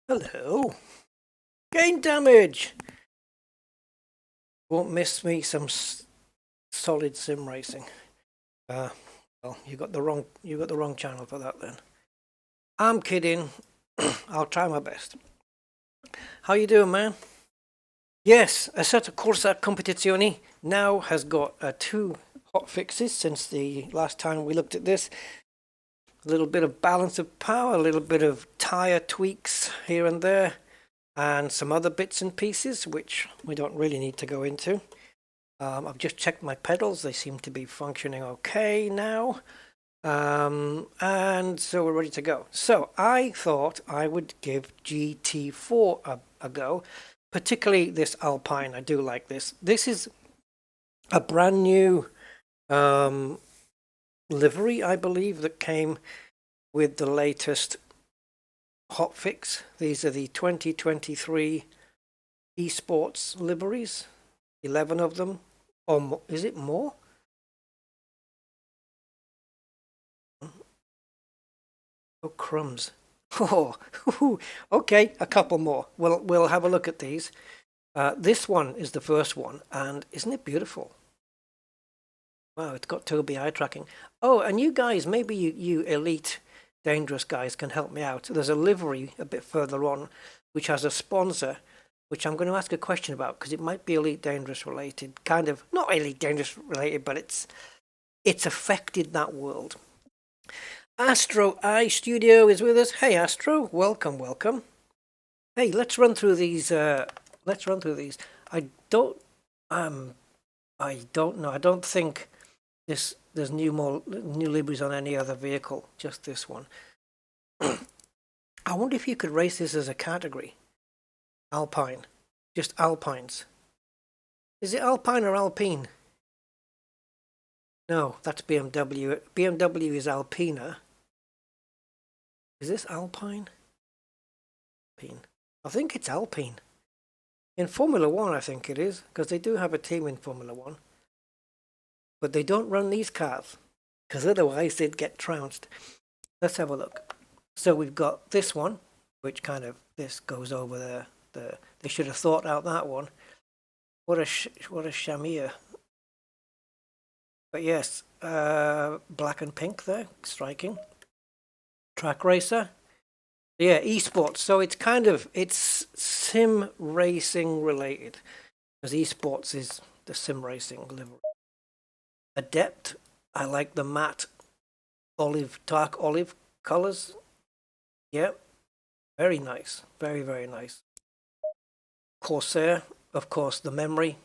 Hello. Gain damage. Won't miss me some solid sim racing. Well, you got the wrong channel for that then. I'm kidding. I'll try my best. How you doing, man? Yes, Assetto Corsa Competitzione now has got 2 hot fixes since the last time we looked at this. A little bit of balance of power, a little bit of tyre tweaks here and there, and some other bits and pieces which we don't really need to go into. I've just checked my pedals, they seem to be functioning okay now, and so we're ready to go. So I thought I would give GT4 a go, particularly this Alpine. I do like this. This is a brand new livery, I believe, that came with the latest hotfix. These are the 2023 esports liveries, 11 of them, or is it more? Oh, crumbs. Oh, okay, a couple more. We'll have a look at these. This one is the first one, and isn't it beautiful? Wow, it's got Tobii eye tracking. Oh, and you guys, maybe you elite dangerous guys can help me out. There's a livery a bit further on which has a sponsor, which I'm going to ask a question about because it might be Elite Dangerous related. Kind of, not Elite Dangerous related, but it's affected that world. Astro Eye Studio is with us. Hey Astro, welcome. Hey, let's run through these. I don't know. I don't think there's new liveries on any other vehicle, just this one. I wonder if you could race this as a category. Alpine. Just Alpines. Is it Alpine or Alpine? No, that's BMW. BMW is Alpina. Is this Alpine? Alpine. I think it's Alpine. In Formula 1, I think it is, because they do have a team in Formula 1. But they don't run these cars, because otherwise they'd get trounced. Let's have a look. So we've got this one, which kind of, this goes over there. They should have thought out that one. What a shamir. But yes, black and pink there, striking. Track racer. Yeah, esports. So it's sim racing related, because esports is the sim racing livery. Adept. I like the matte dark olive colors. Yep, very nice, very nice. Corsair, of course, the memory.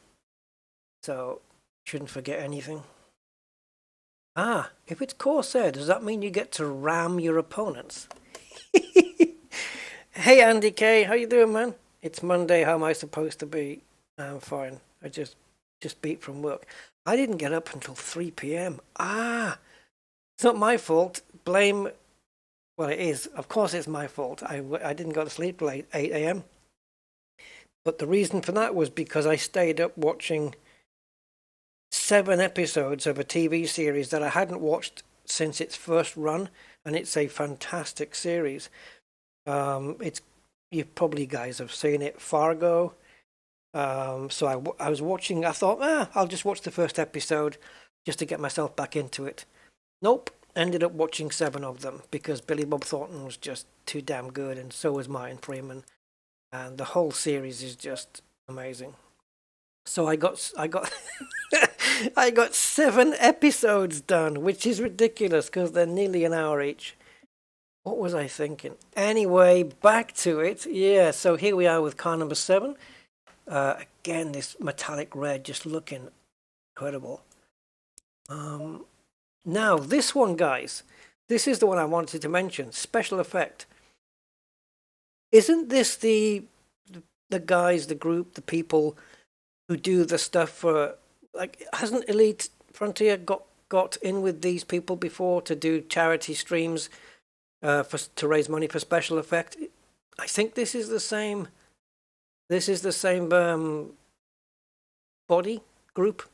So shouldn't forget anything. If it's Corsair, does that mean you get to ram your opponents? Hey Andy K, how you doing, man? It's Monday. How am I supposed to be? I'm fine. I just beat from work. I didn't get up until 3 p.m. It's not my fault. Blame. Well, it is. Of course, it's my fault. I didn't go to sleep till 8 a.m. But the reason for that was because I stayed up watching 7 episodes of a TV series that I hadn't watched since its first run, and it's a fantastic series. You probably guys have seen it, Fargo. So I was watching. I thought, I'll just watch the first episode just to get myself back into it. Nope, ended up watching 7 of them because Billy Bob Thornton was just too damn good, and so was Martin Freeman, and the whole series is just amazing. So I got I got 7 episodes done, which is ridiculous because they're nearly an hour each. What was I thinking? Anyway, back to it. Yeah, so here we are with car number 7. Again, this metallic red, just looking incredible. Now, this one, guys, this is the one I wanted to mention. Special effect. Isn't this the guys, the group, the people who do the stuff for, like, hasn't Elite Frontier got in with these people before to do charity streams to raise money for special effect? I think this is the same. This is the same body group.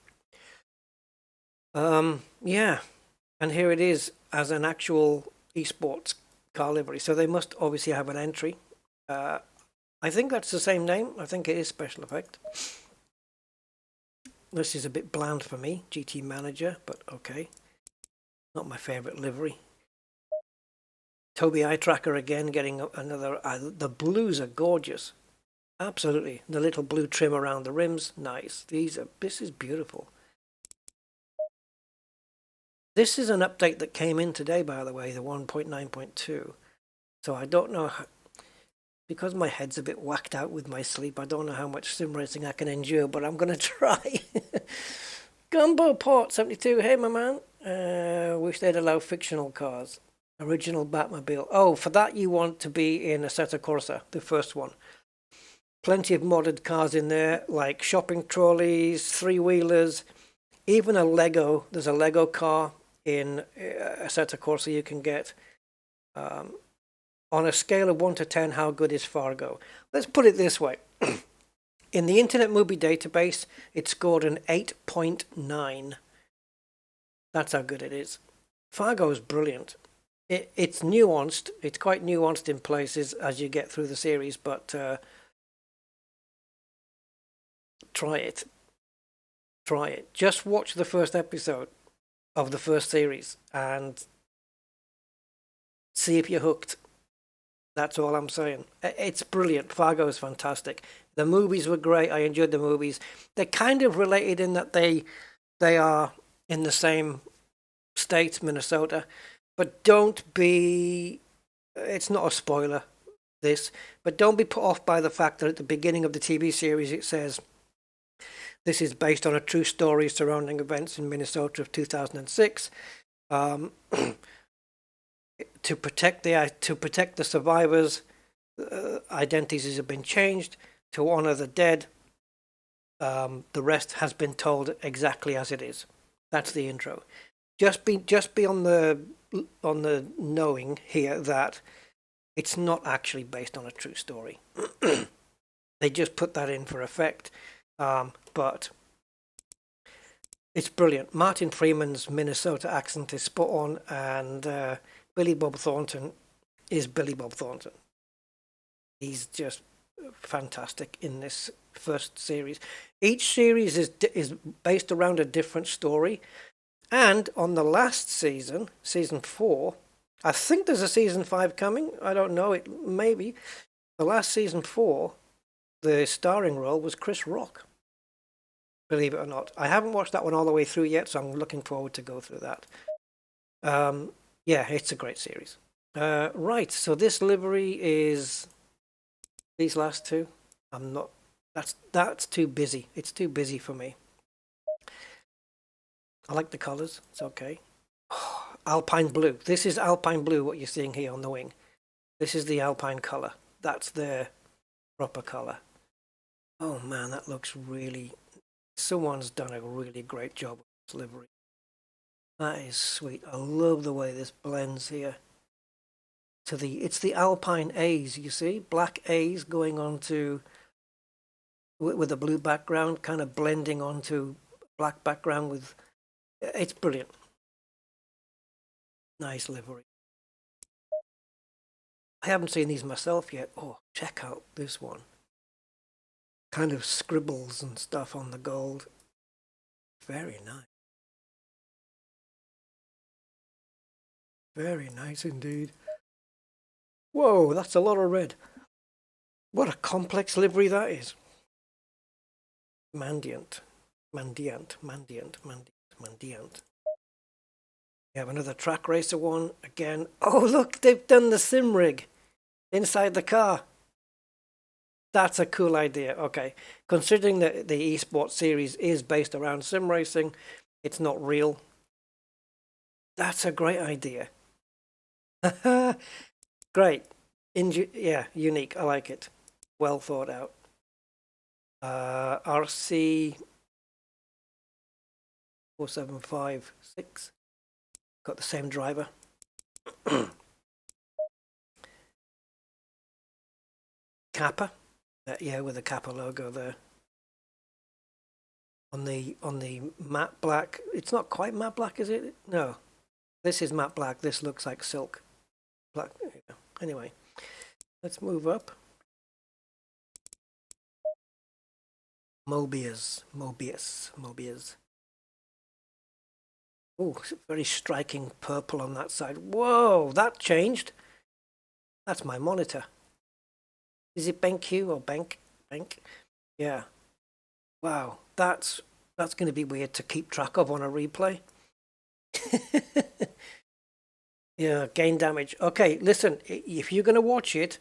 Yeah, and here it is as an actual esports car livery. So they must obviously have an entry. I think that's the same name. I think it is Special Effect. This is a bit bland for me, GT Manager, but okay. Not my favourite livery. Tobii eye tracker again, getting another. The blues are gorgeous. Absolutely. The little blue trim around the rims, nice. This is beautiful. This is an update that came in today, by the way, the 1.9.2. So I don't know how, because my head's a bit whacked out with my sleep, I don't know how much sim racing I can endure, but I'm going to try. Gumbo Port 72, hey my man. Wish they'd allow fictional cars. Original Batmobile. Oh, for that you want to be in Assetto Corsa, the first one. Plenty of modded cars in there, like shopping trolleys, three-wheelers, even a Lego. There's a Lego car in Assetto Corsa you can get. On a scale of 1 to 10, how good is Fargo? Let's put it this way. In the Internet Movie Database, it scored an 8.9. That's how good it is. Fargo is brilliant. It's nuanced. It's quite nuanced in places as you get through the series, but try it. Try it. Just watch the first episode of the first series and see if you're hooked. That's all I'm saying. It's brilliant. Fargo is fantastic. The movies were great. I enjoyed the movies. They're kind of related in that they are in the same state, Minnesota. But don't be... It's not a spoiler, this. But don't be put off by the fact that at the beginning of the TV series it says, this is based on a true story surrounding events in Minnesota of 2006. To protect the survivors, identities have been changed. To honor the dead, the rest has been told exactly as it is. That's the intro. Just be on the knowing here that it's not actually based on a true story. They just put that in for effect, but it's brilliant. Martin Freeman's Minnesota accent is spot on, and Billy Bob Thornton is Billy Bob Thornton. He's just fantastic in this first series. Each series is based around a different story, and on the last season, season 4, I think there's a season 5 coming. I don't know. It maybe the last season 4, the starring role was Chris Rock. Believe it or not, I haven't watched that one all the way through yet, so I'm looking forward to go through that. Yeah, it's a great series. Right, so this livery is these last two. I'm not. That's too busy. It's too busy for me. I like the colours. It's okay. Alpine blue. This is Alpine blue. What you're seeing here on the wing. This is the Alpine colour. That's their proper colour. Oh man, that looks really. Someone's done a really great job with this livery. That is sweet. I love the way this blends here. It's the Alpine A's, you see? Black A's going onto with a blue background, kind of blending onto black background with... It's brilliant. Nice livery. I haven't seen these myself yet. Oh, check out this one. Kind of scribbles and stuff on the gold. Very nice. Very nice indeed. Whoa, that's a lot of red. What a complex livery that is. Mandiant. We have another track racer one again. Oh, look, they've done the sim rig inside the car. That's a cool idea. Okay, considering that the esports series is based around sim racing, it's not real. That's a great idea. Great. Yeah, unique. I like it. Well thought out. RC 4756. Got the same driver. Kappa. Yeah, with the Kappa logo there. On the matte black. It's not quite matte black, is it? No. This is matte black. This looks like silk. Black. Anyway, let's move up. Mobius. Oh, very striking purple on that side. Whoa, that changed. That's my monitor. Is it BenQ or Bank? Yeah. Wow, that's going to be weird to keep track of on a replay. Yeah, gain damage. Okay, listen, if you're going to watch it,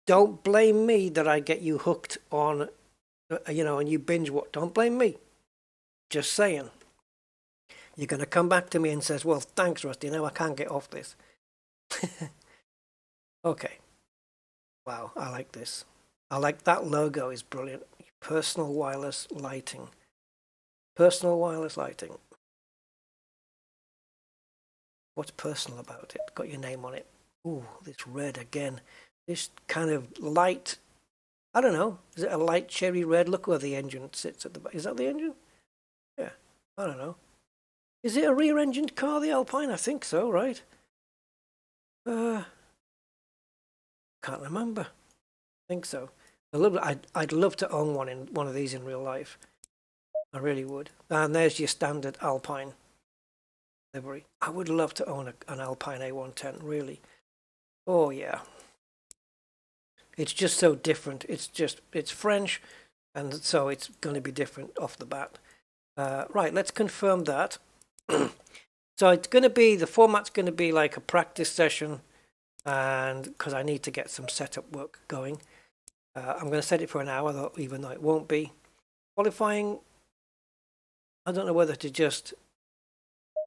don't blame me that I get you hooked on, and you binge watch. Don't blame me. Just saying. You're going to come back to me and says, well, thanks, Rusty. Now I can't get off this. Okay. Wow, I like this. I like that logo is brilliant. Personal wireless lighting. Personal wireless lighting. What's personal about it? Got your name on it. Ooh, this red again. This kind of light. I don't know. Is it a light cherry red? Look where the engine sits at the back. Is that the engine? Yeah. I don't know. Is it a rear-engined car, the Alpine? I think so, right? Can't remember. I think so. I'd love to own one of these in real life. I really would. And there's your standard Alpine livery. I would love to own an Alpine A-110, really. Oh, yeah. It's just so different. It's French, and so it's going to be different off the bat. Right, let's confirm that. So it's going to be, the format's going to be like a practice session, and because I need to get some setup work going. I'm going to set it for an hour, though, even though it won't be. Qualifying, I don't know whether to just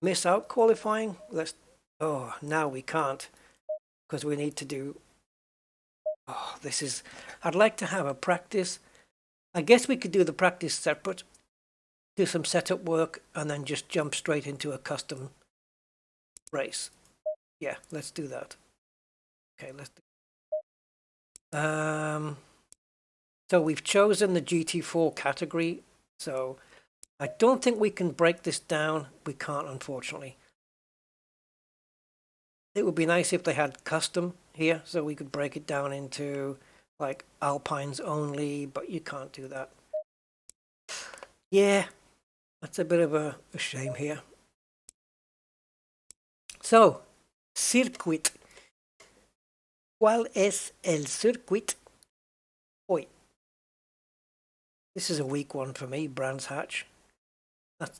miss out qualifying. Now we can't, because we need to do, I'd like to have a practice. I guess we could do the practice separate, do some setup work, and then just jump straight into a custom race. Yeah, let's do that. Okay, let's do. So we've chosen the GT4 category. So I don't think we can break this down. We can't, unfortunately. It would be nice if they had custom here, so we could break it down into like Alpines only, but you can't do that. Yeah, that's a bit of a shame here. So, circuit. ¿Cuál es el circuit hoy? This is a weak one for me, Brands Hatch.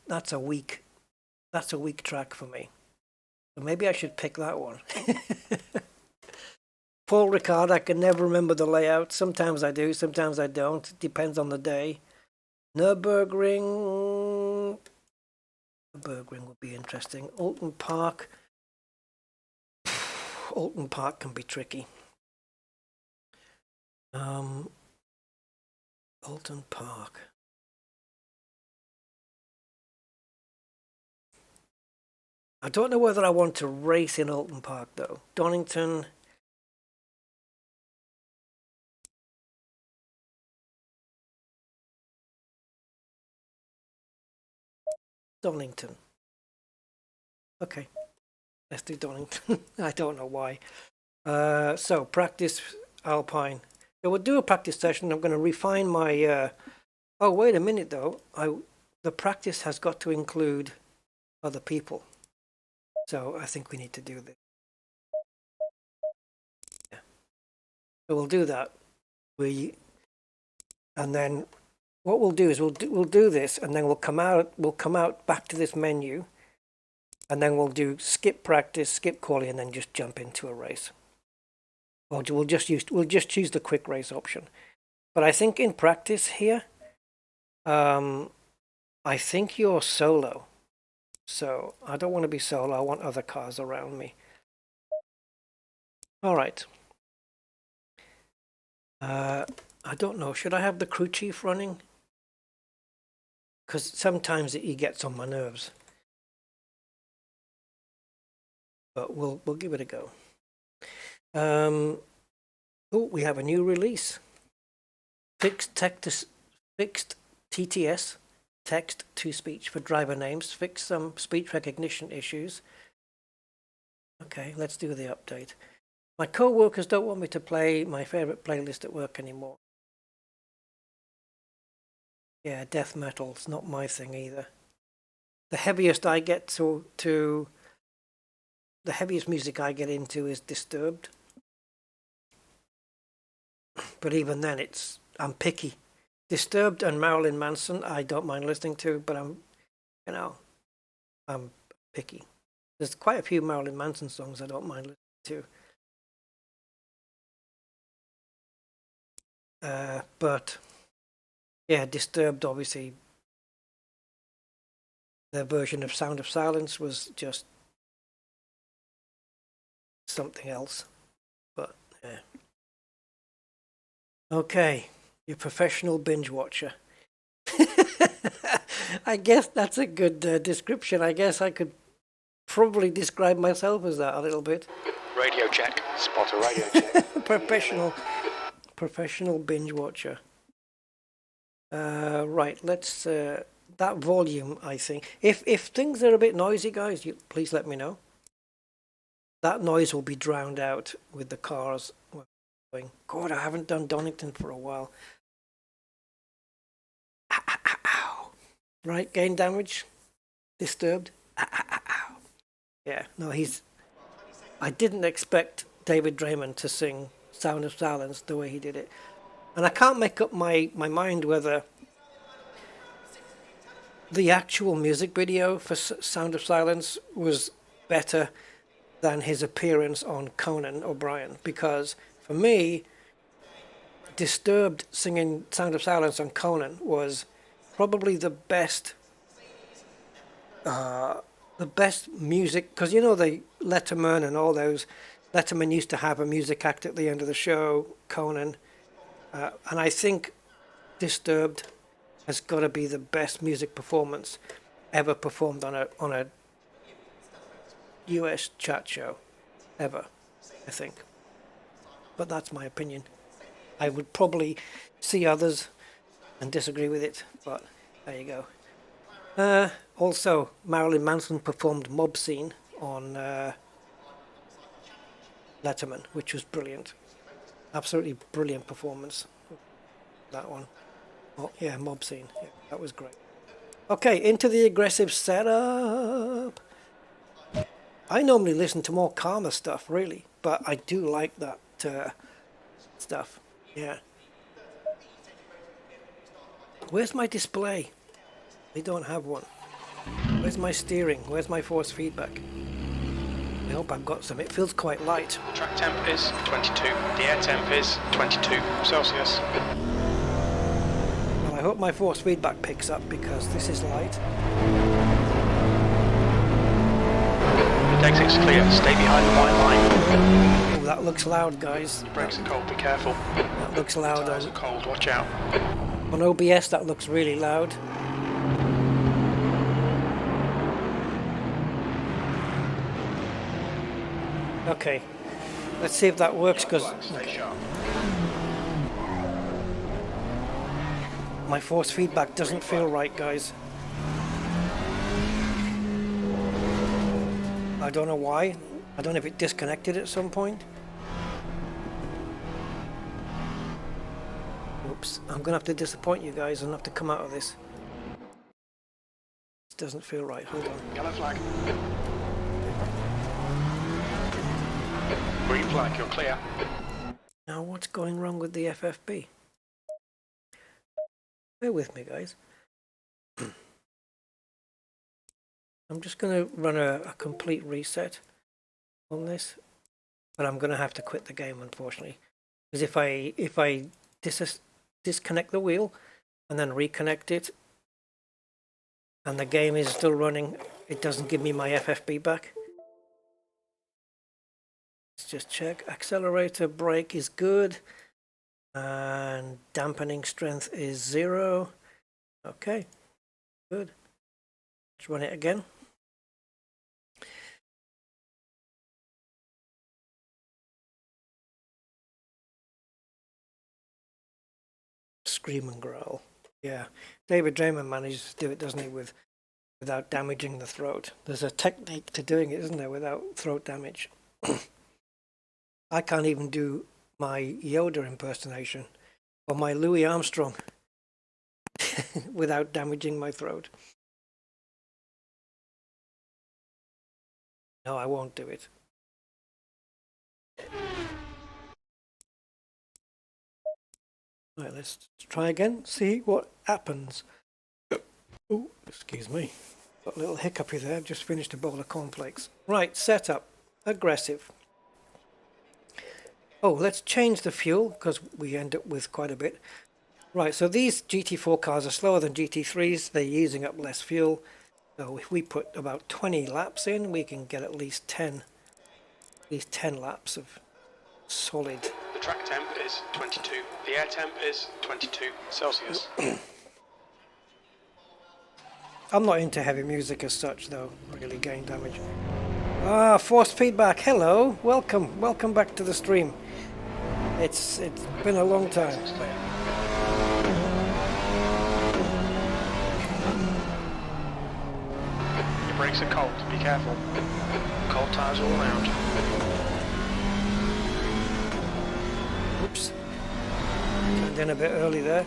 That's a weak track for me. So maybe I should pick that one. Paul Ricard, I can never remember the layout. Sometimes I do, sometimes I don't. It depends on the day. Nürburgring would be interesting. Alton Park. Alton Park can be tricky. Alton Park. I don't know whether I want to race in Alton Park though. Donington. Okay, let's do Donington. I don't know why. So practice Alpine. So we'll do a practice session. I'm going to refine my. Oh, wait a minute though. The practice has got to include other people. So I think we need to do this. Yeah. So we'll do that. And then what we'll do is we'll do this, and then we'll come out back to this menu, and then we'll do skip practice, skip quali, and then just jump into a race. Or we'll just choose the quick race option. But I think in practice here, I think you're solo. So I don't want to be solo. I want other cars around me. All right. I don't know. Should I have the crew chief running? Because sometimes he gets on my nerves. But we'll give it a go. Oh, we have a new release. Fixed TTS, text to speech for driver names. Fix some speech recognition issues. Okay, let's do the update. My co-workers don't want me to play my favorite playlist at work anymore. Yeah, death metal's not my thing either. The heaviest I get the heaviest music I get into is Disturbed. But even then, I'm picky. Disturbed and Marilyn Manson, I don't mind listening to, but I'm picky. There's quite a few Marilyn Manson songs I don't mind listening to. But yeah, Disturbed, obviously, their version of Sound of Silence was just something else. But yeah. Okay, you're a professional binge watcher. I guess that's a good description. I guess I could probably describe myself as that a little bit. Radio check. Spot a radio check. Professional binge watcher. Right, let's that volume. I think if things are a bit noisy, guys, please let me know. That noise will be drowned out with the cars. God, I haven't done Donington for a while. Ow. Right, gain damage. Disturbed. Ow. Yeah, no, I didn't expect David Draymond to sing Sound of Silence the way he did it. And I can't make up my mind whether the actual music video for Sound of Silence was better than his appearance on Conan O'Brien, because for me, Disturbed singing Sound of Silence on Conan was probably the best music, because the Letterman and all those, Letterman used to have a music act at the end of the show, Conan, and I think Disturbed has got to be the best music performance ever performed on a US chat show ever, I think. But that's my opinion. I would probably see others and disagree with it, but there you go. Also, Marilyn Manson performed Mob Scene on Letterman, which was brilliant. Absolutely brilliant performance. That one. Oh, yeah, Mob Scene. Yeah, that was great. Okay, into the aggressive setup. I normally listen to more calmer stuff, really, but I do like that stuff. Yeah. Where's my display? I don't have one. Where's my steering? Where's my force feedback? I hope I've got some. It feels quite light. Track temp is 22. The air temp is 22 Celsius. Well, I hope my force feedback picks up because this is light. The exit's clear. Stay behind the white line. Oh, that looks loud, guys. The brakes are cold. Be careful. That looks loud. The tires are cold. Watch out. On OBS, that looks really loud. Okay, let's see if that works, because my force feedback doesn't feel right, guys. I don't know why. I don't know if it disconnected at some point. Oops, I'm gonna have to disappoint you guys and have to come out of this. This doesn't feel right. Hold on. Yellow flag. Green flag, you're clear. Now what's going wrong with the FFB? Bear with me, guys. I'm just going to run a complete reset on this, but I'm going to have to quit the game, unfortunately, because if I disconnect the wheel and then reconnect it, and the game is still running, it doesn't give me my FFB back. Let's just check. Accelerator brake is good, and dampening strength is 0. Okay, good. Let's run it again. Scream and growl. Yeah, David Draymond manages to do it, doesn't he, without damaging the throat. There's a technique to doing it, isn't there, without throat damage. I can't even do my Yoda impersonation or my Louis Armstrong. without damaging my throat. No, I won't do it. Right, let's try again, see what happens. Oh, excuse me. Got a little hiccupy there, just finished a bowl of cornflakes. Right, setup. Aggressive. Oh, let's change the fuel, because we end up with quite a bit. Right, so these GT4 cars are slower than GT3s. They're using up less fuel. So if we put about 20 laps in, we can get at least 10 laps of solid. The track temp is 22. The air temp is 22 Celsius. I'm not into heavy music as such, though. Really gain damage. Ah, force feedback. Hello, welcome back to the stream. It's been a long time. Your brakes are cold. Be careful. Cold tires all around. Oops. Turned in a bit early there.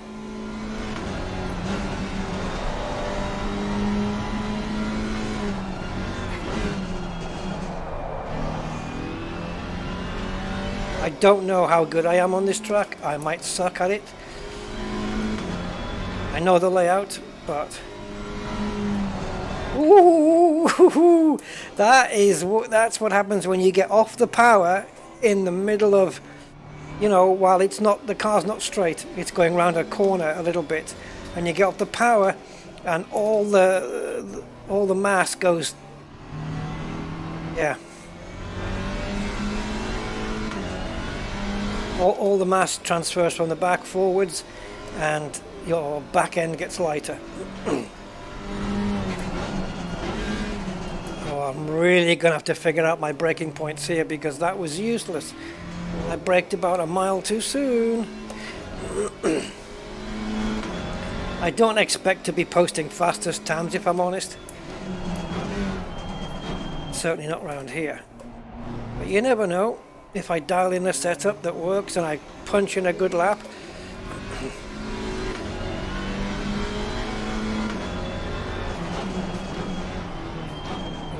I don't know how good I am on this track. I might suck at it. I know the layout, but ooh, that's what happens when you get off the power in the middle of, you know, while the car's not straight, it's going around a corner a little bit, and you get off the power, and all the mass goes, yeah. All the mass transfers from the back forwards, and your back end gets lighter. Oh, I'm really gonna have to figure out my braking points here, because that was useless. I braked about a mile too soon. I don't expect to be posting fastest times, if I'm honest. Certainly not around here. But you never know. If I dial in a setup that works and I punch in a good lap.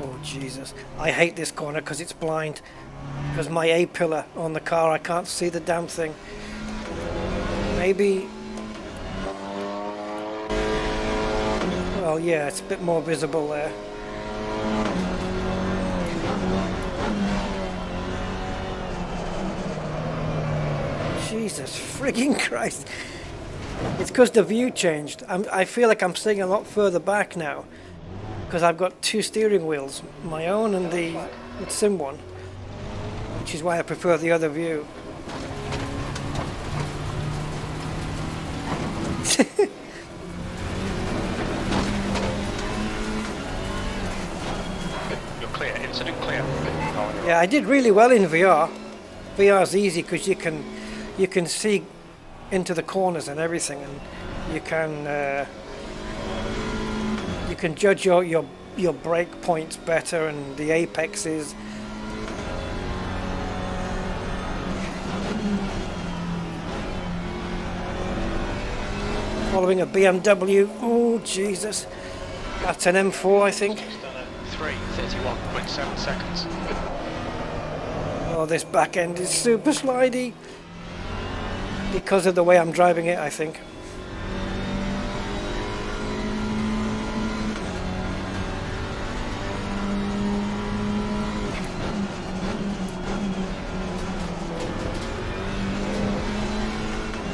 Oh Jesus, I hate this corner because it's blind. Because my A-pillar on the car, I can't see the damn thing. Maybe... well, yeah, it's a bit more visible there. Jesus frigging Christ. It's because the view changed. I feel like I'm sitting a lot further back now. Because I've got two steering wheels. My own and the sim one. Which is why I prefer the other view. You're clear. Incident clear. Yeah, I did really well in VR. VR's easy because you can see into the corners and everything, and you can judge your brake points better and the apexes. Following a BMW. Oh Jesus, that's an M4, I think. 3:31.7 seconds. Oh, this back end is super slidey. Because of the way I'm driving it, I think.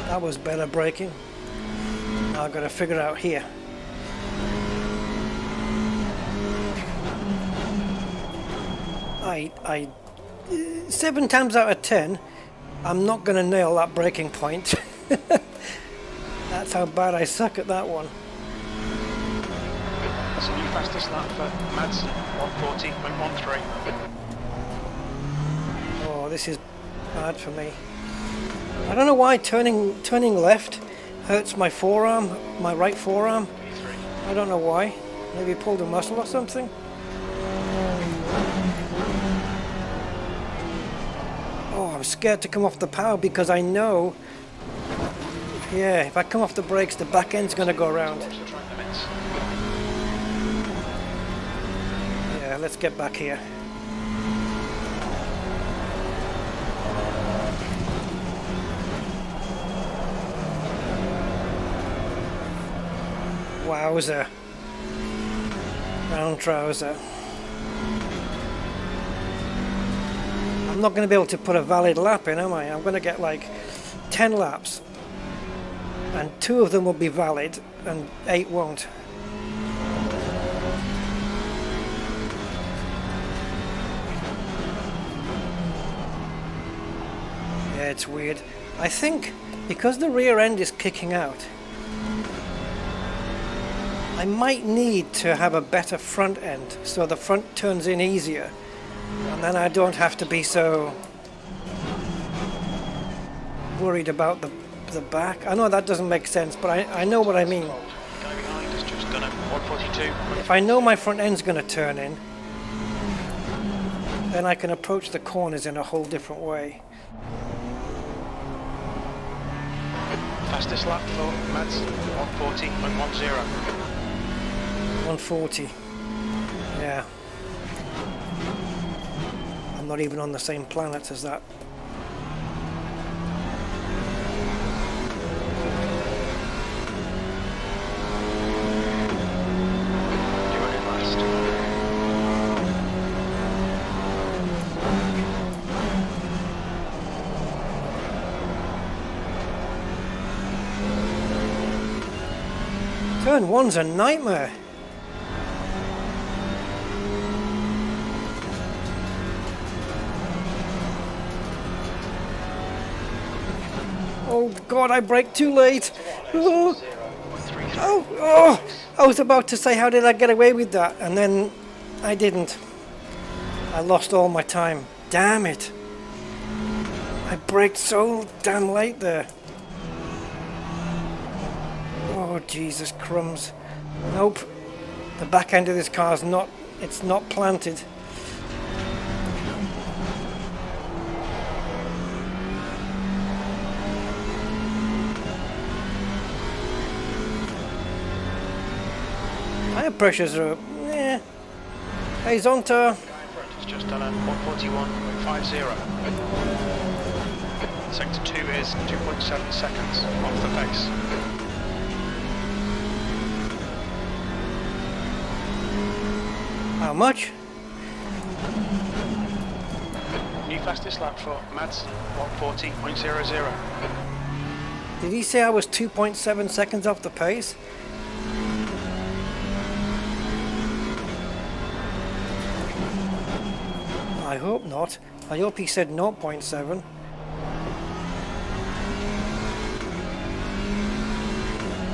That was better braking. Now I've got to figure out here. I 7 times out of 10, I'm not going to nail that braking point. That's how bad I suck at that one. That's a new fastest lap for Madsen, 1:14.13. Oh, this is bad for me. I don't know why turning left hurts my forearm, my right forearm. I don't know why. Maybe I pulled a muscle or something. Oh, I'm scared to come off the power because I know Yeah, if I come off the brakes, the back end's going to go around. Watch the track limits. Yeah, let's get back here. Wowzer. Round trouser. I'm not going to be able to put a valid lap in, am I? I'm going to get like 10 laps. And 2 of them will be valid and 8 won't. Yeah, it's weird. I think because the rear end is kicking out, I might need to have a better front end so the front turns in easier, and then I don't have to be so worried about the back. I know that doesn't make sense, but I know what I mean. The guy behind has just done a 142. If I know my front end's going to turn in, then I can approach the corners in a whole different way. Fastest lap for Mads, 140.10. 140. Yeah. I'm not even on the same planet as that. You're running last. Turn 1's a nightmare. Oh God, I braked too late. Oh, oh, I was about to say, how did I get away with that? And then I didn't. I lost all my time. Damn it. I braked so damn late there. Oh, Jesus crumbs. Nope. The back end of this car's not, it's not planted. Tire pressures are, horizontal. It's just done a 141.50. Sector 2 is 2.7 seconds off the pace. How much? New fastest lap for Mads, 140.00. Did he say I was 2.7 seconds off the pace? I hope not. I hope he said 0.7.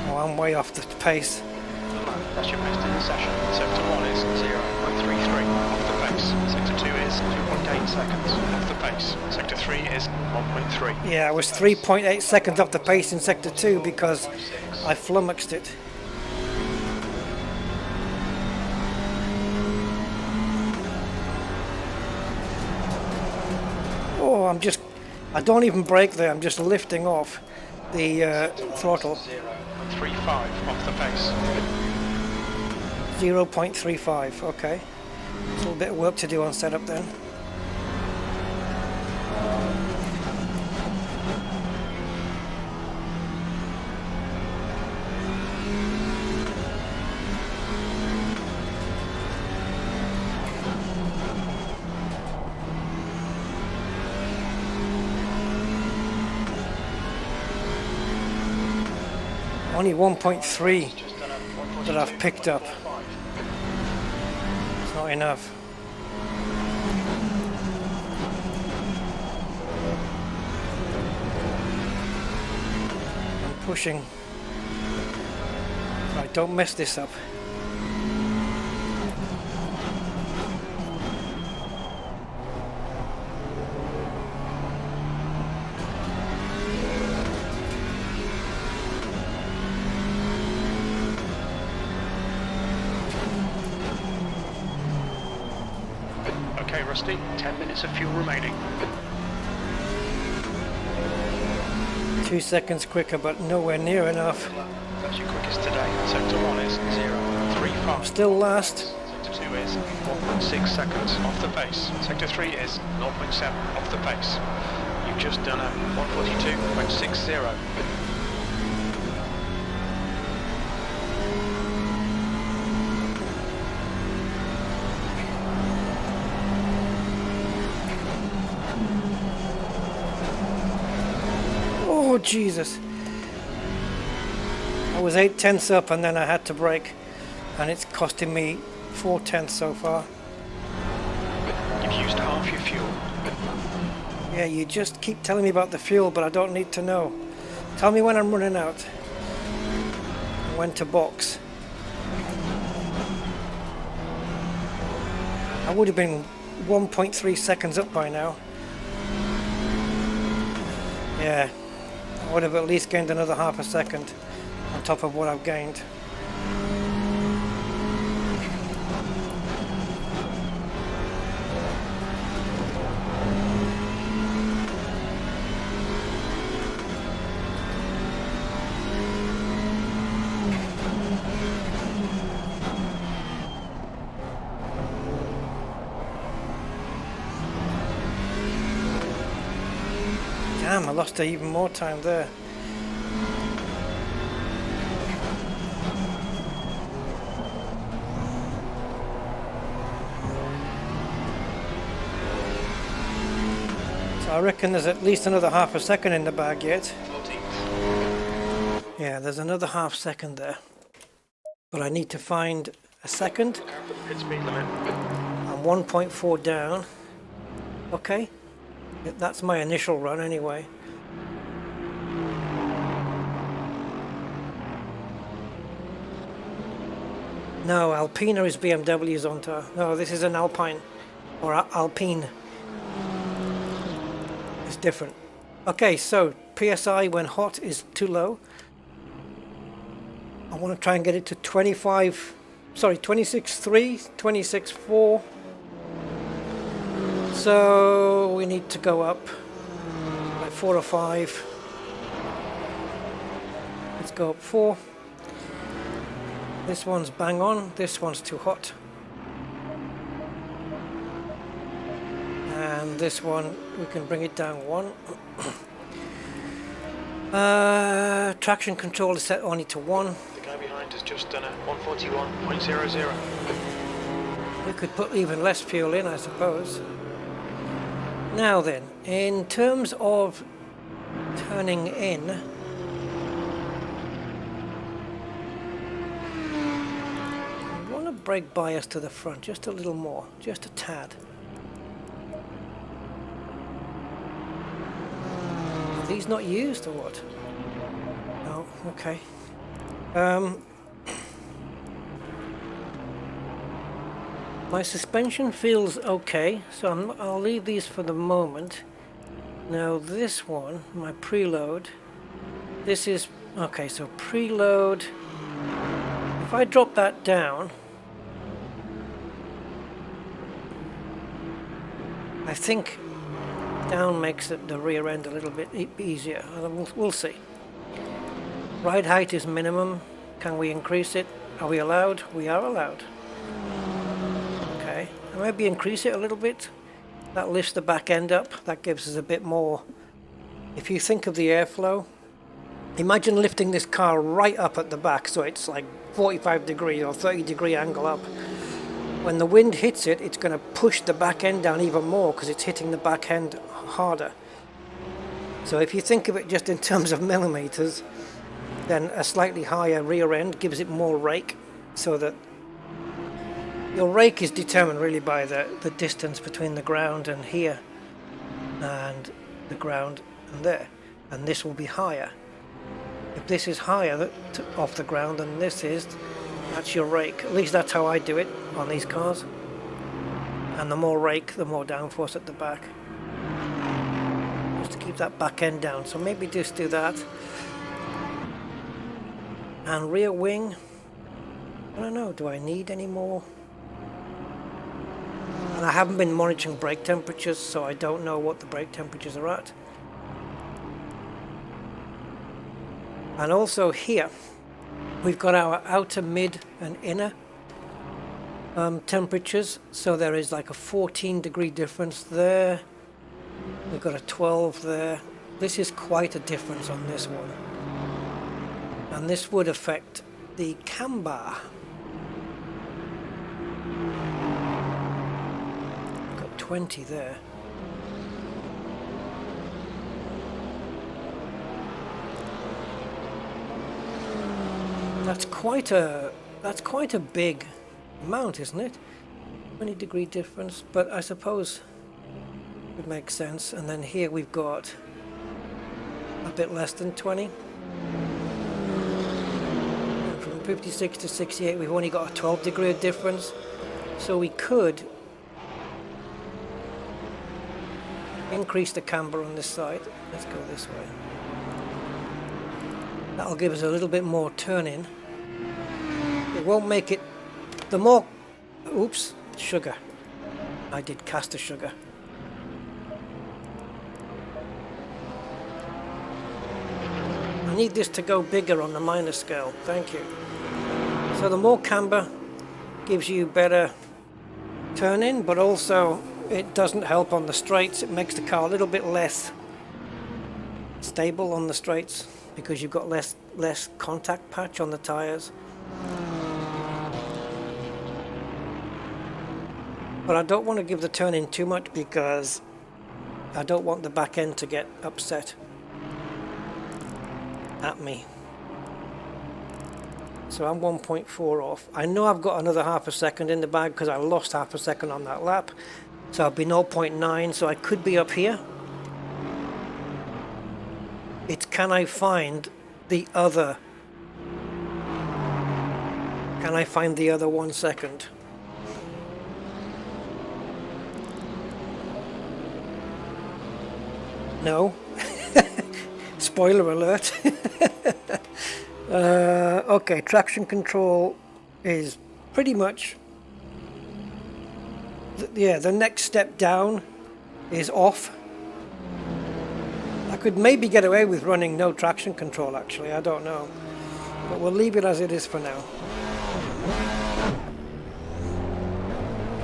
Oh, I'm way off the pace. That's your best in the session. Sector 1 is 0.33 off the pace. Sector 2 is 2.8 seconds off the pace. Sector 3 is 1.3. Yeah, I was 3.8 seconds off the pace in Sector 2 because I flummoxed it. Oh, I don't even brake there, I'm just lifting off the throttle. 0.35 off the pace. 0.35, okay. A little bit of work to do on setup then. Only 1.3 that I've picked up. It's not enough. I'm pushing. Right, don't mess this up. Okay, Rusty, 10 minutes of fuel remaining. 2. 2 seconds quicker, but nowhere near enough. That's your quickest today. Sector 1 is 0.35. Still last. Sector 2 is 1.6 seconds off the pace. Sector 3 is 0.7 off the pace. You've just done a 142.60. Oh Jesus. I was 8/10 up and then I had to brake, and it's costing me 4/10 so far. You've used half your fuel. Yeah, you just keep telling me about the fuel, but I don't need to know. Tell me when I'm running out. When to box. I would have been 1.3 seconds up by now. Yeah, I would have at least gained another half a second on top of what I've gained. Damn, I lost even more time there. So I reckon there's at least another half a second in the bag yet. 14th. Yeah, there's another half second there. But I need to find a second. Pit speed limit. I'm 1.4 down. Okay. That's my initial run anyway. No, Alpina is BMW's on to. No, this is an Alpine. Or Alpine. It's different. Okay, so PSI when hot is too low. I want to try and get it to 26.3, 26.4. So we need to go up like 4 or 5. Let's go up 4. This one's bang on, this one's too hot. And this one, we can bring it down 1. Traction control is set only to 1. The guy behind has just done a 141.00. We could put even less fuel in, I suppose. Now then, in terms of turning in, I want to brake bias to the front just a little more, just a tad. Are these not used or what? No, okay. My suspension feels okay, so I'll leave these for the moment. Now this one, my preload, this is, okay, so preload, if I drop that down, I think down makes the rear end a little bit easier. We'll see. Ride height is minimum. Can we increase it? Are we allowed? We are allowed. Maybe increase it a little bit. That lifts the back end up. That gives us a bit more. If you think of the airflow, imagine lifting this car right up at the back, so it's like 45 degree or 30 degree angle up. When the wind hits it, it's going to push the back end down even more because it's hitting the back end harder. So if you think of it just in terms of millimeters, then a slightly higher rear end gives it more rake, so that your rake is determined really by the distance between the ground and here and the ground and there, and this will be higher. If this is higher off the ground than this is, that's your rake. At least that's how I do it on these cars. And the more rake, the more downforce at the back. Just to keep that back end down. So maybe just do that. And rear wing, I don't know, do I need any more? And I haven't been monitoring brake temperatures, so I don't know what the brake temperatures are at. And also here we've got our outer, mid and inner temperatures. So there is like a 14-degree difference there. We've got a 12 there. This is quite a difference on this one. And this would affect the camber. Got 20 there. That's quite a big amount, isn't it? 20-degree difference, but I suppose it would make sense. And then here we've got a bit less than 20. And from 56 to 68 we've only got a 12-degree difference, so we could increase the camber on this side. Let's go this way. That'll give us a little bit more turn-in. It won't make it... The more... Oops, sugar. I did caster sugar. I need this to go bigger on the minor scale. Thank you. So the more camber gives you better turn-in, but also it doesn't help on the straights. It makes the car a little bit less stable on the straights, because you've got less contact patch on the tires. But I don't want to give the turn in too much, because I don't want the back end to get upset at me. So I'm 1.4 off. I know I've got another half a second in the bag because I lost half a second on that lap. So I'll be 0.9, so I could be up here. It's can I find the other 1 second? No. Spoiler alert. Okay, traction control is pretty much... the next step down is off. I could maybe get away with running no traction control, actually, I don't know. But we'll leave it as it is for now.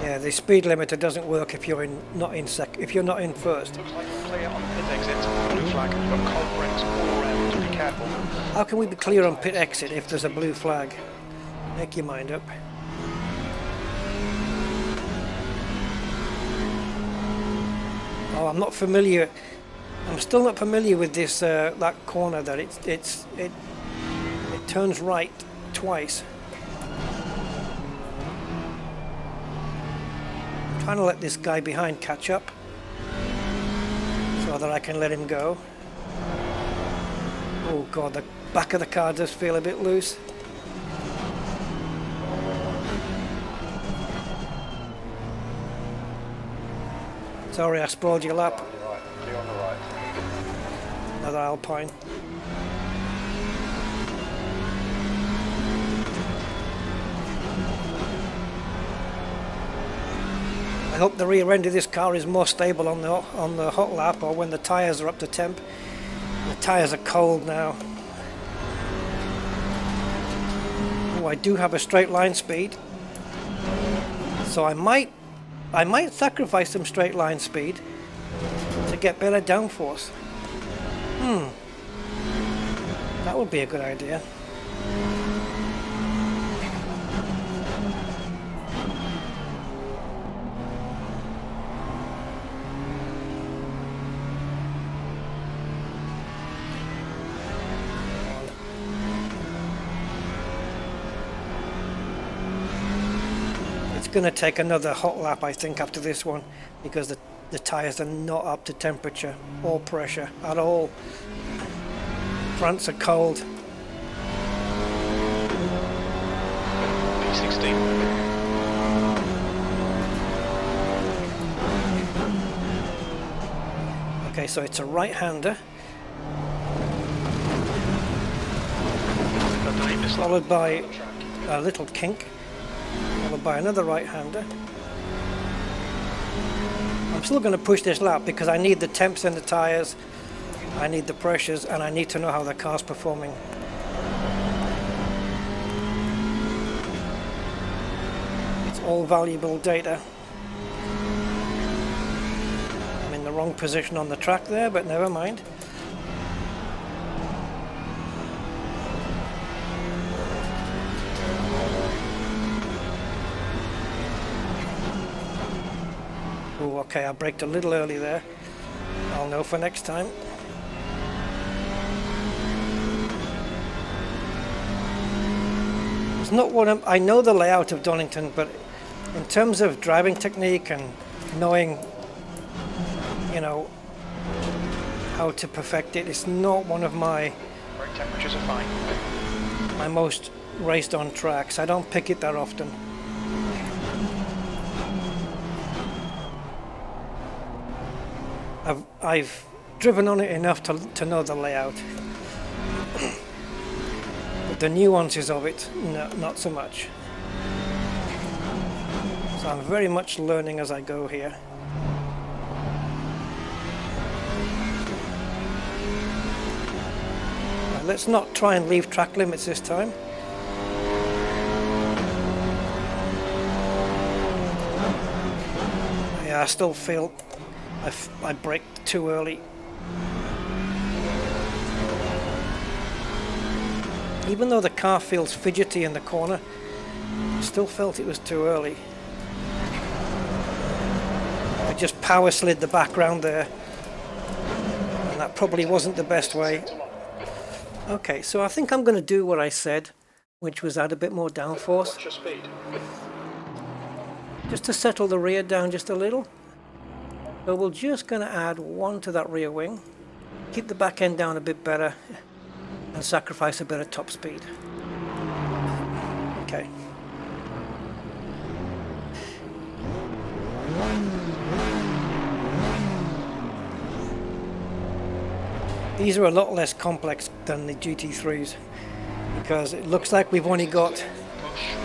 Yeah, the speed limiter doesn't work if you're not in first. Looks like you're clear on pit exit. Blue flag. You've got cold brakes all around. Be careful. How can we be clear on pit exit if there's a blue flag? Make your mind up. Oh, I'm not familiar. I'm still not familiar with this that corner that it turns right twice. I'm trying to let this guy behind catch up so that I can let him go. Oh god, the back of the car does feel a bit loose. Sorry, I spoiled your lap. Clear on the right. Another Alpine. I hope the rear end of this car is more stable on the hot lap, or when the tyres are up to temp. The tyres are cold now. Oh, I do have a straight line speed, so I might sacrifice some straight line speed to get better downforce. That would be a good idea. It's going to take another hot lap, I think, after this one, because the tyres are not up to temperature or pressure at all. Fronts are cold. P16. Okay, so it's a right-hander, followed by a little kink, followed by another right-hander. I'm still going to push this lap because I need the temps in the tyres, I need the pressures, and I need to know how the car's performing. all valuable data. I'm in the wrong position on the track there, but never mind. Oh, okay, I braked a little early there. I'll know for next time. It's not what I know the layout of Donington, but in terms of driving technique and knowing, you know, how to perfect it, it's not one of my Brake temperatures are fine. my most raced on tracks. I don't pick it that often. I've driven on it enough to know the layout. But the nuances of it, no, not so much. So I'm very much learning as I go here. Now, let's not try and leave track limits this time. Yeah, I still feel I braked too early. Even though the car feels fidgety in the corner, I still felt it was too early. I just power slid the background there, and that probably wasn't the best way. Okay, so I think I'm going to do what I said, which was add a bit more downforce. What's your speed? Just to settle the rear down just a little. So we're just going to add one to that rear wing, keep the back end down a bit better, and sacrifice a bit of top speed. Okay. These are a lot less complex than the GT3s because it looks like we've only got... Push,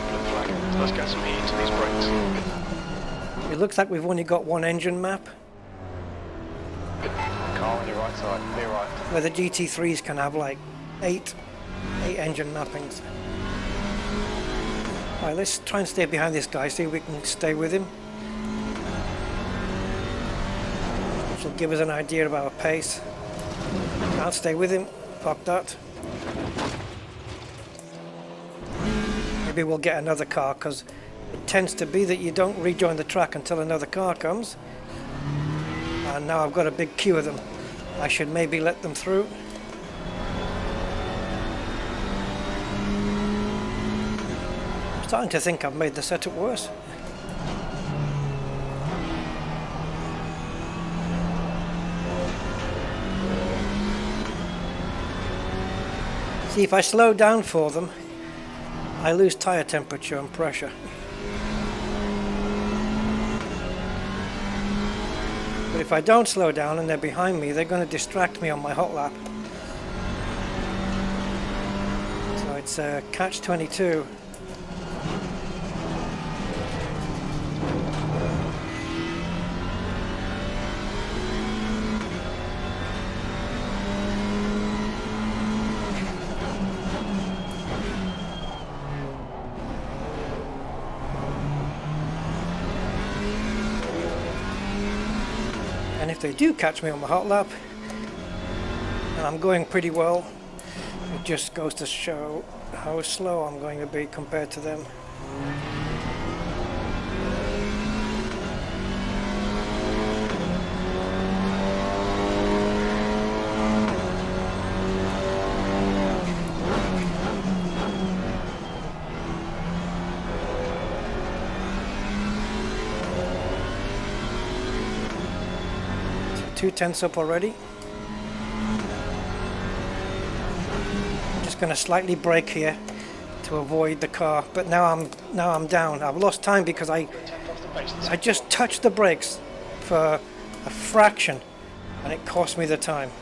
blue flag. Let's get some heat into these brakes. It looks like we've only got one engine map, Car on your right side, be right. where the GT3s can have like eight engine mappings. Alright, let's try and stay behind this guy, see if we can stay with him. Which will give us an idea of our pace. Can't stay with him, fuck that. Maybe we'll get another car, because it tends to be that you don't rejoin the track until another car comes. And now I've got a big queue of them. I should maybe let them through. I'm starting to think I've made the setup worse. See, if I slow down for them, I lose tyre temperature and pressure. But if I don't slow down and they're behind me, they're going to distract me on my hot lap. So it's a catch-22. And if they do catch me on the hot lap, and I'm going pretty well, it just goes to show how slow I'm going to be compared to them. So 2/10 up already. Going to slightly brake here to avoid the car, but now I'm down. I've lost time because I just touched the brakes for a fraction and it cost me the time.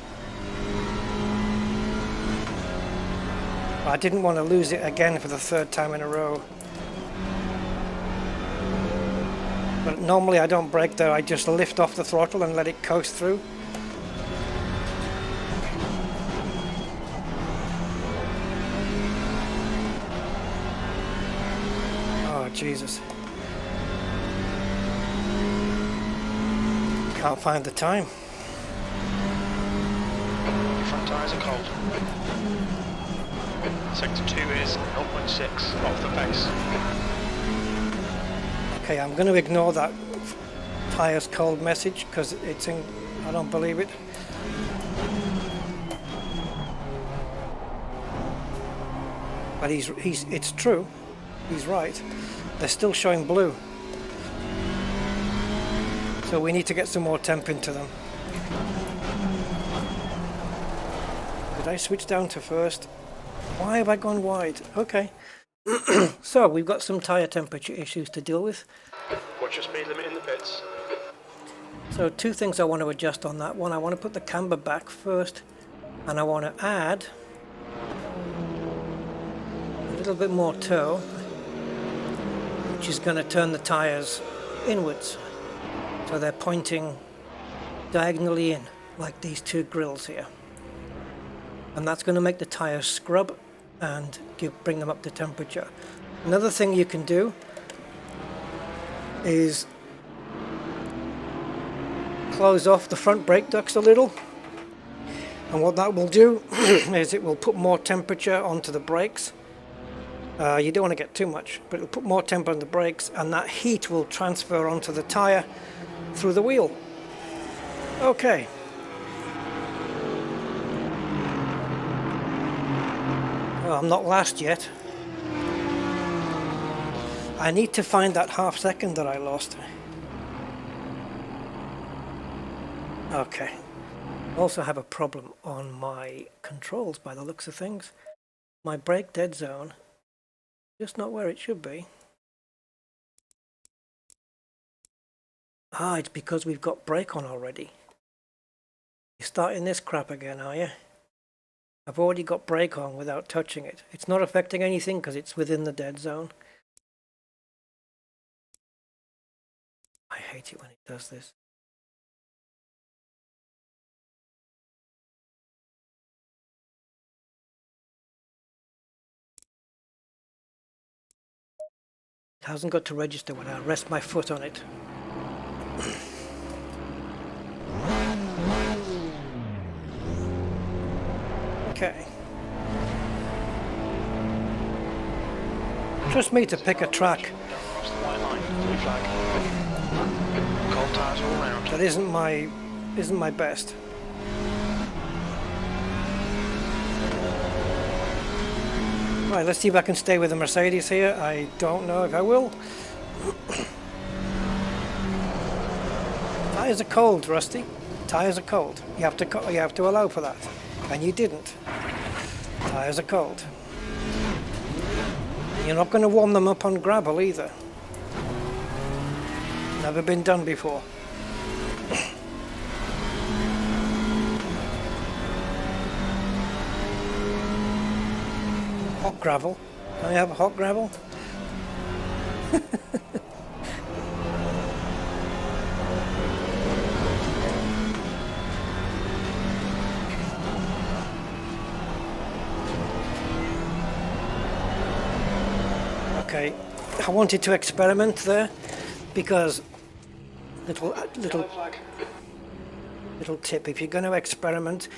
I didn't want to lose it again for the third time in a row. But normally I don't brake there, I just lift off the throttle and let it coast through. Jesus. Can't find the time. Your front tyres are cold. Sector 2 is 0.6 off the pace. Okay, I'm going to ignore that tyres cold message because it's in, I don't believe it. But it's true. He's right. They're still showing blue. So we need to get some more temp into them. Did I switch down to first? Why have I gone wide? Okay. So we've got some tyre temperature issues to deal with. Watch your speed limit in the pits. So two things I want to adjust on that. One, I want to put the camber back first, and I want to add a little bit more toe, which is going to turn the tyres inwards. So they're pointing diagonally in, like these two grills here. And that's going to make the tyres scrub and bring them up to temperature. Another thing you can do is close off the front brake ducts a little, and what that will do is it will put more temperature onto the brakes. You don't want to get too much, but it'll put more temp on the brakes, and that heat will transfer onto the tyre through the wheel. Okay. Well, I'm not last yet. I need to find that half second that I lost. Okay. Also have a problem on my controls by the looks of things. My brake dead zone, just not where it should be. Ah, it's because we've got brake on already. You're starting this crap again, are you? I've already got brake on without touching it. It's not affecting anything because it's within the dead zone. I hate it when it does this. It hasn't got to register when I rest my foot on it. Okay. Trust me to pick a track. Cold tyres all round. That isn't my best. Right, let's see if I can stay with the Mercedes here. I don't know if I will. Tyres are cold, Rusty. Tyres are cold. You have to allow for that, and you didn't. Tyres are cold. You're not going to warm them up on gravel either. Never been done before. Hot gravel. Can I have hot gravel? Okay, I wanted to experiment there because little tip, if you're going to experiment,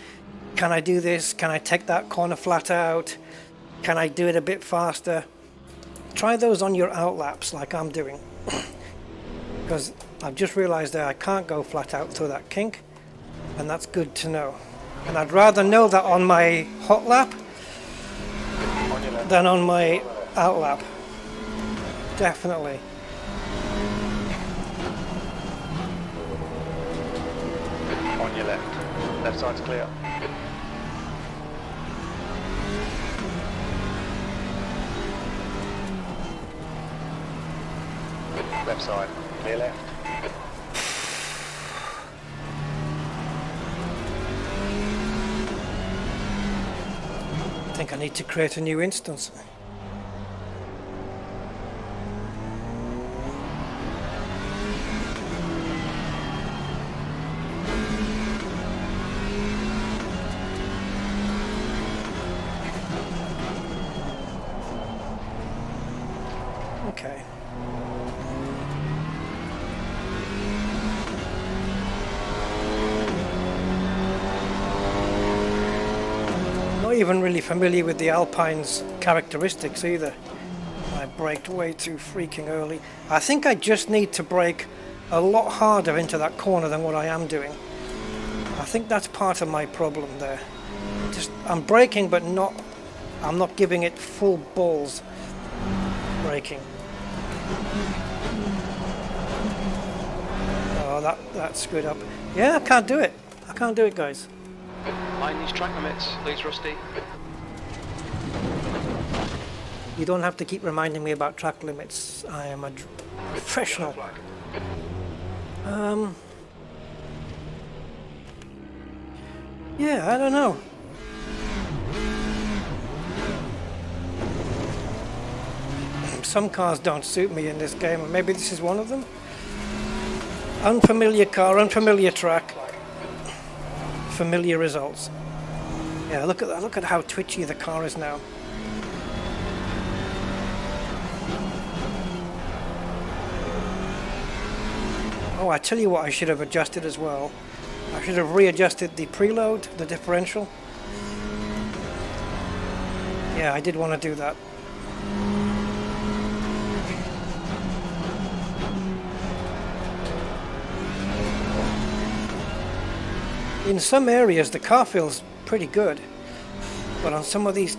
can I do this? Can I take that corner flat out? Can I do it a bit faster? Try those on your outlaps like I'm doing. Because I've just realized that I can't go flat out through that kink, and that's good to know. And I'd rather know that on my hot lap than on my outlap. Definitely. On your left. Left side's clear. Left side, clear left. I think I need to create a new instance. Okay. even really familiar with the Alpine's characteristics either. I braked way too freaking early. I think I just need to brake a lot harder into that corner than what I am doing. I think that's part of my problem there. I'm braking, but I'm not giving it full balls braking. Oh, that screwed up. Yeah, I can't do it. I can't do it, guys. Mind these track limits, please, Rusty. You don't have to keep reminding me about track limits. I am a professional. Yeah, I don't know. Some cars don't suit me in this game, and maybe this is one of them. Unfamiliar car, unfamiliar track, familiar results. Yeah, look at that. Look at how twitchy the car is now. Oh, I tell you what I should have adjusted as well. I should have readjusted the preload, the differential. Yeah, I did want to do that. In some areas the car feels pretty good, but on some of these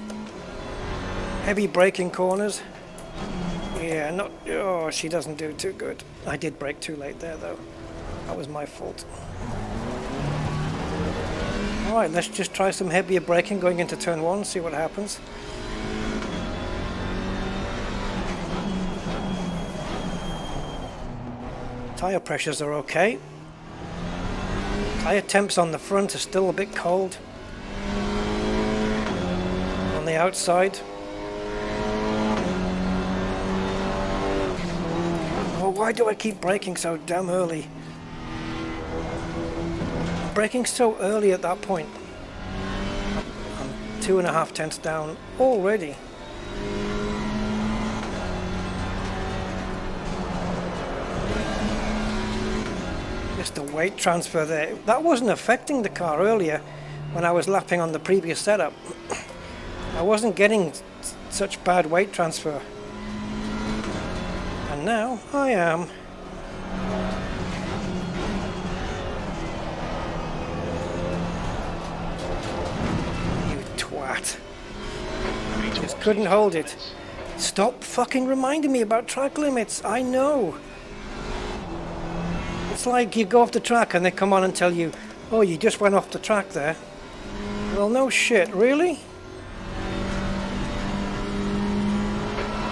heavy braking corners, yeah, oh, she doesn't do too good. I did brake too late there though. That was my fault. Alright, let's just try some heavier braking going into turn 1, see what happens. Tyre pressures are okay. Tyre temps on the front are still a bit cold. On the outside. Oh, why do I keep braking so damn early? Braking so early at that point. I'm 2.5 tenths down already. Just the weight transfer there. That wasn't affecting the car earlier when I was lapping on the previous setup. I wasn't getting such bad weight transfer. And now I am. You twat. Just couldn't hold it. Stop fucking reminding me about track limits. I know. It's like you go off the track and they come on and tell you, oh, you just went off the track there. Well, no shit, really?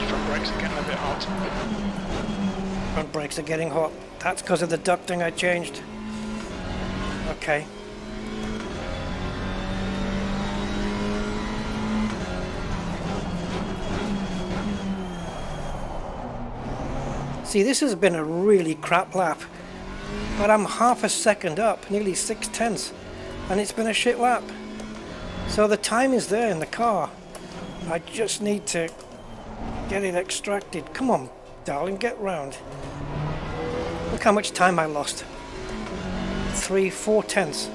Front brakes are getting a bit hot. Front brakes are getting hot. That's because of the ducting I changed. Okay. See, this has been a really crap lap. But I'm half a second up, nearly 6 tenths, and it's been a shit lap. So the time is there in the car. I just need to get it extracted. Come on, darling, get round. Look how much time I lost. 4 tenths.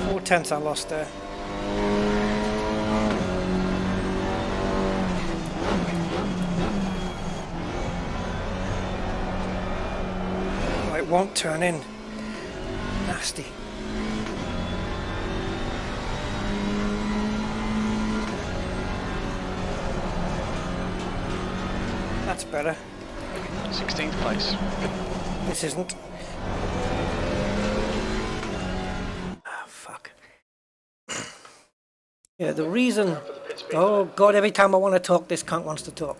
4 tenths I lost there. It won't turn in. Nasty. That's better. 16th place. This isn't. Ah, fuck. Yeah, the reason... Oh god, every time I want to talk, this cunt wants to talk.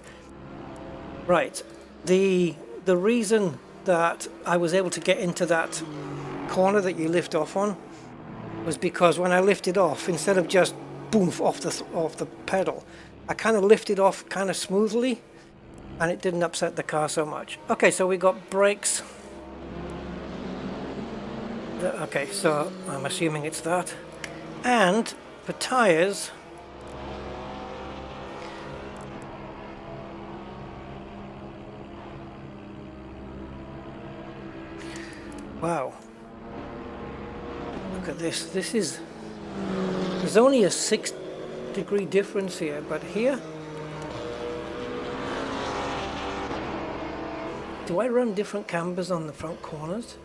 Right. The reason that I was able to get into that corner that you lift off on was because when I lifted off, instead of just boom off the pedal, I kind of lifted off kind of smoothly, and it didn't upset the car so much. Okay, so we got brakes. Okay, so I'm assuming it's that. And for tires, wow. Look at this. This is... There's only a degree difference here, but here, do I run different cambers on the front corners?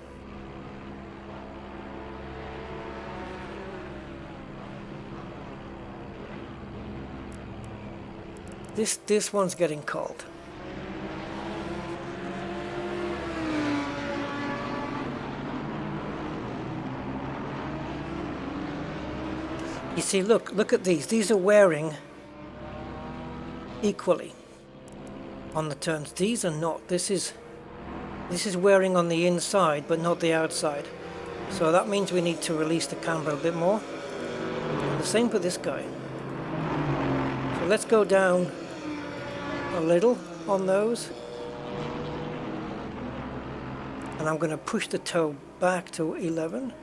This one's getting cold. You see, look at these. These are wearing equally on the turns. These are not. This is wearing on the inside, but not the outside. So that means we need to release the camber a bit more. And the same for this guy. So let's go down a little on those. And I'm going to push the toe back to 11.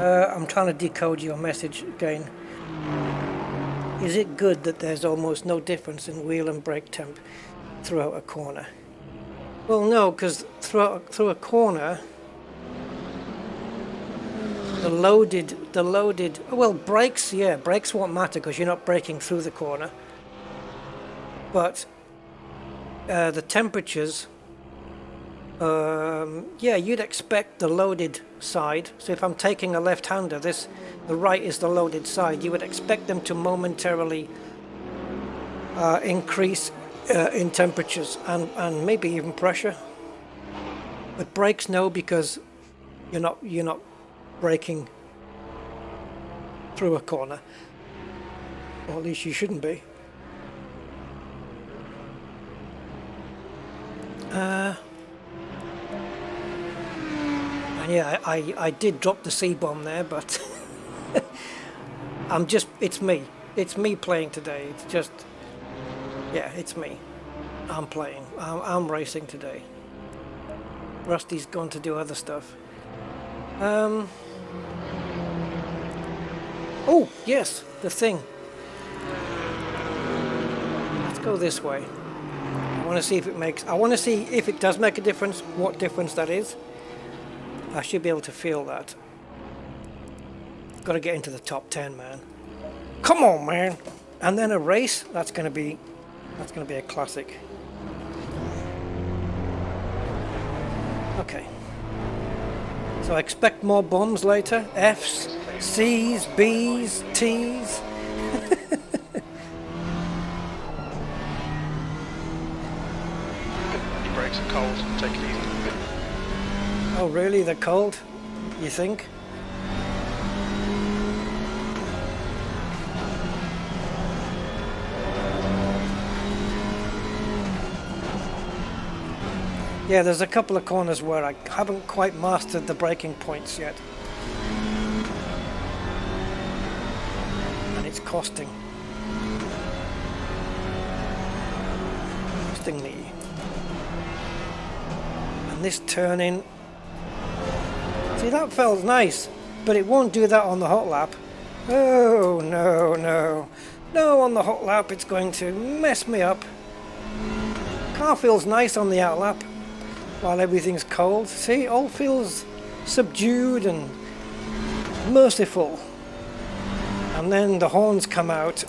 I'm trying to decode your message again. Is it good that there's almost no difference in wheel and brake temp throughout a corner? Well, no, because through a corner, the loaded, well, brakes, yeah, brakes won't matter because you're not braking through the corner. But the temperatures, yeah, you'd expect the loaded side. So if I'm taking a left-hander, the right is the loaded side. You would expect them to momentarily increase in temperatures and maybe even pressure. But brakes, no, because you're not braking through a corner, or at least you shouldn't be. And yeah, I did drop the C-bomb there, but it's me playing today. It's just, yeah, it's me. I'm playing. I'm racing today. Rusty's gone to do other stuff. Oh, yes, the thing. Let's go this way. I want to see if it does make a difference, what difference that is. I should be able to feel that. Got to get into the top 10, man. Come on, man. And then a race, that's going to be a classic. Okay. So I expect more bombs later. F's, C's, B's, T's. Your brakes are cold. Take it easy. Oh, really? They're cold? You think? Yeah, there's a couple of corners where I haven't quite mastered the braking points yet. And it's costing. Costing me. And this turn-in... See, that felt nice, but it won't do that on the hot lap. Oh, no, no. No, on the hot lap it's going to mess me up. Car feels nice on the out lap. While everything's cold. See, all feels subdued and merciful. And then the horns come out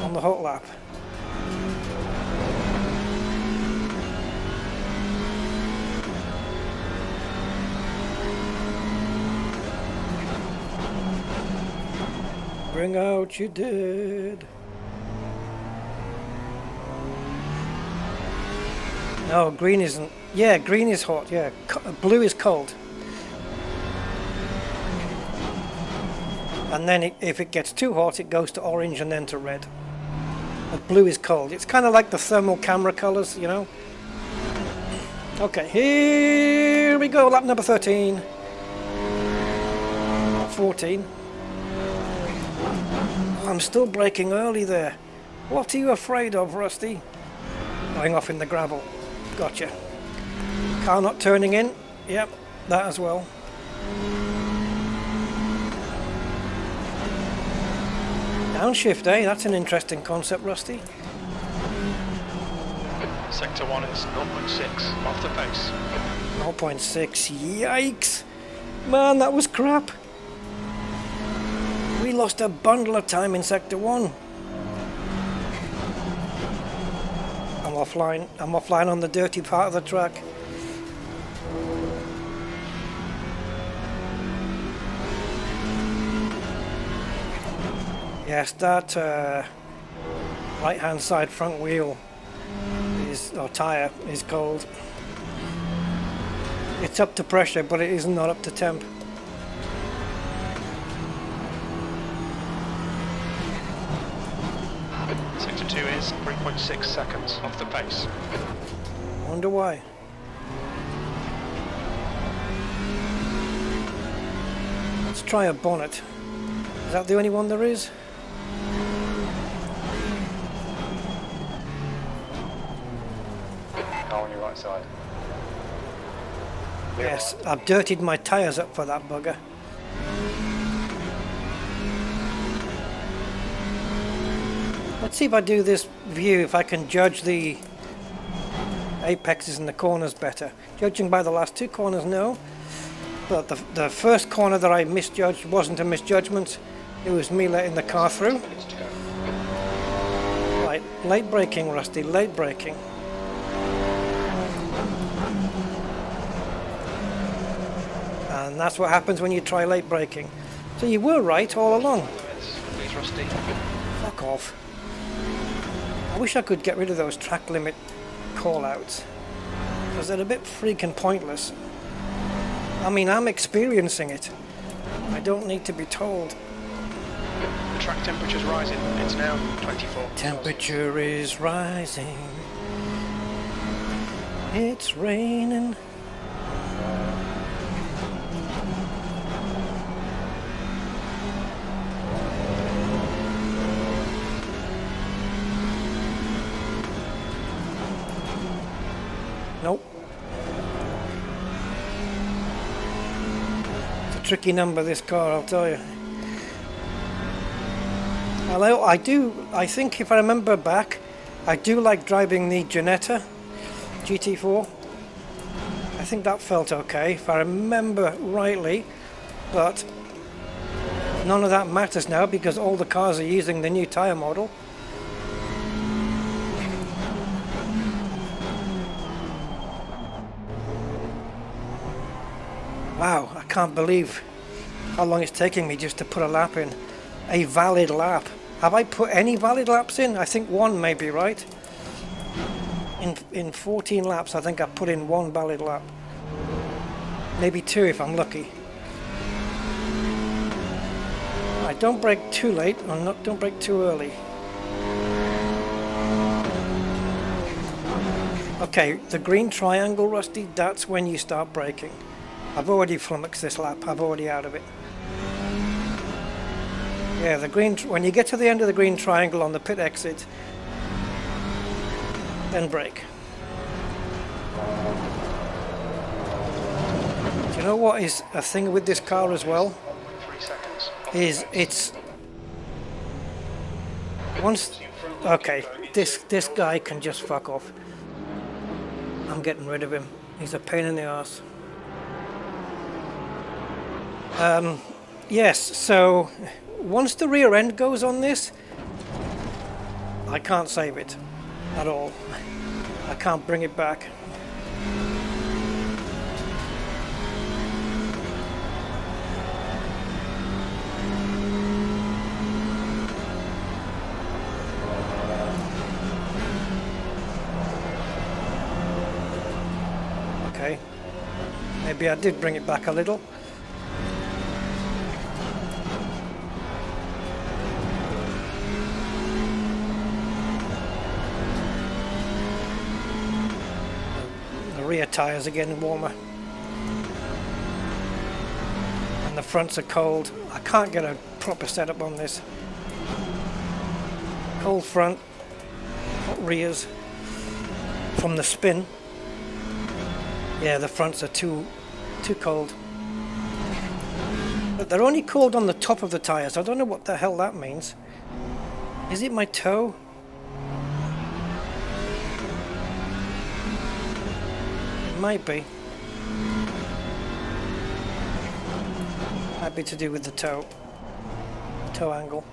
on the hot lap. Bring out your dead. No, green isn't. Yeah, green is hot. Yeah, blue is cold. And then if it gets too hot, it goes to orange and then to red. But blue is cold. It's kind of like the thermal camera colors, you know. Okay, here we go. Lap number 13. 14. I'm still braking early there. What are you afraid of, Rusty? Going off in the gravel. Gotcha. Car not turning in. Yep, that as well. Downshift, eh? That's an interesting concept, Rusty. Sector 1 is 0.6 off the pace. 0.6, yikes! Man, that was crap! We lost a bundle of time in Sector 1. I'm offline on the dirty part of the track. Yes, that right hand side front wheel or tyre is cold. It's up to pressure, but it is not up to temp. Sector 2 is 3.6 seconds off the pace. Wonder why. Let's try a bonnet. Is that the only one there is? Car on your right side. Yes, I've dirtied my tyres up for that bugger. Let's see if I do this view, if I can judge the apexes and the corners better. Judging by the last two corners, no. But the first corner that I misjudged wasn't a misjudgment. It was me letting the car through. Right, late braking, Rusty, late braking. And that's what happens when you try late braking. So you were right all along. Please, Rusty. Fuck off. I wish I could get rid of those track limit call-outs, because they're a bit freaking pointless. I mean, I'm experiencing it. I don't need to be told. The track temperature's rising. It's now 24. Temperature is rising. It's raining. Nope. It's a tricky number, this car, I'll tell you. Although I think if I remember back, I do like driving the Ginetta GT4. I think that felt okay, if I remember rightly, but none of that matters now because all the cars are using the new tyre model. Wow, I can't believe how long it's taking me just to put a lap in. A valid lap. Have I put any valid laps in? I think one may be, right? In 14 laps, I think I put in one valid lap. Maybe two if I'm lucky. Right, don't brake too late, or don't brake too early. Okay, the green triangle, Rusty, that's when you start braking. I've already flummoxed this lap, I'm already out of it. Yeah, the green, when you get to the end of the green triangle on the pit exit, then brake. Do you know what is a thing with this car as well? 3 seconds. Is it's once okay, this guy can just fuck off. I'm getting rid of him. He's a pain in the arse. Yes, so once the rear end goes on this, I can't save it at all. I can't bring it back. Okay, maybe I did bring it back a little. Rear tyres are getting warmer and the fronts are cold. I can't get a proper setup on this. Cold front, hot rears from the spin. Yeah, the fronts are too cold, but they're only cold on the top of the tyres. I don't know what the hell that means. Is it my toe? Might be. Might be to do with the toe angle.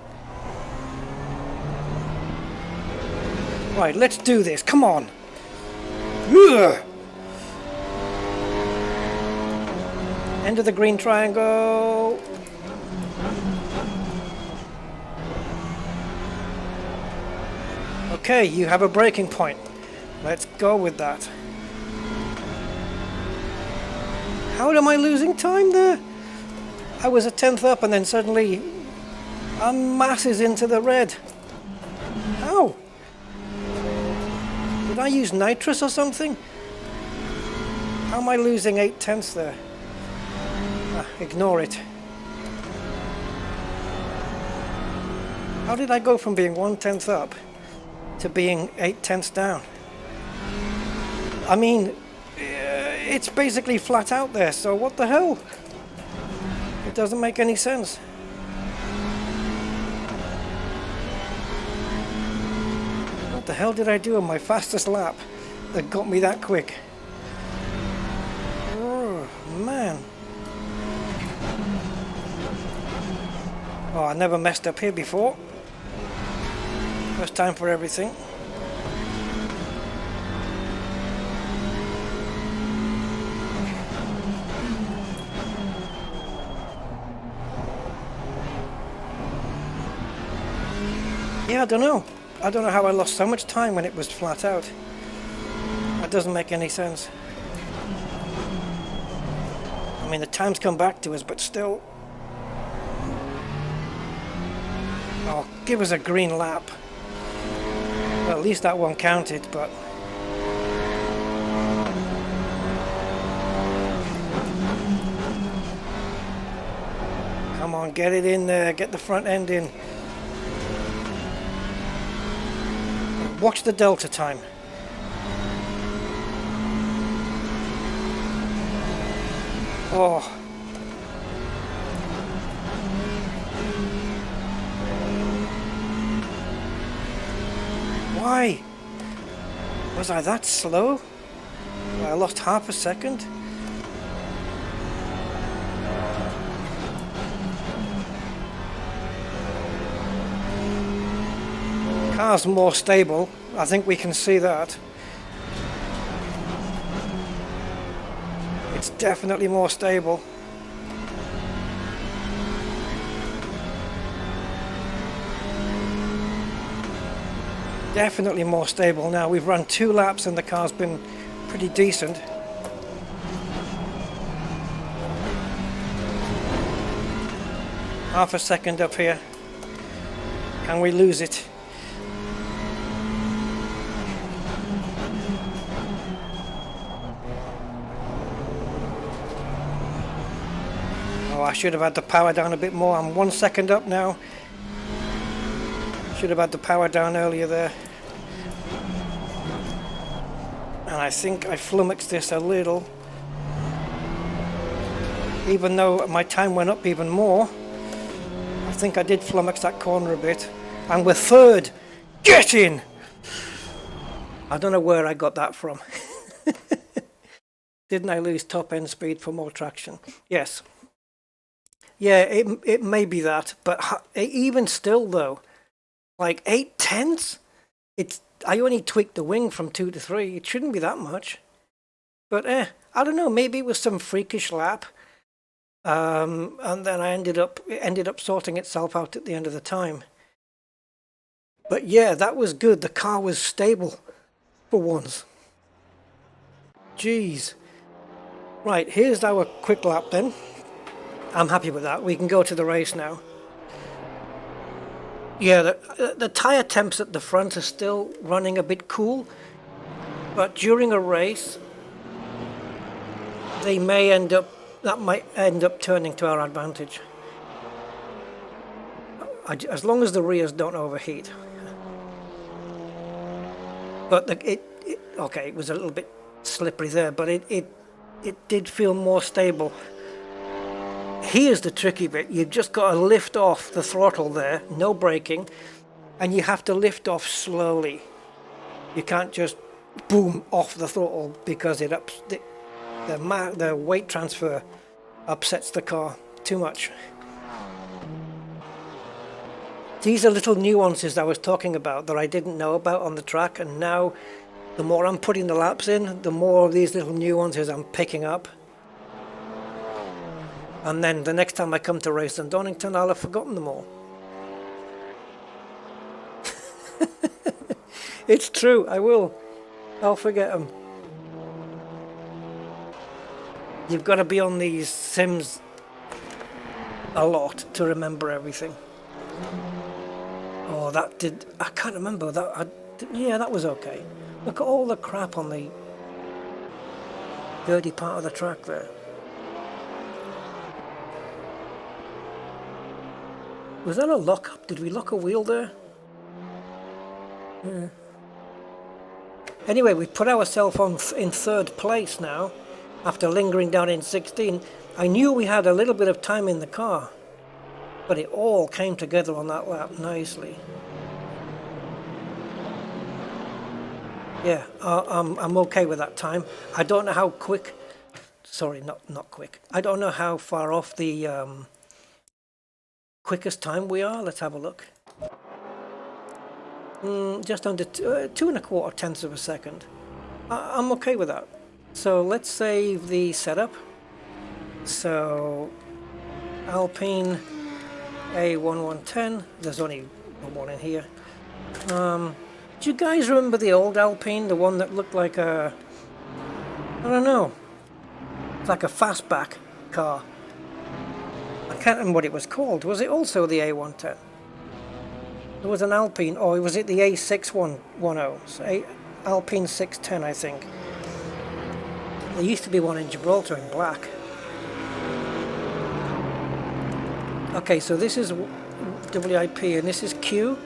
Right, let's do this. Come on. Ugh. End of the green triangle. Okay, you have a breaking point. Let's go with that. How am I losing time there? I was a tenth up and then suddenly I'm masses into the red. How? Did I use nitrous or something? How am I losing 8/10 there? Ignore it. How did I go from being 1/10 up to being 8/10 down? I mean, it's basically flat out there, so what the hell? It doesn't make any sense. What the hell did I do on my fastest lap that got me that quick? Oh, man. Oh, I never messed up here before. First time for everything. Yeah, I don't know. I don't know how I lost so much time when it was flat out. That doesn't make any sense. I mean, the time's come back to us, but still. Oh, give us a green lap. Well, at least that one counted, but... Come on, get it in there. Get the front end in. Watch the delta time. Oh. Why? Was I that slow? I lost half a second? Car's more stable. I think we can see that. It's definitely more stable. Definitely more stable now. We've run 2 laps and the car's been pretty decent. Half a second up here. Can we lose it? Oh, I should have had the power down a bit more. I'm 1 second up now. Should have had the power down earlier there. And I think I flummoxed this a little. Even though my time went up even more, I think I did flummox that corner a bit. And we're third! Get in! I don't know where I got that from. Didn't I lose top end speed for more traction? Yes. Yeah, it may be that, but even still though, like 8/10? I only tweaked the wing from 2 to 3. It shouldn't be that much. But I don't know, maybe it was some freakish lap. And then it ended up sorting itself out at the end of the time. But yeah, that was good. The car was stable for once. Jeez. Right, here's our quick lap then. I'm happy with that. We can go to the race now. Yeah, the tyre temps at the front are still running a bit cool, but during a race, that might end up turning to our advantage. As long as the rears don't overheat. But okay, it was a little bit slippery there, but it did feel more stable. Here's the tricky bit. You've just got to lift off the throttle there, no braking, and you have to lift off slowly. You can't just boom off the throttle because the weight transfer upsets the car too much. These are little nuances I was talking about that I didn't know about on the track, and now the more I'm putting the laps in, the more of these little nuances I'm picking up. And then the next time I come to race in Donington, I'll have forgotten them all. It's true, I will. I'll forget them. You've got to be on these sims a lot to remember everything. Oh, that did... I can't remember. Yeah, that was okay. Look at all the crap on the dirty part of the track there. Was that a lock-up? Did we lock a wheel there? Yeah. Anyway, we put ourselves in third place now, after lingering down in 16. I knew we had a little bit of time in the car, but it all came together on that lap nicely. Yeah, I'm okay with that time. I don't know how quick... Sorry, not quick. I don't know how far off the quickest time we are. Let's have a look. Just under 2¼ tenths of a second. I'm okay with that. So let's save the setup. So Alpine A-110. There's only one in here. Do you guys remember the old Alpine? The one that looked like a... I don't know. It's like a fastback car. I can't remember what it was called. Was it also the A110? There was an Alpine, or was it the A6110? So Alpine 610, I think. There used to be one in Gibraltar in black. Okay, so this is WIP and this is Q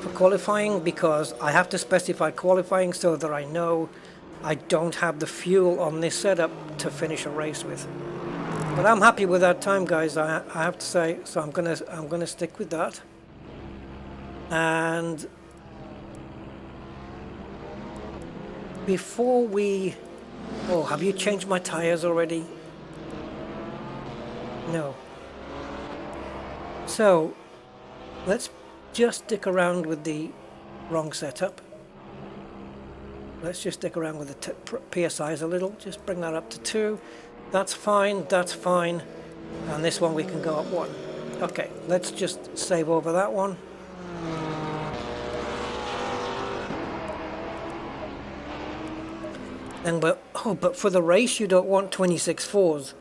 for qualifying, because I have to specify qualifying so that I know I don't have the fuel on this setup to finish a race with. But I'm happy with that time, guys. I have to say, so I'm gonna stick with that. And before we... Oh, have you changed my tires already? No. So, let's just stick around with the wrong setup. Let's just stick around with the PSIs a little. Just bring that up to 2. That's fine, that's fine. And this one we can go up 1. Okay, let's just save over that one. But for the race you don't want 26.4s.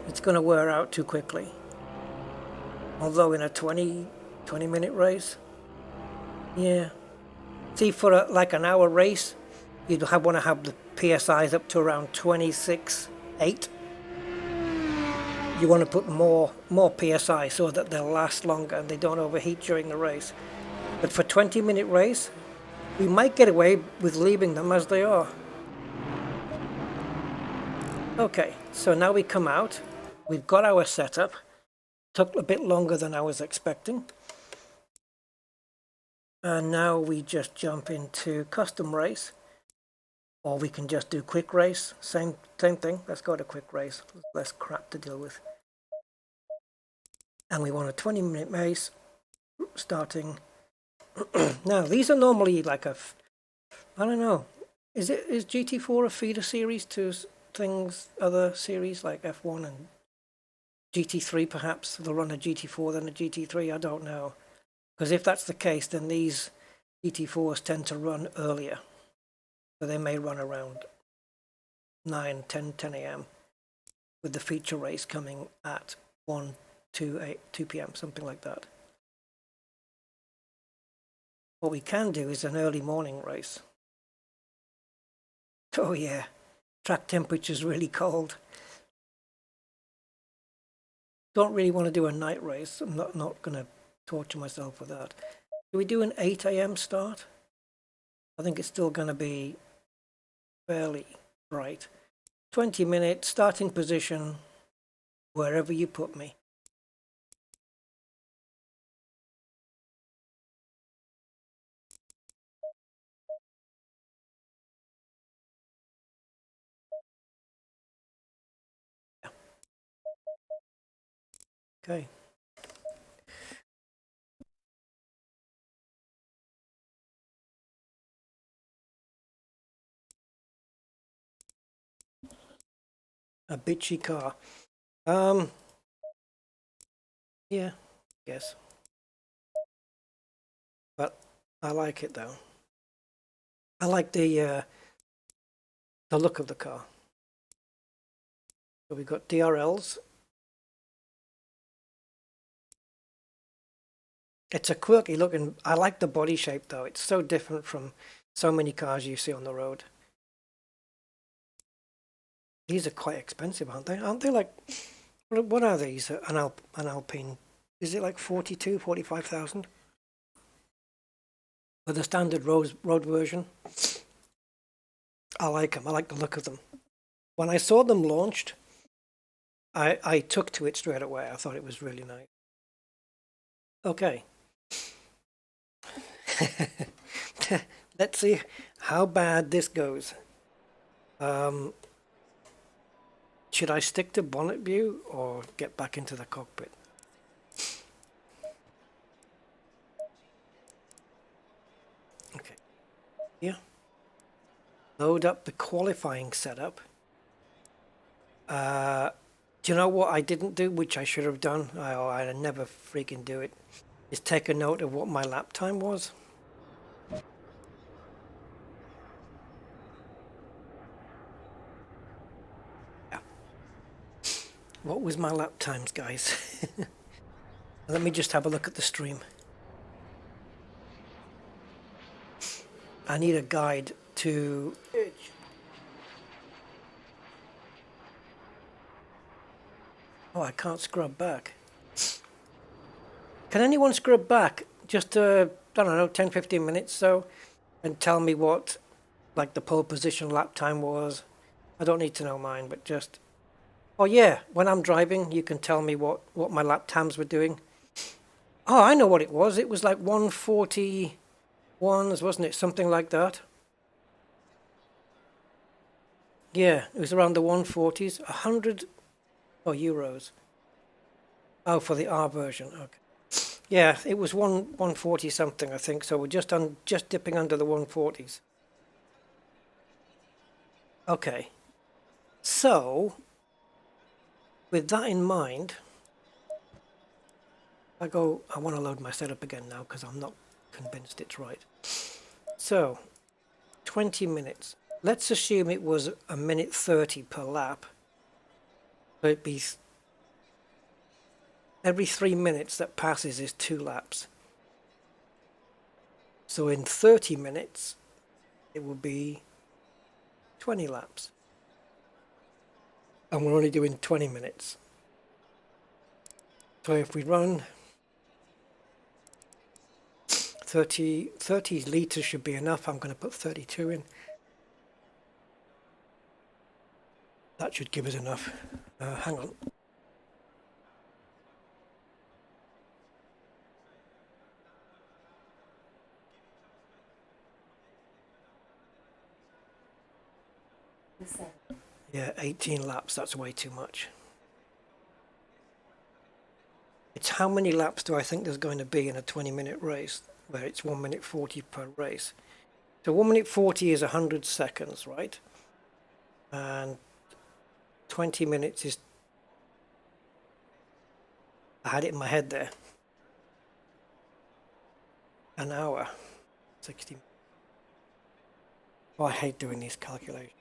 It's going to wear out too quickly. Although in a 20-minute race, yeah. See, for like an hour race, you'd want to have the PSIs up to around 26.8. You want to put more PSI so that they'll last longer and they don't overheat during the race. But for 20-minute race, we might get away with leaving them as they are. Okay, so now we come out. We've got our setup. Took a bit longer than I was expecting. And now we just jump into custom race. Or we can just do quick race. Same thing. Let's go to quick race. Less crap to deal with. And we want a 20-minute race starting. Now, these are normally like I don't know. Is GT4 a feeder series to things, other series like F1 and GT3 perhaps? They'll run a GT4 then a GT3, I don't know. Because if that's the case, then these GT4s tend to run earlier. So they may run around 9, 10 a.m. with the feature race coming at 2 p.m., something like that. What we can do is an early morning race. Oh yeah, track temperature's really cold. Don't really want to do a night race. I'm not going to torture myself with that. Do we do an 8 a.m. start? I think it's still going to be fairly bright. 20-minute starting position, wherever you put me. Okay. A bitchy car. Yeah, guess. But I like it though. I like the look of the car. So we've got DRLs. It's a quirky looking. I like the body shape though. It's so different from so many cars you see on the road. These are quite expensive, aren't they? Aren't they like, what are these? An Alpine. Is it like 45,000? For the standard road version. I like them. I like the look of them. When I saw them launched, I took to it straight away. I thought it was really nice. Okay. Let's see how bad this goes. Should I stick to bonnet view or get back into the cockpit? Okay. Yeah. Load up the qualifying setup. Do you know what I didn't do, which I should have done? I never freaking do it. Is take a note of what my lap time was. Yeah. What was my lap times, guys? Let me just have a look at the stream. I need a guide to... Oh, I can't scrub back. Can anyone scrub back just, I don't know, 10, 15 minutes so, and tell me what, like, the pole position lap time was? I don't need to know mine, but just... Oh, yeah, when I'm driving, you can tell me what my lap times were doing. Oh, I know what it was. It was like 141s, wasn't it? Something like that. Yeah, it was around the 140s. 100... Oh, euros. Oh, for the R version, okay. Yeah, it was 140 something, I think. So we're just dipping under the 140s. Okay. So, with that in mind, I want to load my setup again now because I'm not convinced it's right. So, 20 minutes. Let's assume it was a minute 30 per lap. So it'd be every 3 minutes that passes is 2 laps. So in 30 minutes, it will be 20 laps. And we're only doing 20 minutes. So if we run 30 litres should be enough. I'm going to put 32 in. That should give us enough. Hang on. Yeah, 18 laps, that's way too much. It's how many laps do I think there's going to be in a 20-minute race, where it's 1 minute 40 per race. So 1 minute 40 is 100 seconds, right? And 20 minutes is... I had it in my head there. An hour. 60. Oh, I hate doing these calculations.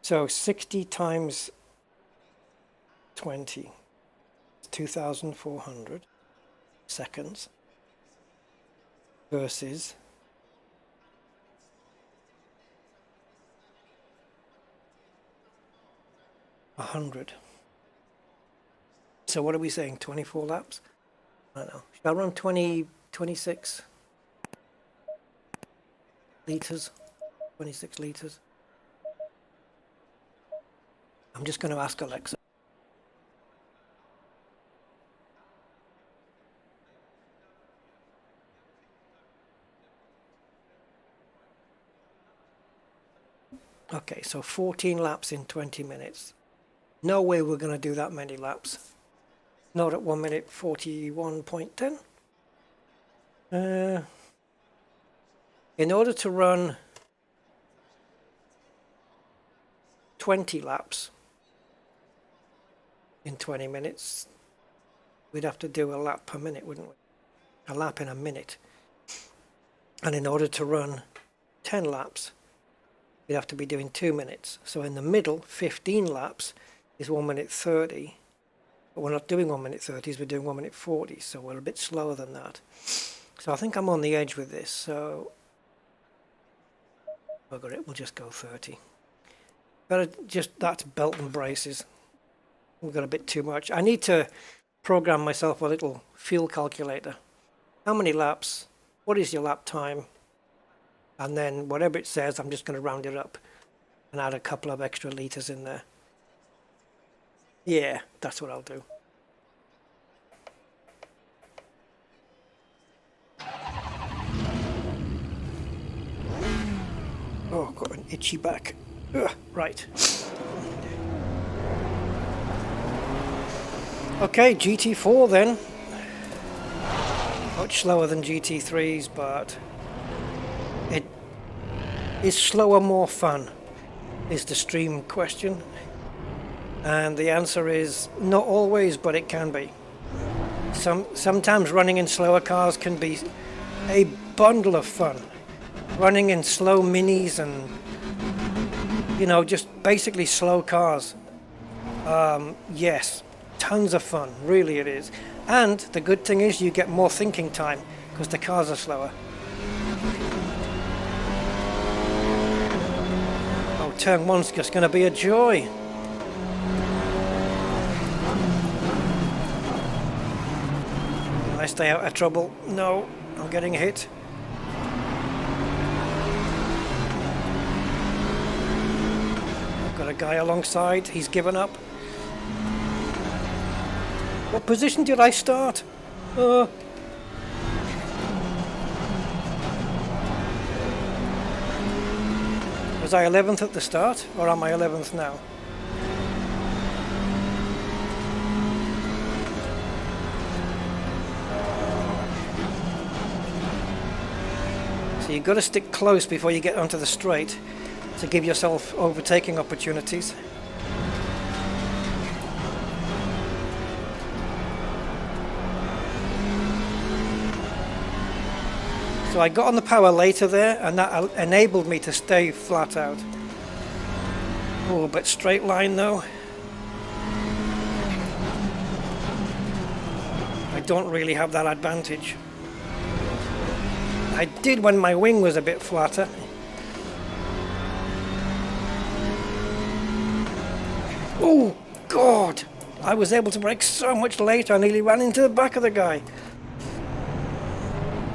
So 60 times 20 is 2,400 seconds versus 100. So what are we saying, 24 laps? I don't know. Should I run 26 litres? 26 litres? I'm just going to ask Alexa. Okay. Okay, so 14 laps in 20 minutes. No way we're going to do that many laps. Not at 1 minute 41.10. In order to run 20 laps in 20 minutes, we'd have to do a lap per minute, wouldn't we? A lap in a minute. And in order to run 10 laps, we'd have to be doing 2 minutes. So in the middle, 15 laps is 1 minute 30. But we're not doing 1 minute 30s, we're doing 1 minute 40. So we're a bit slower than that. So I think I'm on the edge with this. So bugger it, we'll just go 30. But that's belt and braces. We've got a bit too much. I need to program myself a little fuel calculator. How many laps? What is your lap time? And then whatever it says, I'm just going to round it up and add a couple of extra litres in there. Yeah, that's what I'll do. Oh, got an itchy back. Ugh, right. Okay, GT4 then. Much slower than GT3s, but it is slower, more fun, is the stream question. And the answer is not always, but it can be. Sometimes running in slower cars can be a bundle of fun. Running in slow minis and, you know, just basically slow cars. Yes, tons of fun, really it is. And the good thing is you get more thinking time because the cars are slower. Oh, turn one's just going to be a joy. Can I stay out of trouble? No, I'm getting hit. Got a guy alongside, he's given up. What position did I start? Was I 11th at the start, or am I 11th now? So you've got to stick close before you get onto the straight to give yourself overtaking opportunities. So I got on the power later there, and that enabled me to stay flat out. Oh, but straight line though. I don't really have that advantage. I did when my wing was a bit flatter. Oh, God! I was able to brake so much later, I nearly ran into the back of the guy.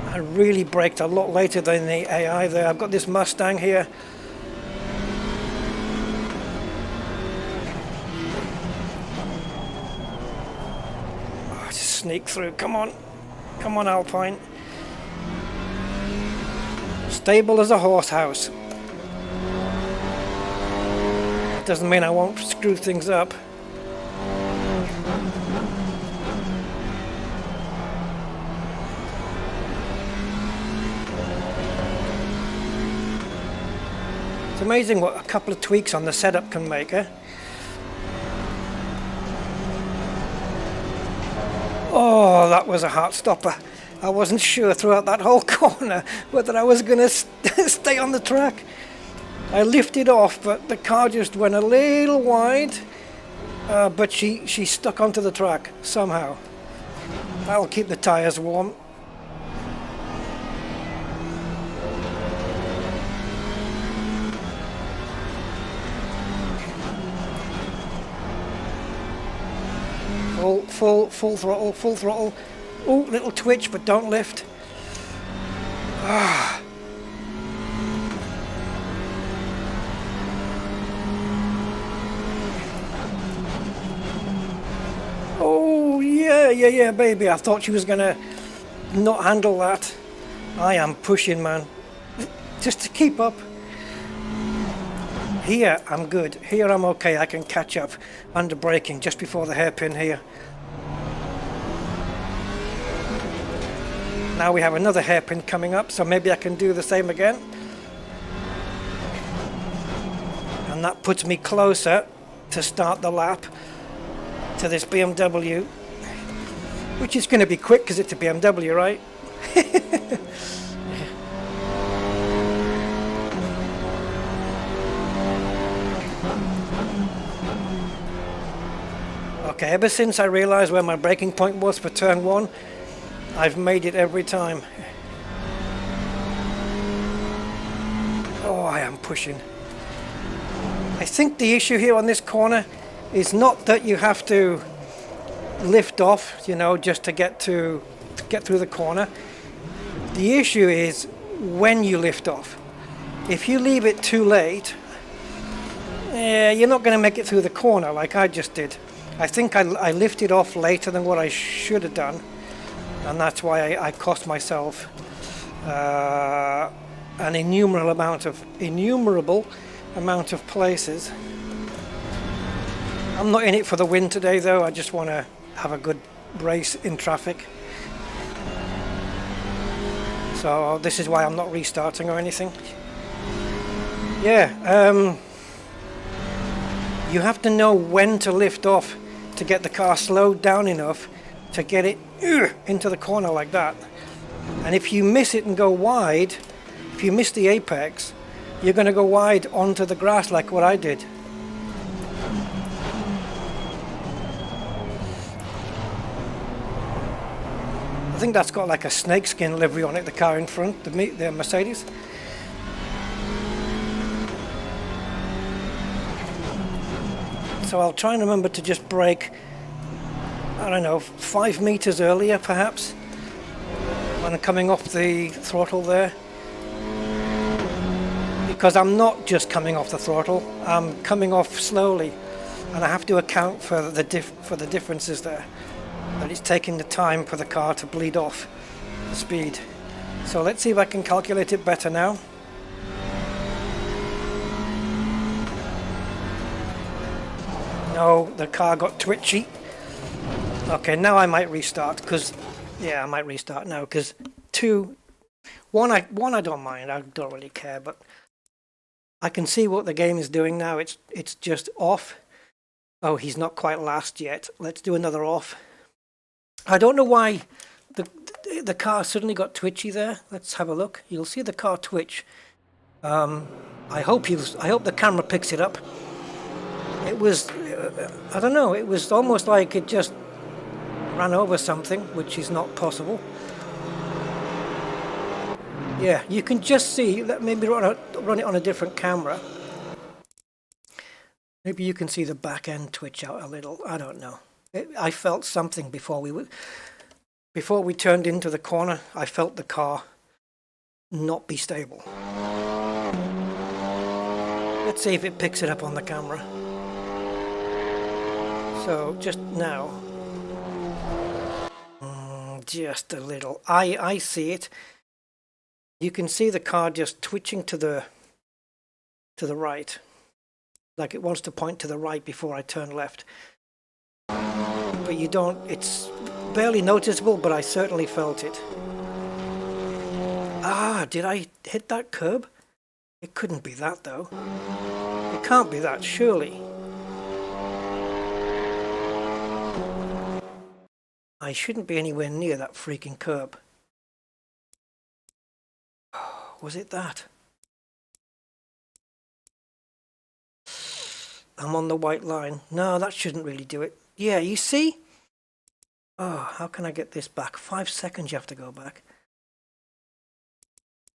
I really braked a lot later than the AI there. I've got this Mustang here. Oh, just sneak through. Come on. Come on, Alpine. Stable as a horsehouse. Doesn't mean I won't screw things up. It's amazing what a couple of tweaks on the setup can make, eh? Oh, that was a heart stopper. I wasn't sure throughout that whole corner whether I was going to stay on the track. I lifted off, but the car just went a little wide, but she stuck onto the track somehow. That'll keep the tyres warm. Full throttle. Oh, little twitch, but don't lift. Ah. Oh, yeah, baby. I thought she was gonna not handle that. I am pushing, man. Just to keep up. Here I'm good. Here I'm okay. I can catch up under braking just before the hairpin here. Now we have another hairpin coming up, so maybe I can do the same again. And that puts me closer to start the lap to this BMW, which is going to be quick because it's a BMW, right? Okay, ever since I realized where my braking point was for turn 1, I've made it every time. Oh, I am pushing. I think the issue here on this corner is not that you have to lift off, you know, just to get through the corner. The issue is when you lift off. If you leave it too late, you're not going to make it through the corner like I just did. I think I lifted off later than what I should have done. And that's why I cost myself an innumerable amount of places. I'm not in it for the win today, though. I just want to have a good race in traffic. So this is why I'm not restarting or anything. Yeah, you have to know when to lift off to get the car slowed down enough to get it into the corner like that. And if you miss it and go wide, if you miss the apex, you're going to go wide onto the grass like what I did. I think that's got like a snakeskin livery on it, the car in front, the Mercedes. So I'll try and remember to just brake, I don't know, 5 meters earlier perhaps, when I'm coming off the throttle there. Because I'm not just coming off the throttle, I'm coming off slowly, and I have to account for the differences there. That it's taking the time for the car to bleed off the speed. So let's see if I can calculate it better now. No, the car got twitchy. Okay, now I might restart, because I might restart now, because one I don't mind, I don't really care, but I can see what the game is doing now. It's just off. Oh, he's not quite last yet. Let's do another off. I don't know why the car suddenly got twitchy there. Let's have a look. You'll see the car twitch. I hope the camera picks it up. It was, I don't know, it was almost like it just ran over something, which is not possible. Yeah, you can just see, maybe run it on a different camera. Maybe you can see the back end twitch out a little, I don't know. I felt something before we turned into the corner. I felt the car not be stable. Let's see if it picks it up on the camera. So just now, just a little. I see it. You can see the car just twitching to the right, like it wants to point to the right before I turn left. But you don't. It's barely noticeable, but I certainly felt it. Ah, did I hit that curb? It couldn't be that though. It can't be that, surely. I shouldn't be anywhere near that freaking curb. Was it that? I'm on the white line. No, that shouldn't really do it. Yeah, you see? Oh, how can I get this back? 5 seconds you have to go back.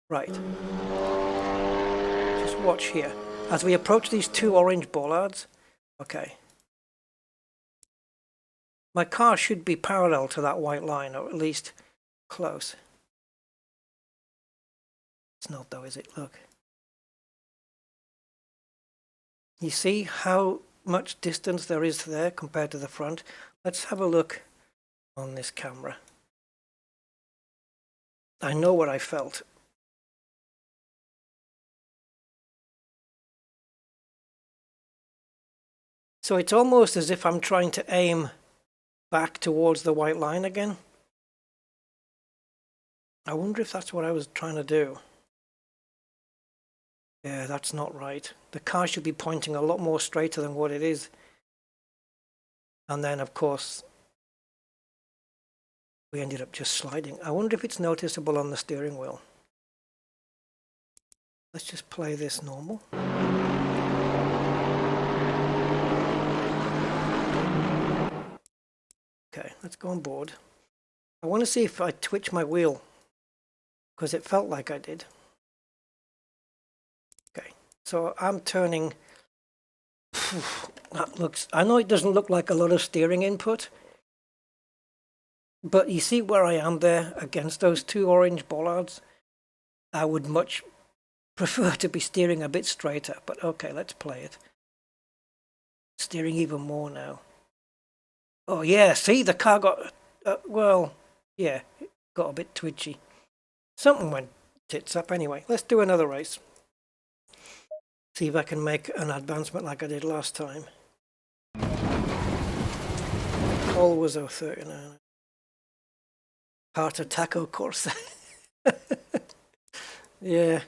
Right. Just watch here. As we approach these 2 orange bollards. Okay. My car should be parallel to that white line, or at least close. It's not though, is it? Look. You see how much distance there is there compared to the front? Let's have a look on this camera. I know what I felt. So it's almost as if I'm trying to aim back towards the white line again. I wonder if that's what I was trying to do. Yeah, that's not right. The car should be pointing a lot more straighter than what it is. And then, of course, we ended up just sliding. I wonder if it's noticeable on the steering wheel. Let's just play this normal. Okay, let's go on board. I want to see if I twitch my wheel, because it felt like I did. Okay, so I'm turning. That looks, I know it doesn't look like a lot of steering input, but you see where I am there against those two orange bollards? I would much prefer to be steering a bit straighter, but okay, let's play it. Steering even more now. Oh yeah, see, the car got, well, yeah, it got a bit twitchy. Something went tits up anyway. Let's do another race. See if I can make an advancement like I did last time. Always 039. Heart Assetto Corsa. Yeah.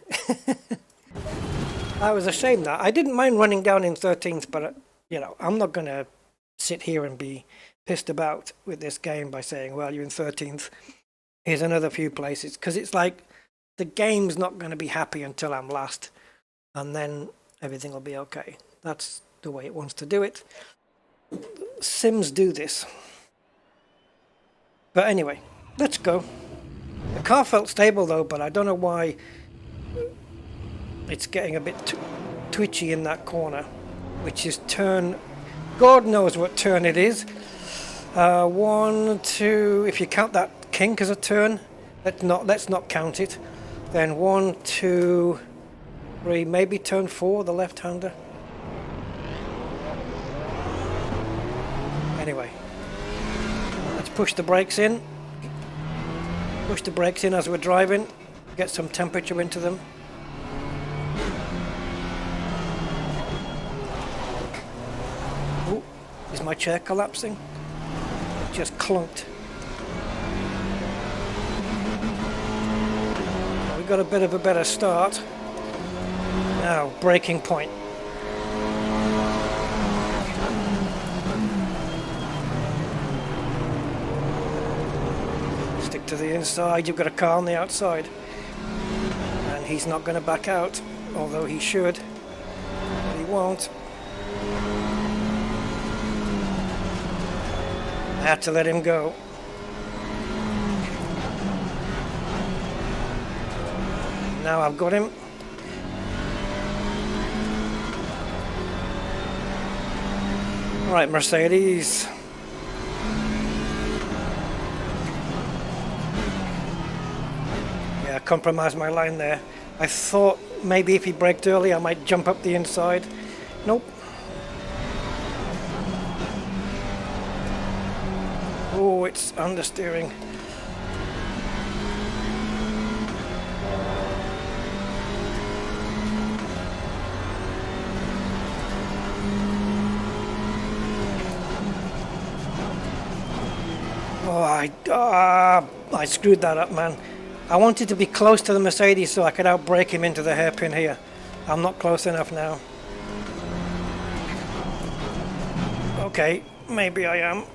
I was ashamed that. I didn't mind running down in 13th, but, you know, I'm not going to sit here and be pissed about with this game by saying, well, you're in 13th. Here's another few places. Because it's like the game's not going to be happy until I'm last. And then everything will be okay. That's the way it wants to do it. Sims do this. But anyway, let's go. The car felt stable though, but I don't know why it's getting a bit twitchy in that corner, which is turn, God knows what turn it is. 1, 2, if you count that kink as a turn, let's not count it. Then 1, 2, 3, maybe turn 4, the left-hander. Anyway, let's push the brakes in. Push the brakes in as we're driving. Get some temperature into them. Oh, is my chair collapsing? It just clunked. We got a bit of a better start. Now, braking point. Stick to the inside, you've got a car on the outside. And he's not going to back out, although he should. But he won't. I had to let him go. Now I've got him. Right, Mercedes. Yeah, compromised my line there. I thought maybe if he braked early I might jump up the inside. Nope. Oh, it's understeering. Oh, I screwed that up, man. I wanted to be close to the Mercedes so I could outbrake him into the hairpin here. I'm not close enough now. Okay, maybe I am.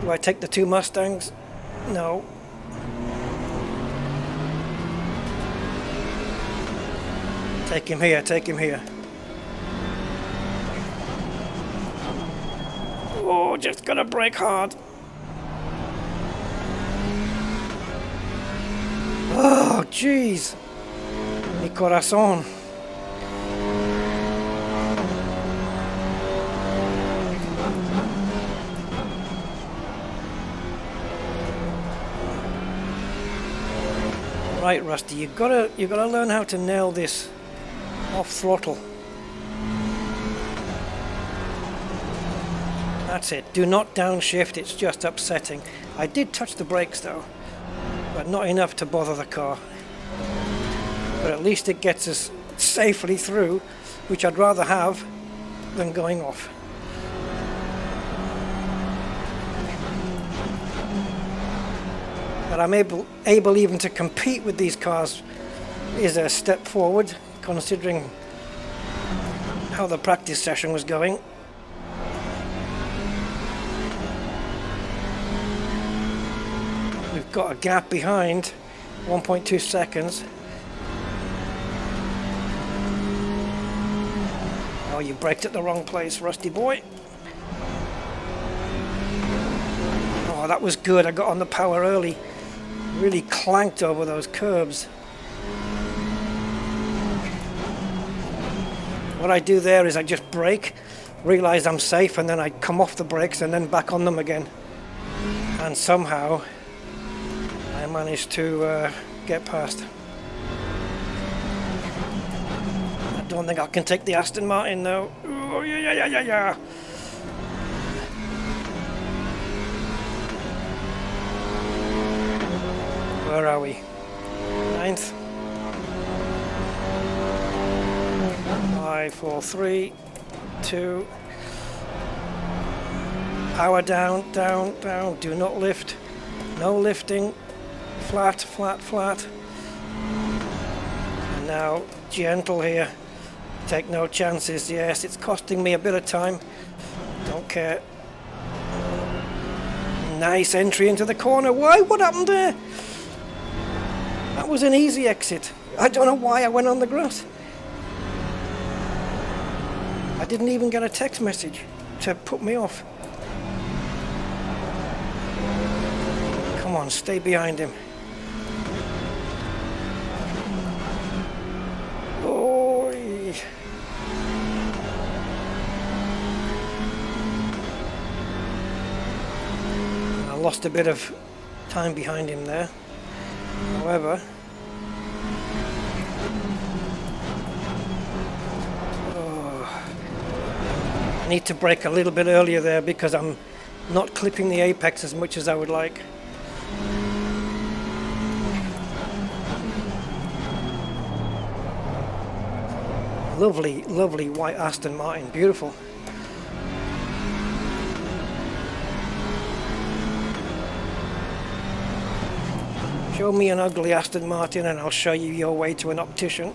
Do I take the two Mustangs? No. Take him here, take him here. Oh, just gotta brake hard. Oh, jeez. Mi corazón. Right, Rusty, you gotta learn how to nail this off throttle. That's it. Do not downshift, it's just upsetting. I did touch the brakes though, but not enough to bother the car. But at least it gets us safely through, which I'd rather have than going off. that I'm able even to compete with these cars is a step forward, considering how the practice session was going. We've got a gap behind, 1.2 seconds. Oh, you braked at the wrong place, Rusty boy. Oh, that was good. I got on the power early. Really clanked over those curbs. What I do there is I just brake, realize I'm safe, and then I come off the brakes and then back on them again. And somehow I managed to get past. I don't think I can take the Aston Martin though. Oh, yeah. Where are we? 9th. 5, 4, 3, 2. Power down, down, down. Do not lift. No lifting. Flat, flat, flat. And now gentle here. Take no chances. Yes, it's costing me a bit of time. Don't care. Nice entry into the corner. Why? What happened there? That was an easy exit. I don't know why I went on the grass. I didn't even get a text message to put me off. Come on, stay behind him. Oh. I lost a bit of time behind him there. However, I need to brake a little bit earlier there because I'm not clipping the apex as much as I would like. Lovely, lovely white Aston Martin, beautiful. Show me an ugly Aston Martin and I'll show you your way to an optician.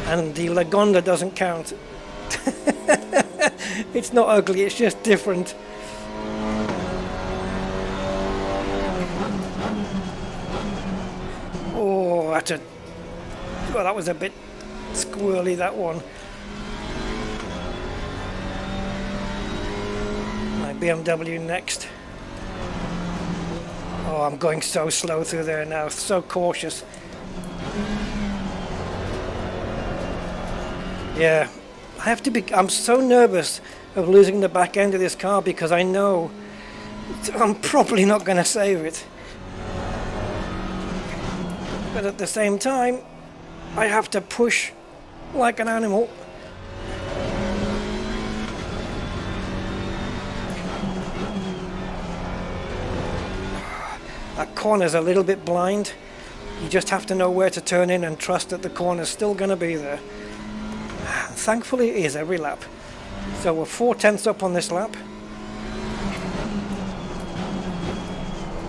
And the Lagonda doesn't count. It's not ugly, it's just different. Oh, well, that was a bit squirrely, that one. My BMW next. Oh, I'm going so slow through there now, so cautious. Yeah, I'm so nervous of losing the back end of this car because I know I'm probably not going to save it. But at the same time, I have to push like an animal. That corner's a little bit blind. You just have to know where to turn in and trust that the corner's still going to be there. Thankfully it is every lap. So we're 4/10 up on this lap.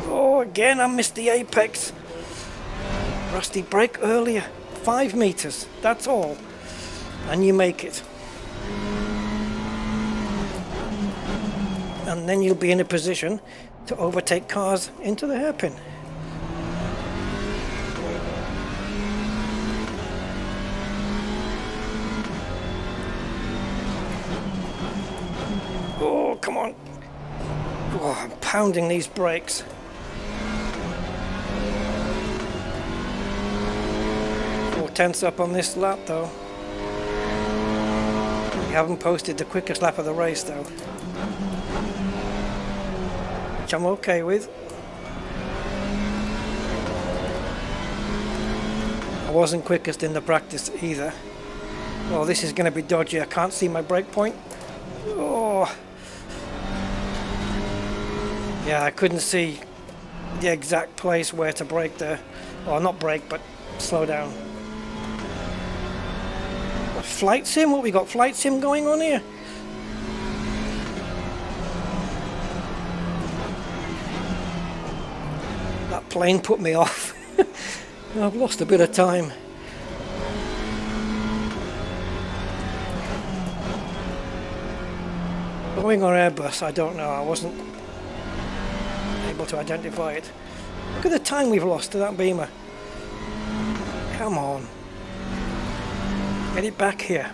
Oh, again I missed the apex. Rusty, brake earlier. 5 meters, that's all. And you make it. And then you'll be in a position to overtake cars into the hairpin. Oh, come on. Oh, I'm pounding these brakes. Tenths up on this lap though. We haven't posted the quickest lap of the race though, which I'm okay with. I wasn't quickest in the practice either. Well, this is going to be dodgy. I can't see my brake point. Oh, yeah, I couldn't see the exact place where to brake there. Well, not brake, but slow down. Flight sim? What we got? Flight sim going on here? plane put me off. I've lost a bit of time. Boeing or Airbus, I don't know. I wasn't able to identify it. Look at the time we've lost to that beamer. Come on. Get it back here.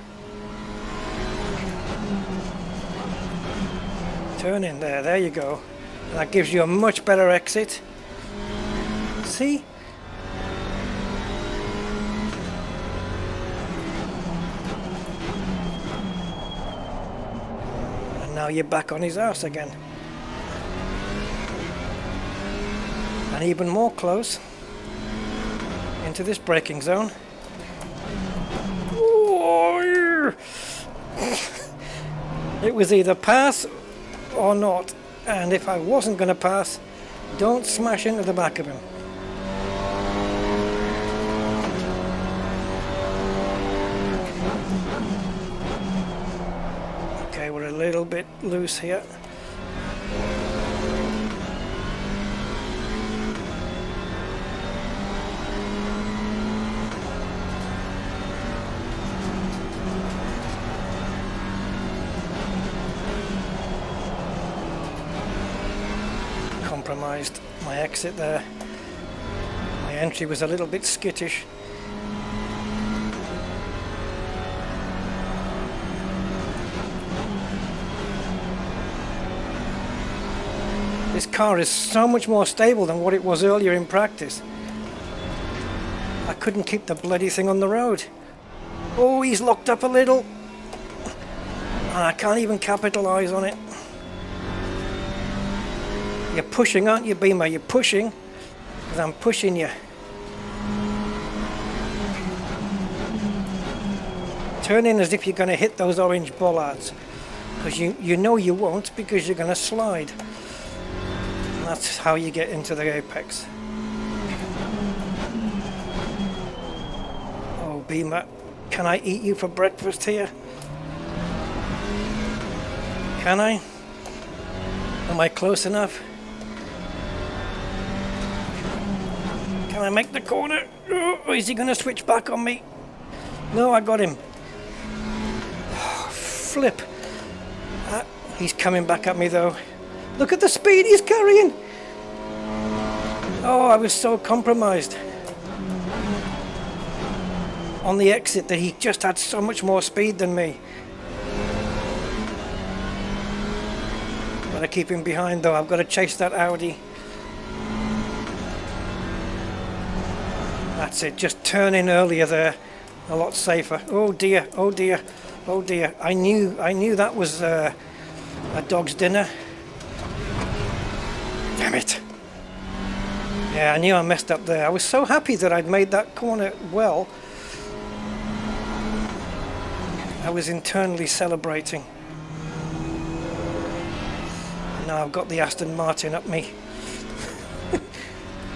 Turn in there. There you go. That gives you a much better exit. See? And now you're back on his ass again. And even more close into this braking zone. It was either pass or not, and if I wasn't going to pass, don't smash into the back of him. Okay, we're a little bit loose here. Compromised my exit there. My entry was a little bit skittish. This car is so much more stable than what it was earlier in practice. I couldn't keep the bloody thing on the road. Oh, he's locked up a little. And I can't even capitalize on it. You're pushing, aren't you, Beamer? You're pushing, because I'm pushing you. Turn in as if you're going to hit those orange bollards, because you know you won't, because you're going to slide. And that's how you get into the apex. Oh, Beamer, can I eat you for breakfast here? Can I? Am I close enough? Can I make the corner? Oh, is he going to switch back on me? No, I got him. Oh, flip. He's coming back at me though. Look at the speed he's carrying. Oh, I was so compromised on the exit that he just had so much more speed than me. Gotta keep him behind though. I've got to chase that Audi. That's it, just turn in earlier there, a lot safer. Oh dear, oh dear, oh dear. I knew that was a dog's dinner. Damn it. Yeah, I knew I messed up there. I was so happy that I'd made that corner well. I was internally celebrating. And now I've got the Aston Martin up me.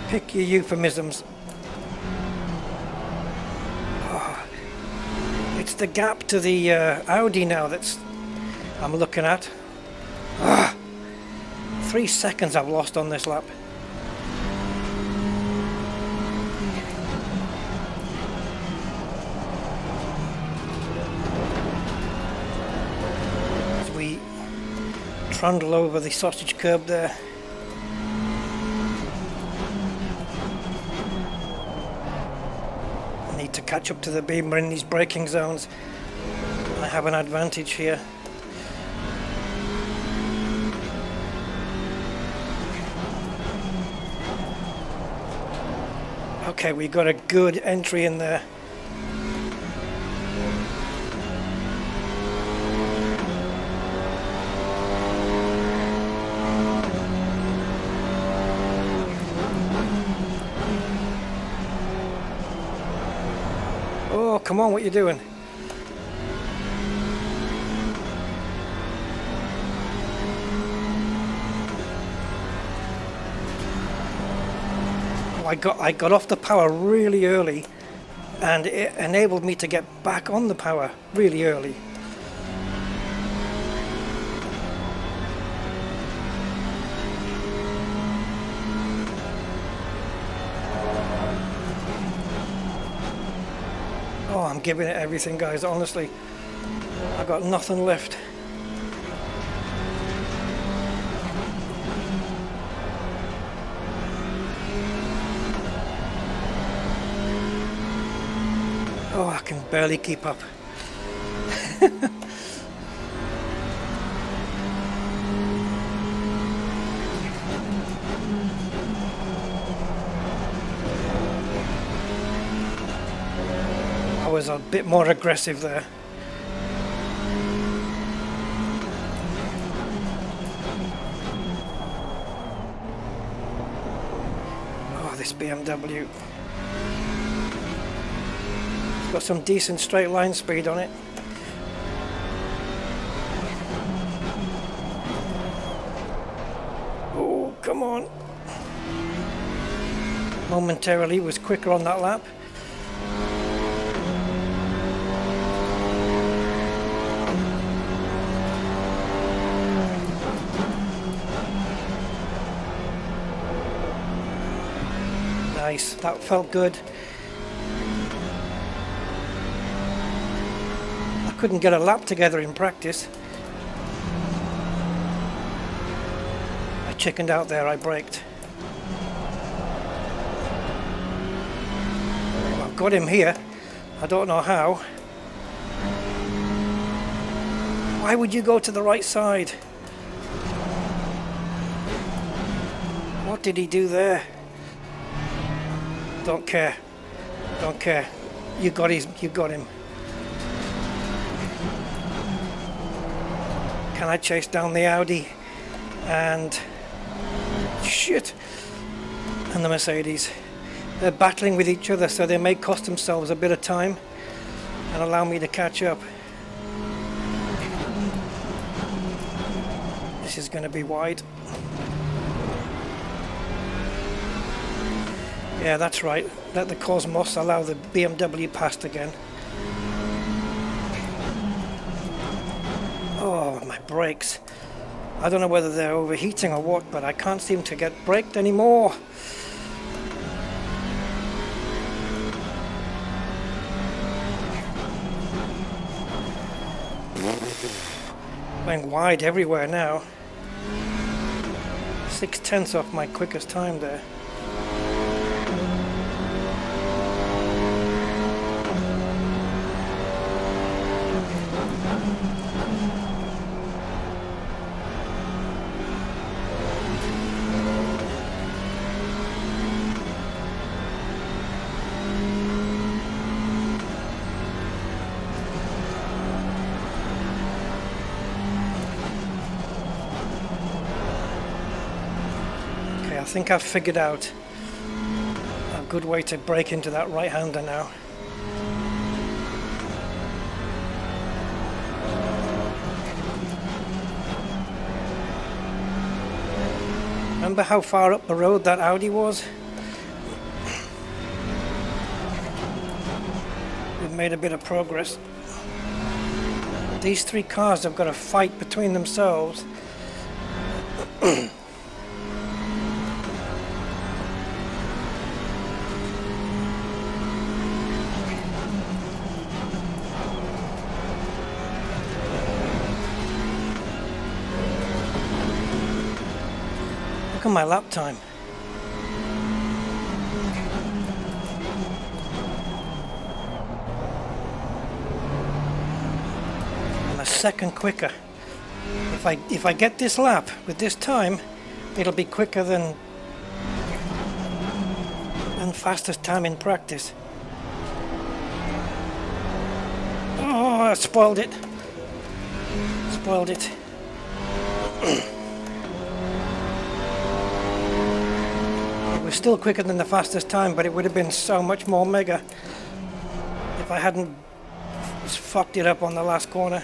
Pick your euphemisms. It's the gap to the Audi now that's I'm looking at. 3 seconds I've lost on this lap. As we trundle over the sausage curb there. To catch up to the Beamer in these braking zones. I have an advantage here. Okay, we got a good entry in there. Oh, come on, what are you doing? Oh, I got off the power really early, and it enabled me to get back on the power really early. I'm giving it everything, guys, honestly. I got nothing left. Oh, I can barely keep up. I was a bit more aggressive there. Oh, this BMW. It's got some decent straight line speed on it. Oh, come on. Momentarily was quicker on that lap. Nice, that felt good. I couldn't get a lap together in practice. I chickened out there, I braked. I've got him here. I don't know how. Why would you go to the right side? What did he do there? Don't care. Don't care. You got him. Can I chase down the Audi and shit and the Mercedes? They're battling with each other, so they may cost themselves a bit of time and allow me to catch up. This is going to be wide. Yeah, that's right. Let the Cosmos allow the BMW past again. Oh, my brakes. I don't know whether they're overheating or what, but I can't seem to get braked anymore. Going wide everywhere now. 6/10 off my quickest time there. I think I've figured out a good way to break into that right-hander now. Remember how far up the road that Audi was? We've made a bit of progress. These three cars have got a fight between themselves. Look at my lap time. I'm a second quicker. If I get this lap with this time, it'll be quicker than fastest time in practice. Oh, I spoiled it. Spoiled it. Still quicker than the fastest time, but it would have been so much more mega if I hadn't fucked it up on the last corner,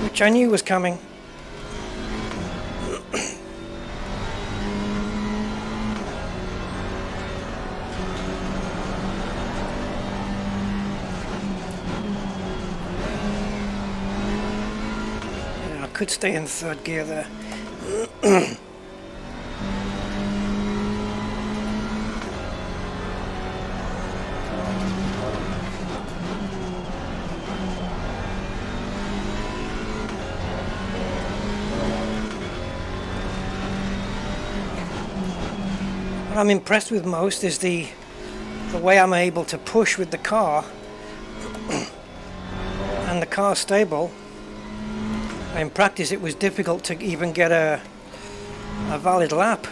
which I knew was coming. Yeah, I could stay in third gear there. What I'm impressed with most is the way I'm able to push with the car and the car's stable. In practice it was difficult to even get a valid lap.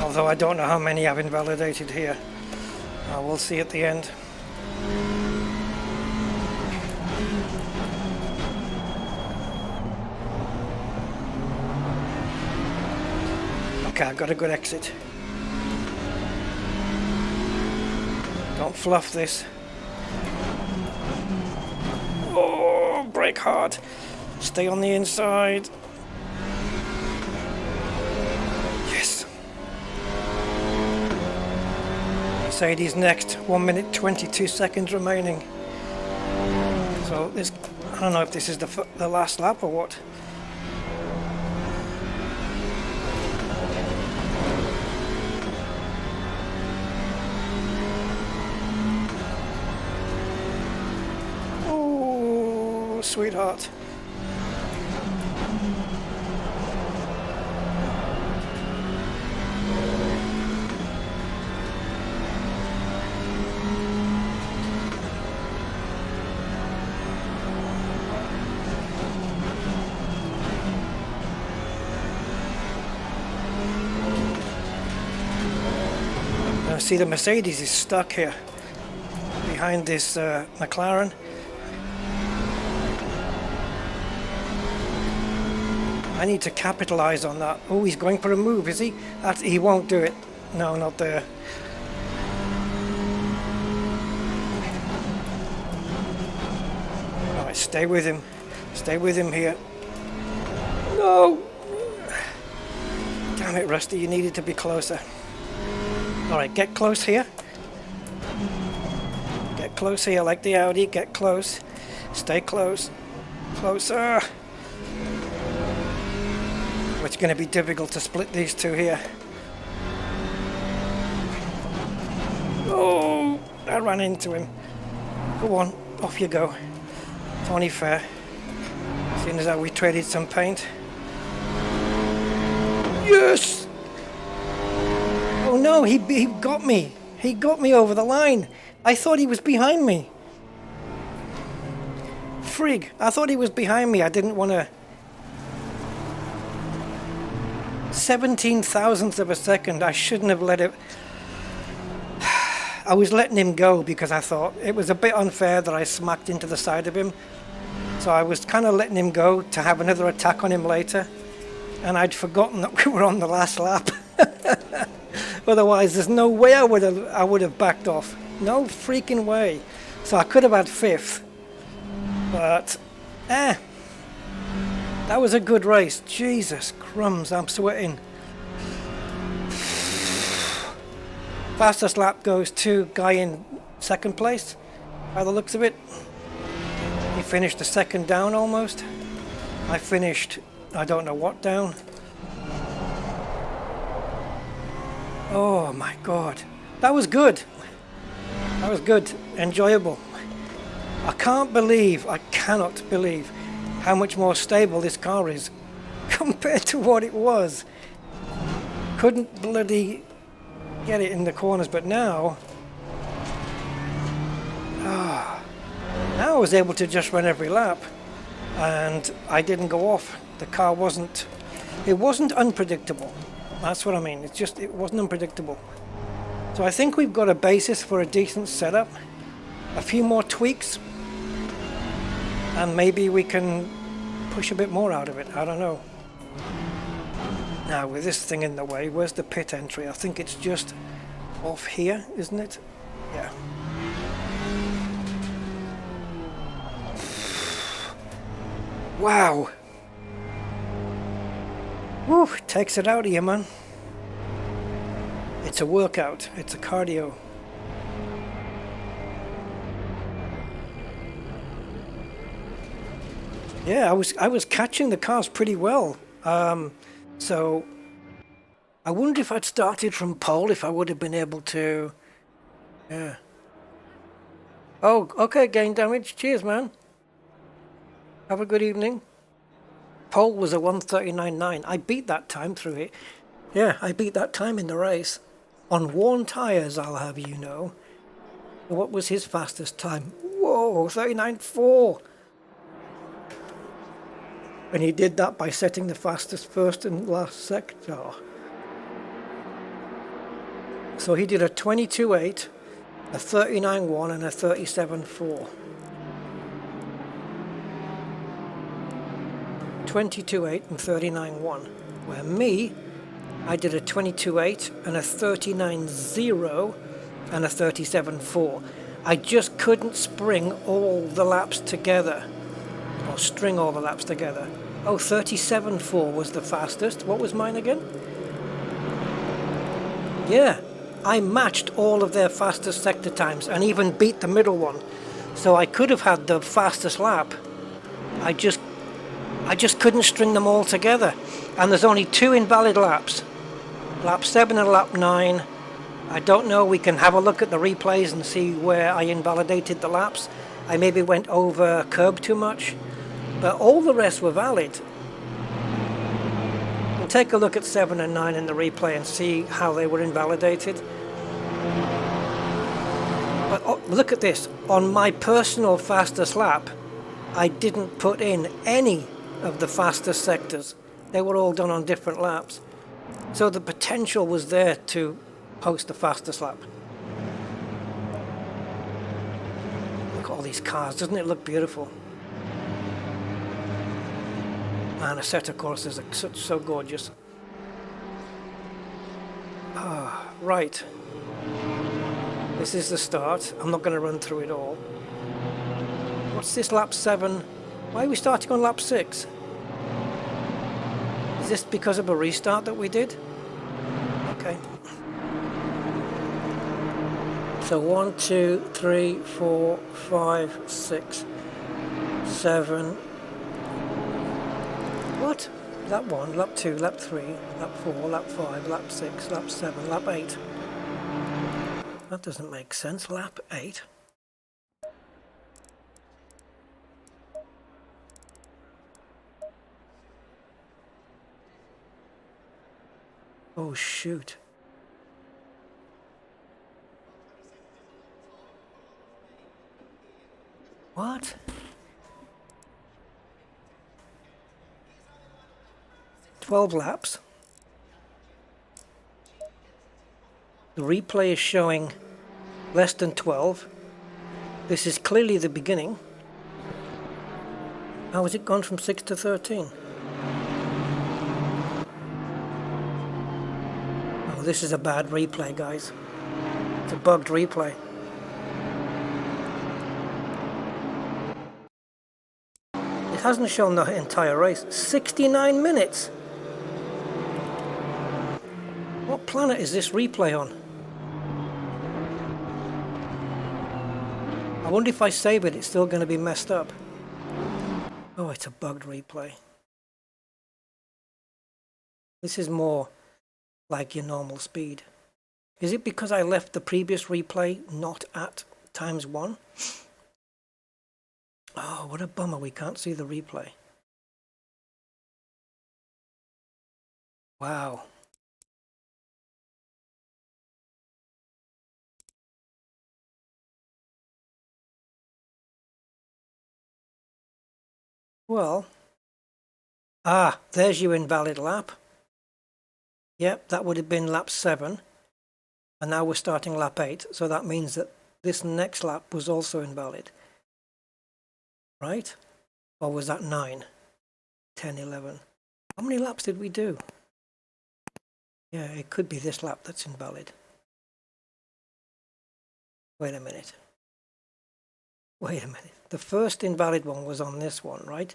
Although I don't know how many I've invalidated here. We'll see at the end. Okay, I've got a good exit. Don't fluff this. Oh, brake hard. Stay on the inside. Yes. Mercedes next. 1 minute 22 seconds remaining. So this, I don't know if this is the last lap or what. Sweetheart. Now see, the Mercedes is stuck here behind this McLaren. I need to capitalize on that. Oh, he's going for a move, is he? He won't do it. No, not there. All right, stay with him. Stay with him here. No! Damn it, Rusty, you needed to be closer. All right, get close here. Get close here, like the Audi. Get close. Stay close. Closer. It's going to be difficult to split these two here. Oh, I ran into him. Go on, off you go. It's only fair. Seeing as how we traded some paint. Yes! Oh no, he got me. He got me over the line. I thought he was behind me. Frig, I thought he was behind me. I didn't want to... 17 thousandths of a second. I shouldn't have let it. I was letting him go because I thought it was a bit unfair that I smacked into the side of him. So I was kind of letting him go to have another attack on him later. And I'd forgotten that we were on the last lap. Otherwise, there's no way I would have backed off. No freaking way. So I could have had fifth. But, that was a good race. Jesus crumbs, I'm sweating. Fastest lap goes to guy in second place, by the looks of it. He finished the second down almost. I finished, I don't know what down. Oh my God. That was good. That was good. Enjoyable. I cannot believe how much more stable this car is compared to what it was. Couldn't bloody get it in the corners, but now I was able to just run every lap and I didn't go off. The car wasn't unpredictable. That's what I mean. It wasn't unpredictable. So I think we've got a basis for a decent setup. A few more tweaks and maybe we can push a bit more out of it. I don't know. Now with this thing in the way, where's the pit entry? I think it's just off here, isn't it? Yeah. Wow. Woo, takes it out of you, man. It's a workout. It's a cardio. Yeah, I was catching the cars pretty well. So I wonder if I'd started from pole, if I would have been able to. Yeah. Oh, okay, gain damage. Cheers, man. Have a good evening. pole was a 1:39.9. I beat that time through it. Yeah, I beat that time in the race. On worn tyres, I'll have you know. What was his fastest time? Whoa, 39.4. And he did that by setting the fastest first and last sector. So he did a 22.8, a 39.1 and a 37.4. 22.8 and 39.1. Where me, I did a 22.8 and a 39.0 and a 37.4. I just couldn't spring all the laps together. Or string all the laps together. Oh, 37.4 was the fastest. What was mine again? Yeah, I matched all of their fastest sector times and even beat the middle one. So I could have had the fastest lap. I just couldn't string them all together. And there's only 2 invalid laps. Lap 7 and lap 9. I don't know, we can have a look at the replays and see where I invalidated the laps. I maybe went over curb too much. But all the rest were valid. We'll take a look at 7 and 9 in the replay and see how they were invalidated. But oh, look at this. On my personal fastest lap, I didn't put in any of the fastest sectors. They were all done on different laps. So the potential was there to post the fastest lap. Look at all these cars. Doesn't it look beautiful? Man, Assetto Corsa is so gorgeous. Ah, right. This is the start. I'm not going to run through it all. What's this lap 7? Why are we starting on lap 6? Is this because of a restart that we did? Okay. So 1, 2, 3, 4, 5, 6, 7. What? Lap 1, lap 2, lap 3, lap 4, lap 5, lap 6, lap 7, lap 8. That doesn't make sense. Lap 8. Oh shoot. What? "12 laps. The replay is showing less than 12. This is clearly the beginning. How has it gone from 6 to 13? Oh, this is a bad replay, guys. It's a bugged replay. It hasn't shown the entire race. 69 minutes! What planet is this replay on? I wonder if I save it, it's still going to be messed up. Oh, it's a bugged replay. This is more like your normal speed. Is it because I left the previous replay not at ×1? Oh, what a bummer, we can't see the replay. Wow. Well, there's your invalid lap. Yep, that would have been lap 7. And now we're starting lap 8, so that means that this next lap was also invalid. Right? Or was that 9? 10, 11. How many laps did we do? Yeah, it could be this lap that's invalid. Wait a minute. Wait a minute. The first invalid one was on this one, right?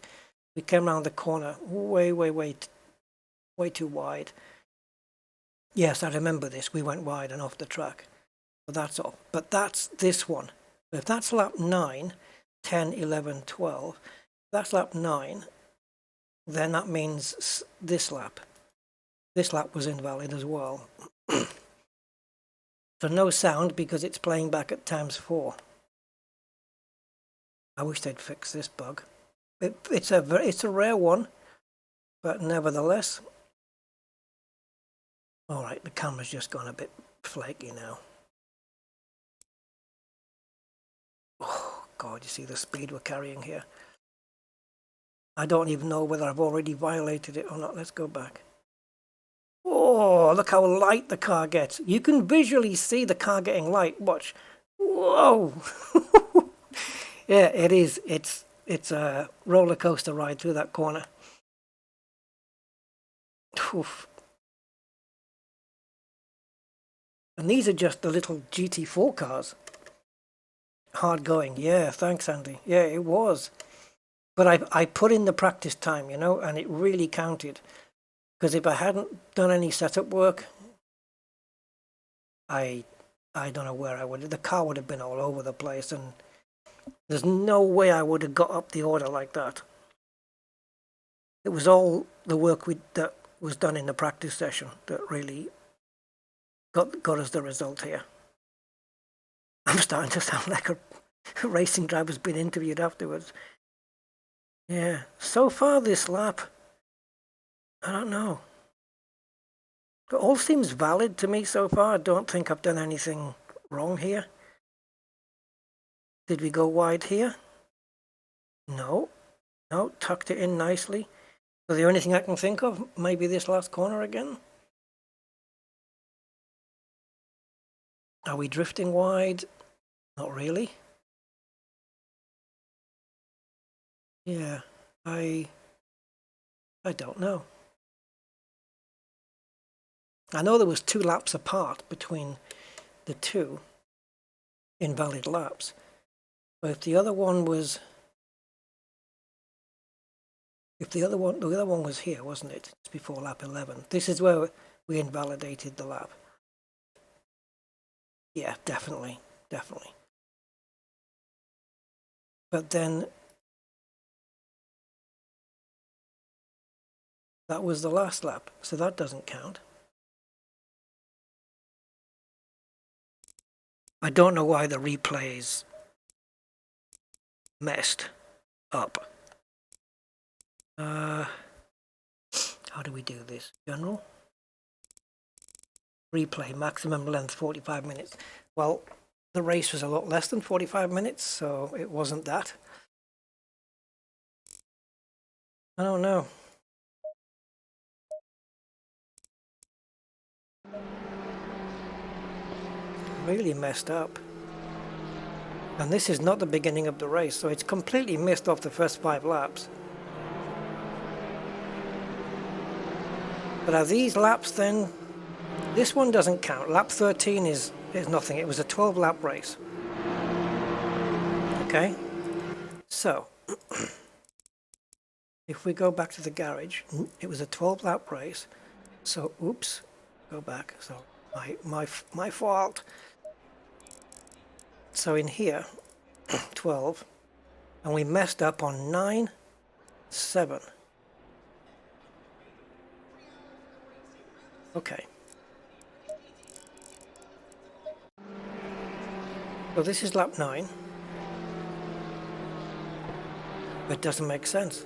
We came around the corner way too wide. Yes, I remember this. We went wide and off the track. So that's all. But that's this one. If that's lap 9, 10, 11, 12, if that's lap 9, then that means this lap. This lap was invalid as well. So no sound because it's playing back at ×4. I wish they'd fix this bug. It's a rare one. But nevertheless, all right, the camera's just gone a bit flaky now. Oh God, you see the speed we're carrying here. I don't even know whether I've already violated it or not. Let's go back. Oh, look how light the car gets. You can visually see the car getting light. Watch. Whoa. Yeah, it is. It's a roller coaster ride through that corner. Oof. And these are just the little GT4 cars. Hard going. Yeah, thanks, Andy. Yeah, it was. But I put in the practice time, you know, and it really counted. Because if I hadn't done any setup work, I don't know where I would. The car would have been all over the place, and there's no way I would have got up the order like that. It was all the work that was done in the practice session that really got us the result here. I'm starting to sound like a racing driver's been interviewed afterwards. Yeah, so far this lap, I don't know. It all seems valid to me so far. I don't think I've done anything wrong here. Did we go wide here? No. No, tucked it in nicely. So the only thing I can think of, maybe this last corner again. Are we drifting wide? Not really. Yeah, I don't know. I know there was 2 laps apart between the 2 invalid laps. But if the other one was the other one was here, wasn't it? It's before lap 11. This is where we invalidated the lap. Yeah, definitely. But then that was the last lap, so that doesn't count. I don't know why the replay's messed up. How do we do this? General? Replay, maximum length 45 minutes. Well, the race was a lot less than 45 minutes, so it wasn't that. I don't know. Really messed up. And this is not the beginning of the race, so it's completely missed off the first 5 laps. But are these laps then? This one doesn't count. Lap 13 is nothing. It was a 12-lap race. Okay? So, if we go back to the garage, it was a 12-lap race. So, oops, go back. So, my fault. So in here, 12, and we messed up on 9, 7. Okay. So this is lap 9. It doesn't make sense,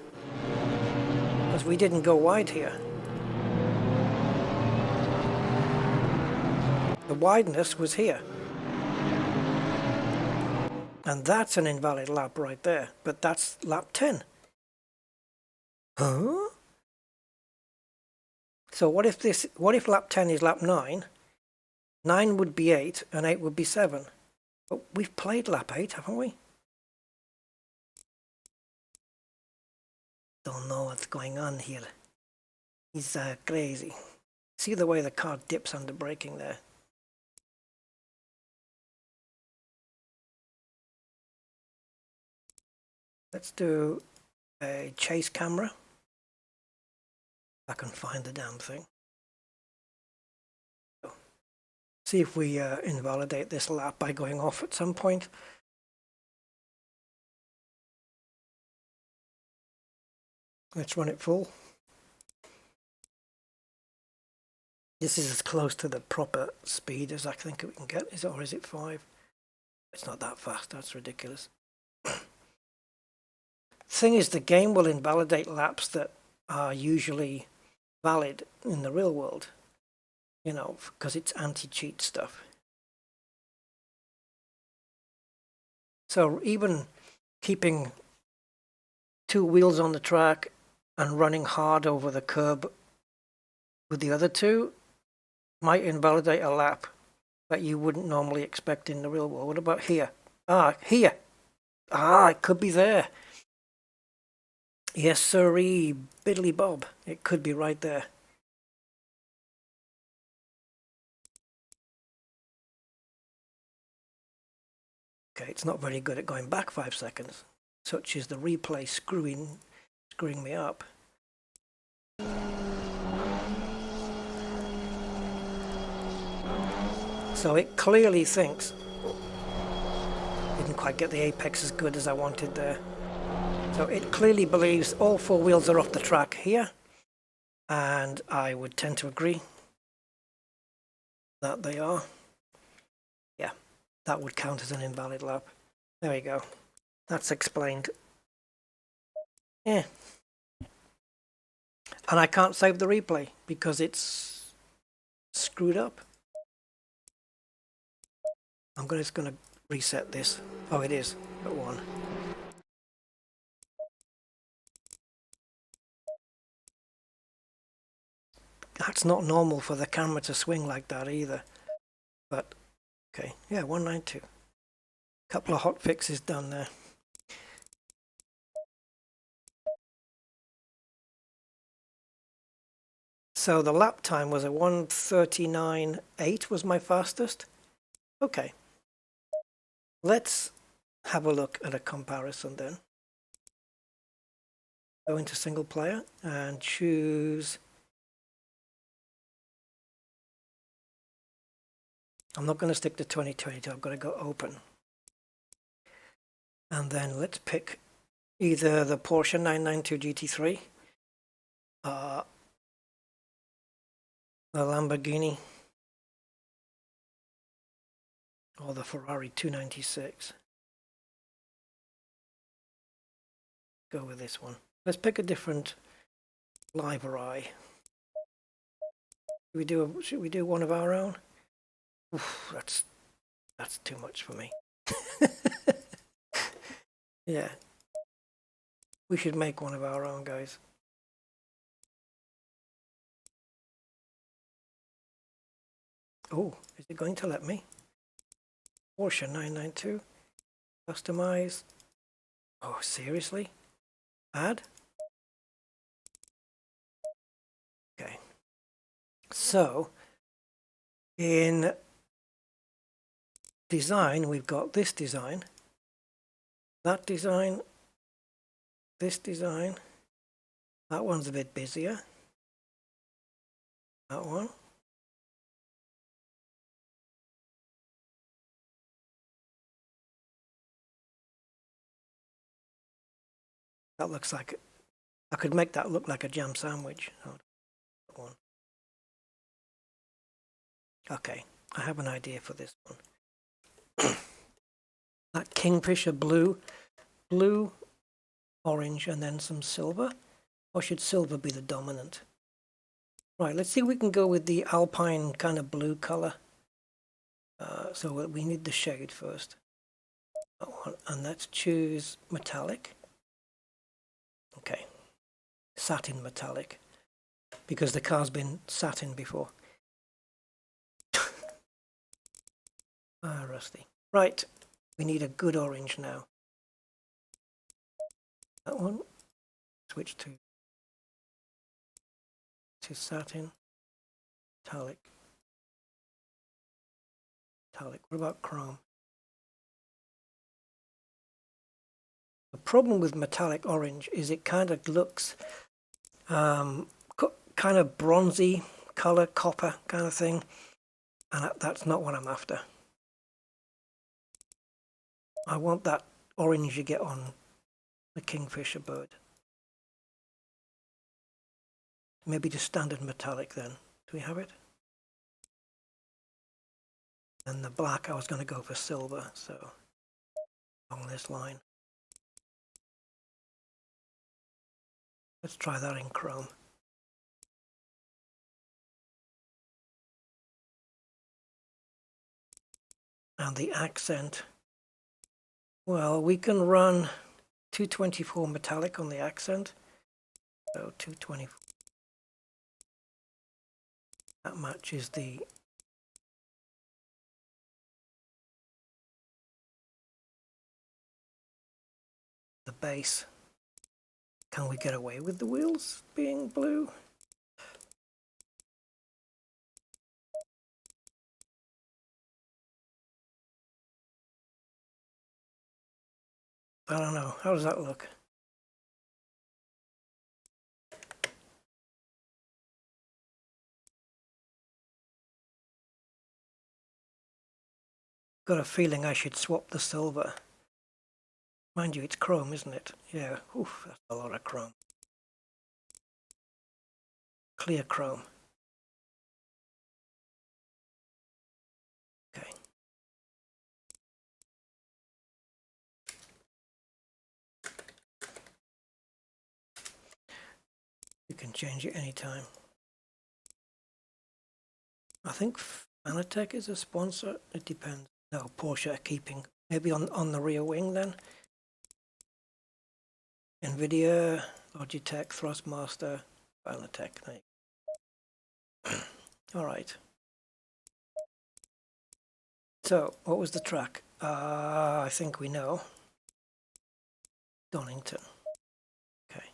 because we didn't go wide here. The wideness was here. And that's an invalid lap right there, but that's lap 10. Huh? So what if lap 10 is lap 9? 9 would be 8 and 8 would be 7. But we've played lap 8, haven't we? Don't know what's going on here. He's crazy. See the way the car dips under braking there. Let's do a chase camera. I can find the damn thing. See if we invalidate this lap by going off at some point. Let's run it full. This is as close to the proper speed as I think we can get, or is it 5? It's not that fast, that's ridiculous. Thing is, the game will invalidate laps that are usually valid in the real world, you know, because it's anti-cheat stuff. So even keeping two wheels on the track and running hard over the curb with the other two might invalidate a lap that you wouldn't normally expect in the real world. What about here? Here. It could be there. Yes, sirree, biddly bob. It could be right there. Okay, it's not very good at going back 5 seconds. Such is the replay screwing me up. So it clearly thinks, didn't quite get the apex as good as I wanted there. So it clearly believes all four wheels are off the track here, and I would tend to agree that they are. Yeah, that would count as an invalid lap. There we go. That's explained. Yeah. And I can't save the replay because it's screwed up. I'm just going to reset this. Oh, it is at 1. That's not normal for the camera to swing like that either. But, okay, yeah, 192. Couple of hot fixes done there. So the lap time was a 1:39.8 was my fastest. Okay. Let's have a look at a comparison then. Go into single player and choose. I'm not going to stick to 2022. I've got to go open. And then let's pick either the Porsche 992 GT3, the Lamborghini, or the Ferrari 296. Go with this one. Let's pick a different library. Should we do one of our own? Oof, that's too much for me. Yeah. We should make one of our own, guys. Oh, is it going to let me? Porsche 992. Customize. Oh, seriously? Add? Okay. So, in design, we've got this design, that design, this design. That one's a bit busier. That one. That looks like, I could make that look like a jam sandwich. Oh, that one. Okay, I have an idea for this one. That Kingfisher blue, orange, and then some silver. Or should silver be the dominant? Right, let's see if we can go with the Alpine kind of blue color. So we need the shade first. That one. And let's choose metallic. Okay, satin metallic, because the car's been satin before. Rusty. Right, we need a good orange now. That one. Switch to satin, metallic. What about chrome? The problem with metallic orange is it kind of looks kind of bronzy color, copper kind of thing, and that's not what I'm after. I want that orange you get on the Kingfisher bird. Maybe just standard metallic then. Do we have it? And the black, I was going to go for silver, so along this line. Let's try that in Chrome. And the accent. Well, we can run 224 metallic on the accent. So 224. That matches the base. Can we get away with the wheels being blue? I don't know. How does that look? Got a feeling I should swap the silver. Mind you, it's chrome, isn't it? Yeah, oof, that's a lot of chrome. Clear chrome. Okay. You can change it anytime. I think Fanatec is a sponsor. It depends. No, Porsche are keeping. Maybe on the rear wing then. Nvidia, Logitech, Thrustmaster, Fanatec. All right. So, what was the track? I think we know. Donington. Okay.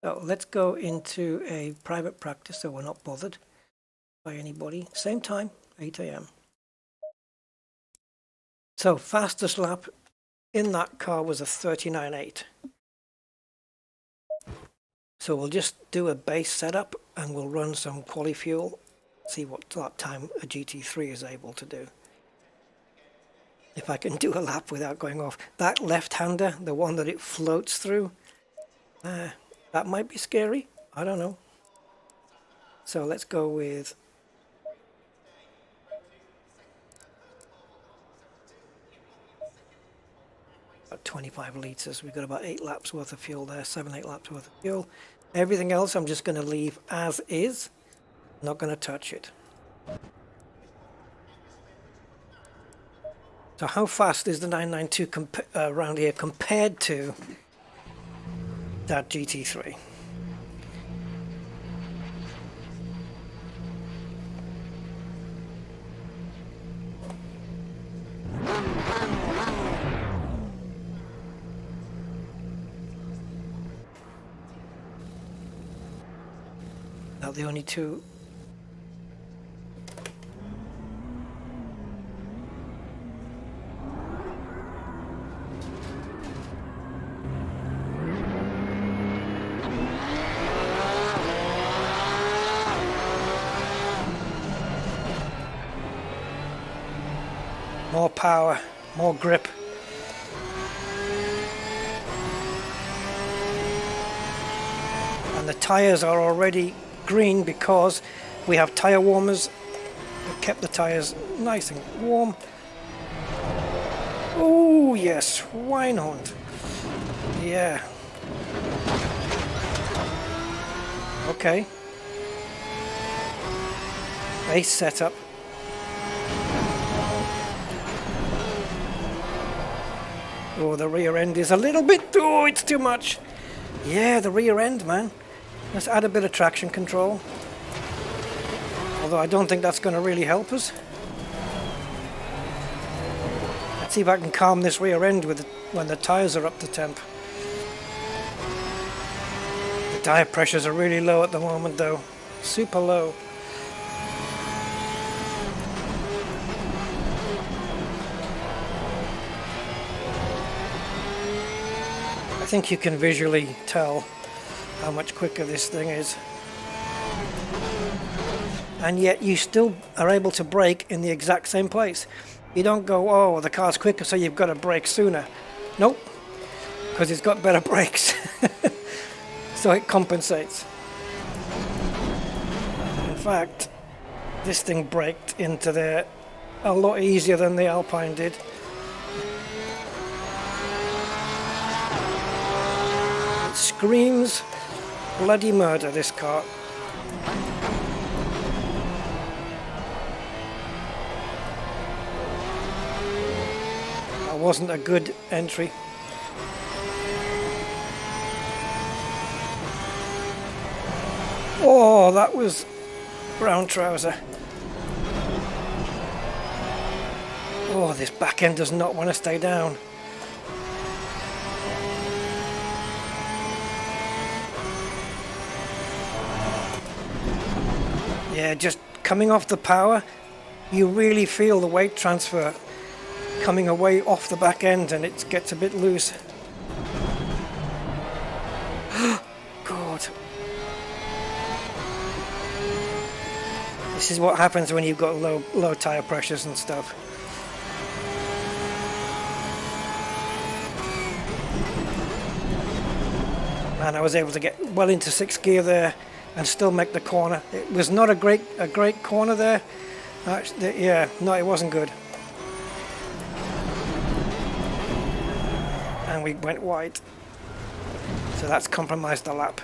So let's go into a private practice so we're not bothered by anybody. Same time, 8 AM. So fastest lap in that car was a 39.8. So we'll just do a base setup and we'll run some quali fuel, see what lap time a GT3 is able to do. If I can do a lap without going off. That left-hander, the one that it floats through, that might be scary. I don't know. So let's go with about 25 litres. We've got about 8 laps worth of fuel there, 7-8 laps worth of fuel. Everything else I'm just going to leave as is, not going to touch it. So how fast is the 992 around here compared to that GT3? Not the only two. More power, more grip. And the tires are already green because we have tire warmers that kept the tires nice and warm. Oh yes, Schweinhund. Yeah. Okay. Base setup. Oh, the rear end is a little bit, oh, it's too much. Yeah, the rear end, man. Let's add a bit of traction control. Although I don't think that's going to really help us. Let's see if I can calm this rear end with when the tires are up to temp. The tire pressures are really low at the moment though. Super low. I think you can visually tell how much quicker this thing is. And yet you still are able to brake in the exact same place. You don't go, oh, the car's quicker, so you've got to brake sooner. Nope, because it's got better brakes. So it compensates. In fact, this thing braked into there a lot easier than the Alpine did. Screams bloody murder, this car. That wasn't a good entry. Oh, that was brown trouser. Oh, this back end does not want to stay down. Yeah, just coming off the power, you really feel the weight transfer coming away off the back end, and it gets a bit loose. God. This is what happens when you've got low tire pressures and stuff. And I was able to get well into 6th gear there and still make the corner. It was not a great corner there. Actually, yeah, no, it wasn't good. And we went wide. So that's compromised the lap.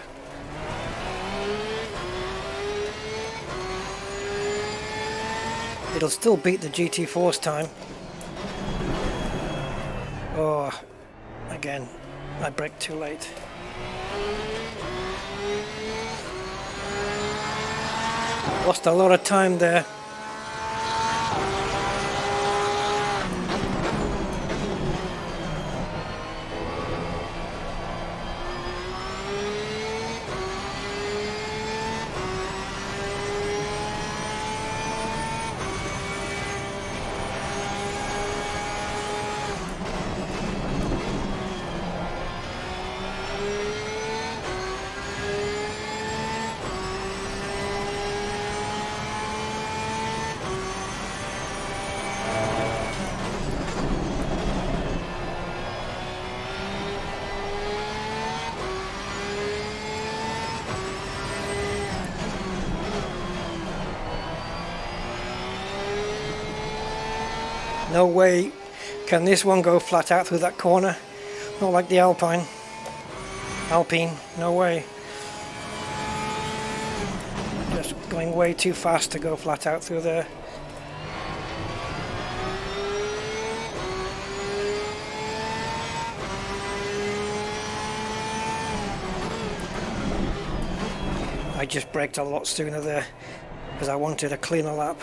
It'll still beat the GT4's time. Oh, again, I braked too late. Lost a lot of time there. No way can this one go flat out through that corner. Not like the Alpine, no way. Just going way too fast to go flat out through there. I just braked a lot sooner there because I wanted a cleaner lap.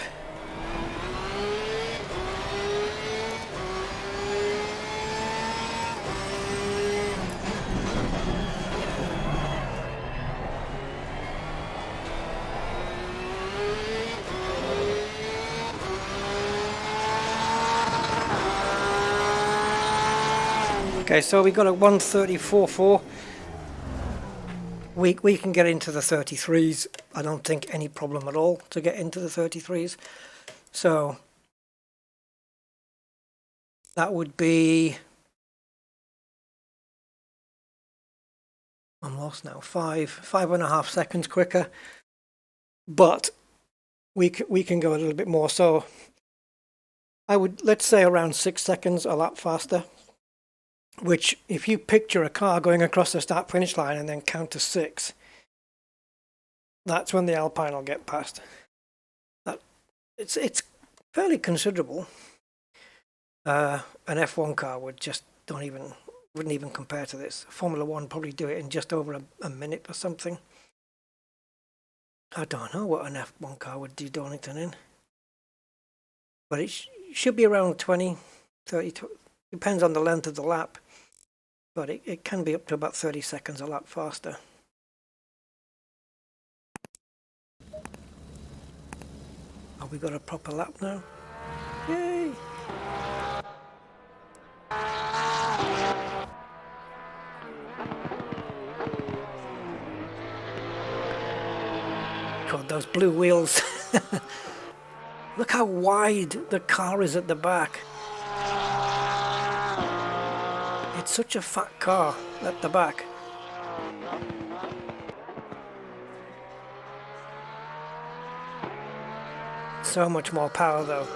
Okay, so we got a 134.4. We can get into the 33s. I don't think any problem at all to get into the 33s. So that would be, I'm lost now, 5.5 seconds quicker. But we can go a little bit more. So I would, let's say around 6 seconds a lap faster. Which, if you picture a car going across the start-finish line and then count to 6, that's when the Alpine will get past. It's fairly considerable. An F1 car wouldn't even compare to this. Formula One probably do it in just over a minute or something. I don't know what an F1 car would do Donington in, but it should be around 20, 30. Depends on the length of the lap, but it can be up to about 30 seconds a lap faster. Oh, we got a proper lap now. Yay! God, those blue wheels. Look how wide the car is at the back. It's such a fat car at the back. So much more power though.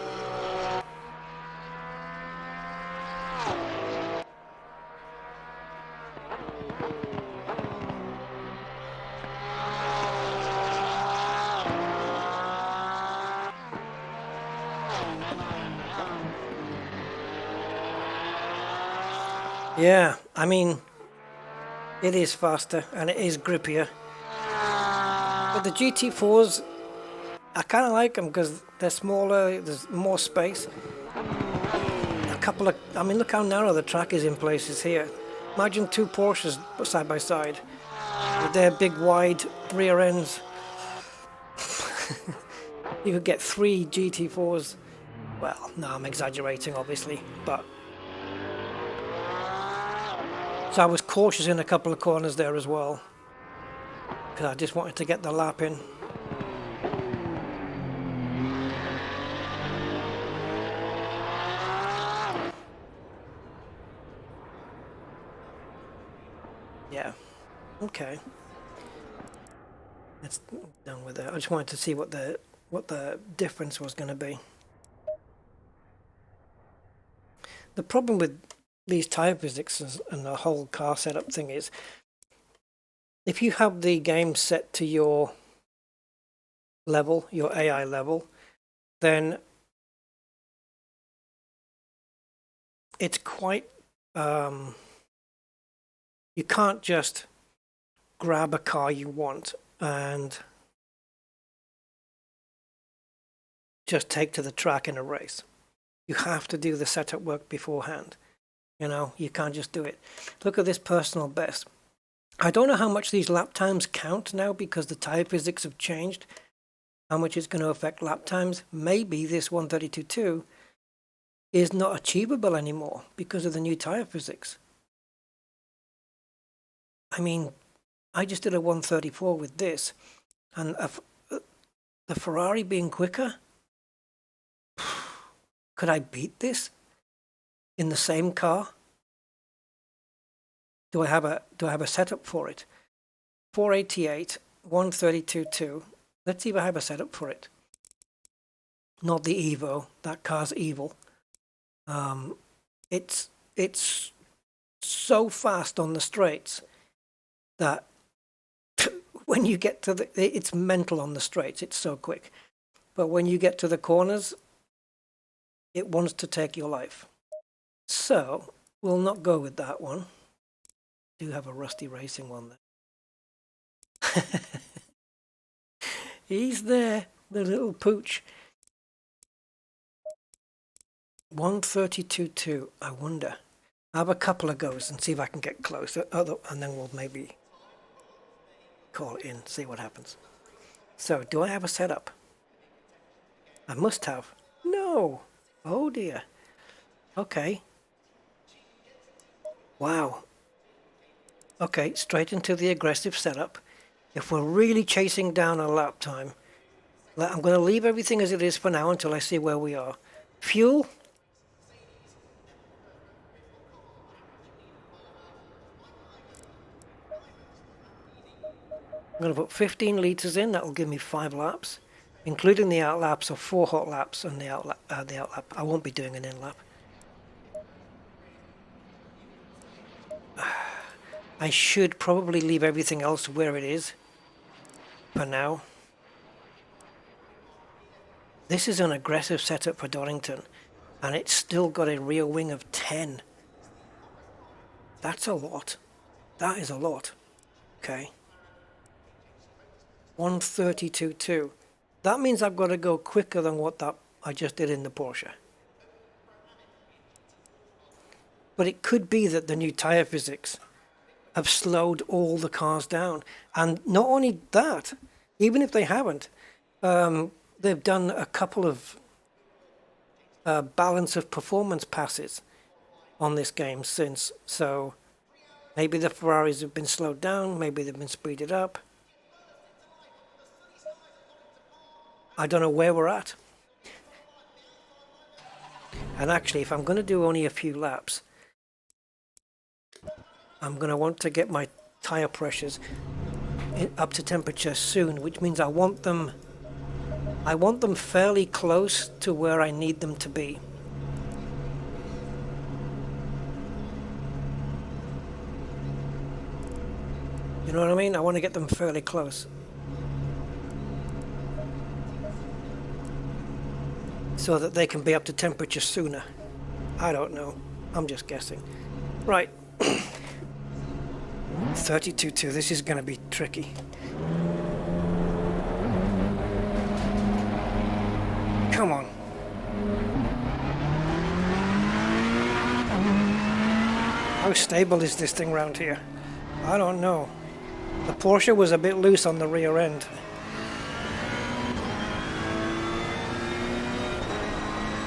Yeah, I mean, it is faster and it is grippier. But the GT4s, I kind of like them because they're smaller, there's more space. I mean, look how narrow the track is in places here. Imagine two Porsches side by side with their big wide rear ends. You could get 3 GT4s. Well, no, I'm exaggerating obviously, but so I was cautious in a couple of corners there as well because I just wanted to get the lap in. Yeah, okay. That's done with that. I just wanted to see what the difference was going to be. The problem with these tyre physics and the whole car setup thing is, if you have the game set to your level, your AI level, then it's quite you can't just grab a car you want and just take to the track in a race. You have to do the setup work beforehand. You know, you can't just do it. Look at this personal best. I don't know how much these lap times count now because the tyre physics have changed. How much it's going to affect lap times. Maybe this 132.2 is not achievable anymore because of the new tyre physics. I mean, I just did a 134 with this, and the Ferrari being quicker, could I beat this in the same car? Do I have a setup for it? 488, 132.2. Let's see if I have a setup for it. Not the Evo. That car's evil. It's so fast on the straights that when you get to it's mental on the straights. It's so quick. But when you get to the corners, it wants to take your life. So we'll not go with that one. Do have a rusty racing one there. He's there, the little pooch. 132.2. I wonder. I'll have a couple of goes and see if I can get close. And then we'll maybe call it in, see what happens. So, do I have a setup? I must have. No. Oh dear. Okay. Wow. Okay, straight into the aggressive setup. If we're really chasing down a lap time, I'm going to leave everything as it is for now until I see where we are. Fuel. I'm going to put 15 litres in. That will give me 5 laps, including the out laps of 4 hot laps and the out lap. I won't be doing an in lap. I should probably leave everything else where it is for now. This is an aggressive setup for Donington, and it's still got a rear wing of 10. That's a lot. That is a lot. Okay. 132.2. That means I've got to go quicker than what I just did in the Porsche. But it could be that the new tyre physics have slowed all the cars down. And not only that, even if they haven't, they've done a couple of balance of performance passes on this game since. So maybe the Ferraris have been slowed down, maybe they've been speeded up. I don't know where we're at. And actually, if I'm going to do only a few laps, I'm going to want to get my tyre pressures up to temperature soon, which means I want them fairly close to where I need them to be. You know what I mean? I want to get them fairly close. So that they can be up to temperature sooner. I don't know. I'm just guessing. Right. 32.2. This is going to be tricky. Come on. How stable is this thing round here? I don't know. The Porsche was a bit loose on the rear end.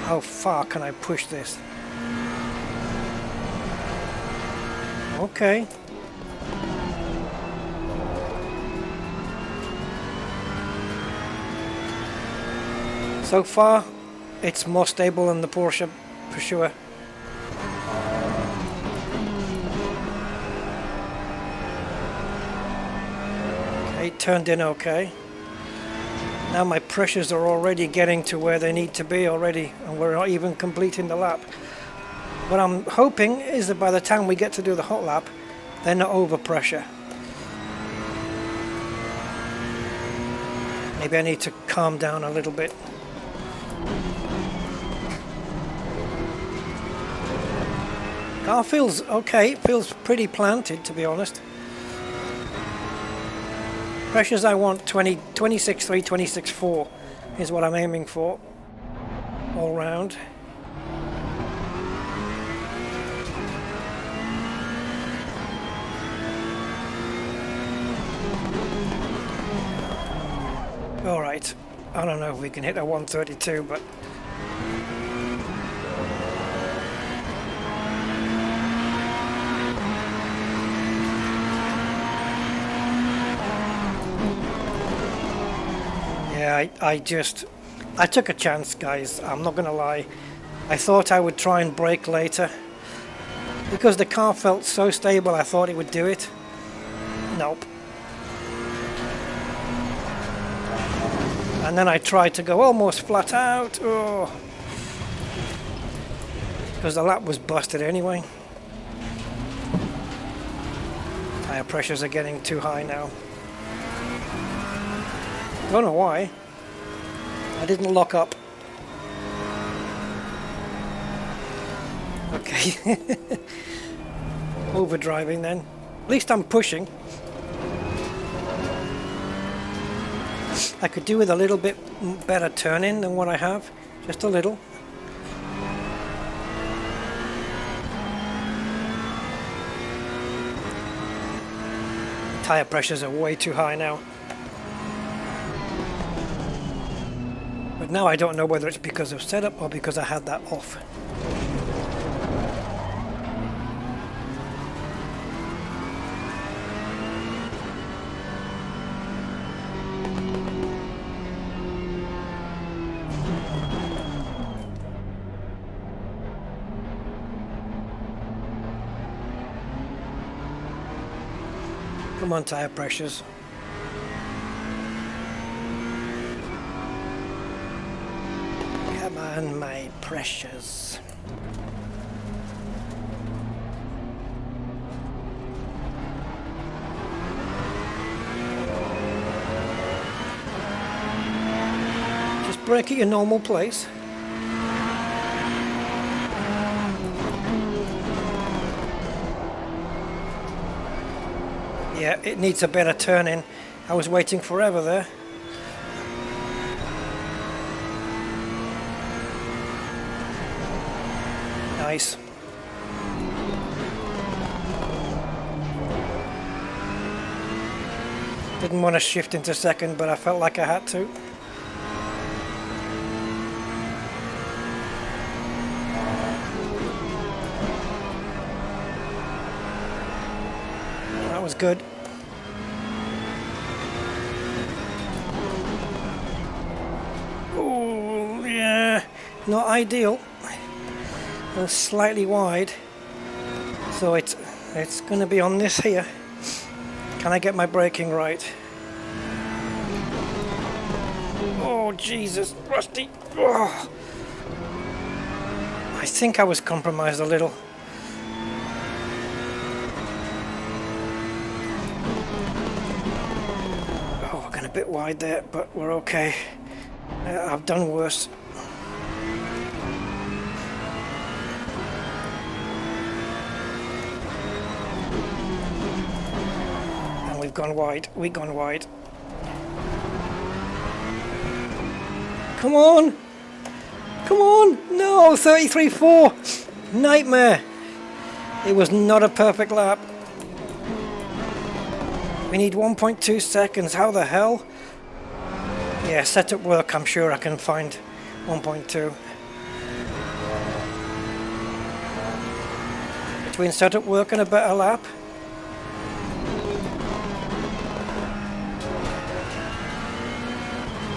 How far can I push this? Okay. So far, it's more stable than the Porsche, for sure. Okay, turned in okay. Now my pressures are already getting to where they need to be already, and we're not even completing the lap. What I'm hoping is that by the time we get to do the hot lap, they're not over pressure. Maybe I need to calm down a little bit. Car feels okay, it feels pretty planted, to be honest. Pressures I want 26.3, 26.4 is what I'm aiming for all round. All right, I don't know if we can hit a 132, but yeah, I took a chance, guys. I'm not gonna lie. I thought I would try and brake later. Because the car felt so stable, I thought it would do it. Nope. And then I tried to go almost flat out. Oh. Because the lap was busted anyway. Tire pressures are getting too high now. Don't know why. I didn't lock up. Okay. Overdriving then. At least I'm pushing. I could do with a little bit better turn-in than what I have. Just a little. Tire pressures are way too high now. But now I don't know whether it's because of setup or because I had that off. Come on, tire pressures. Come on, my precious. Just brake at your normal place. Yeah, it needs a better turn in. I was waiting forever there. Nice. Didn't want to shift into second, but I felt like I had to. That was good. Oh, yeah, not ideal. Slightly wide, so it's going to be on this here. Can I get my braking right? Oh Jesus, Rusty! Oh. I think I was compromised a little. Oh, we're going a bit wide there, but we're okay. I've done worse. gone wide. We've gone wide. Come on! Come on! No! 33.4! Nightmare! It was not a perfect lap. We need 1.2 seconds. How the hell? Yeah, setup work. I'm sure I can find 1.2. Between setup work and a better lap.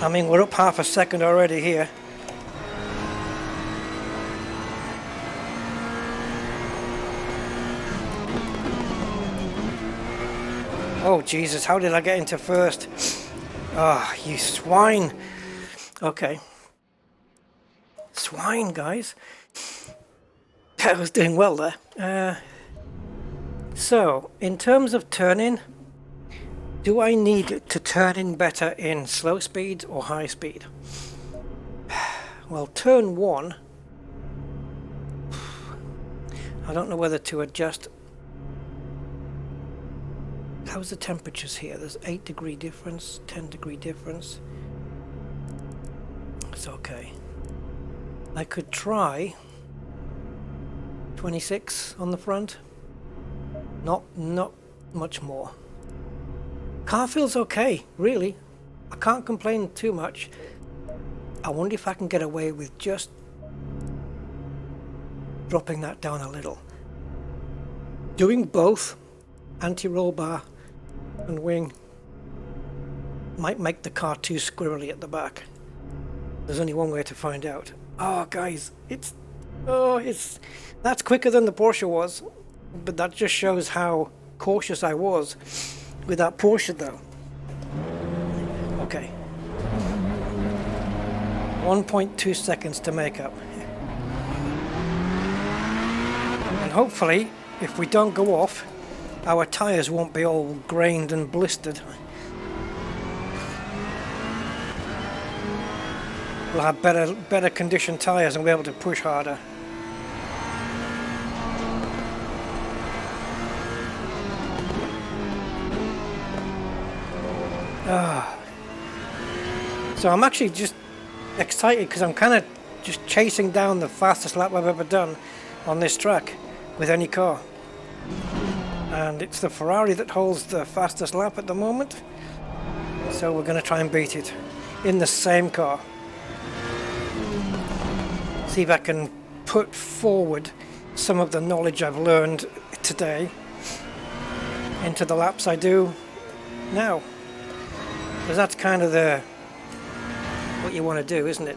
I mean, we're up half a second already here. Oh Jesus, how did I get into first? Ah, oh, you swine. Okay. Swine, guys. I was doing well there. So, in terms of turning, do I need to turn in better in slow speed or high speed? Well, turn 1, I don't know whether to adjust. How's the temperatures here? There's 8-degree difference, 10-degree difference. It's okay. I could try 26 on the front. Not much more. Car feels okay, really. I can't complain too much. I wonder if I can get away with just dropping that down a little. Doing both anti-roll bar and wing might make the car too squirrely at the back. There's only one way to find out. Oh guys, that's quicker than the Porsche was, but that just shows how cautious I was with that Porsche though. Okay. 1.2 seconds to make up. And hopefully, if we don't go off, our tyres won't be all grained and blistered. We'll have better conditioned tyres and we'll be able to push harder. So I'm actually just excited because I'm kind of just chasing down the fastest lap I've ever done on this track with any car. And it's the Ferrari that holds the fastest lap at the moment. So we're going to try and beat it in the same car. See if I can put forward some of the knowledge I've learned today into the laps I do now. Because that's kind of what you want to do, isn't it?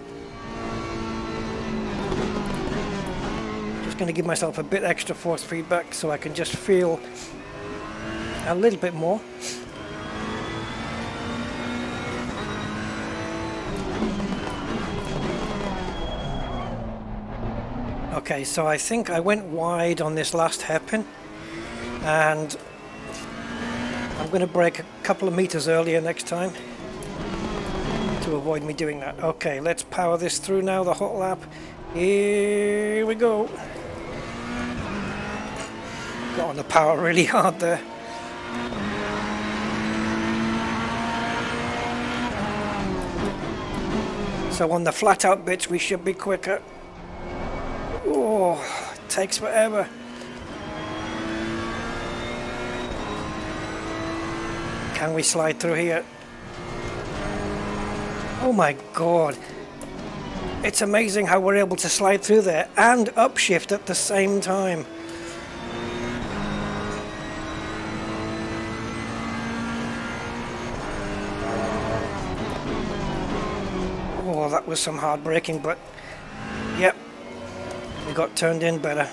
Just going to give myself a bit extra force feedback so I can just feel a little bit more. Okay, so I think I went wide on this last hairpin, and I'm going to brake a couple of meters earlier next time to avoid me doing that. Okay, let's power this through now, the hot lap. Here we go. Got on the power really hard there. So on the flat out bits we should be quicker. Oh, it takes forever. Can we slide through here? Oh my god. It's amazing how we're able to slide through there and upshift at the same time. Oh, that was some hard braking, but yep, we got turned in better.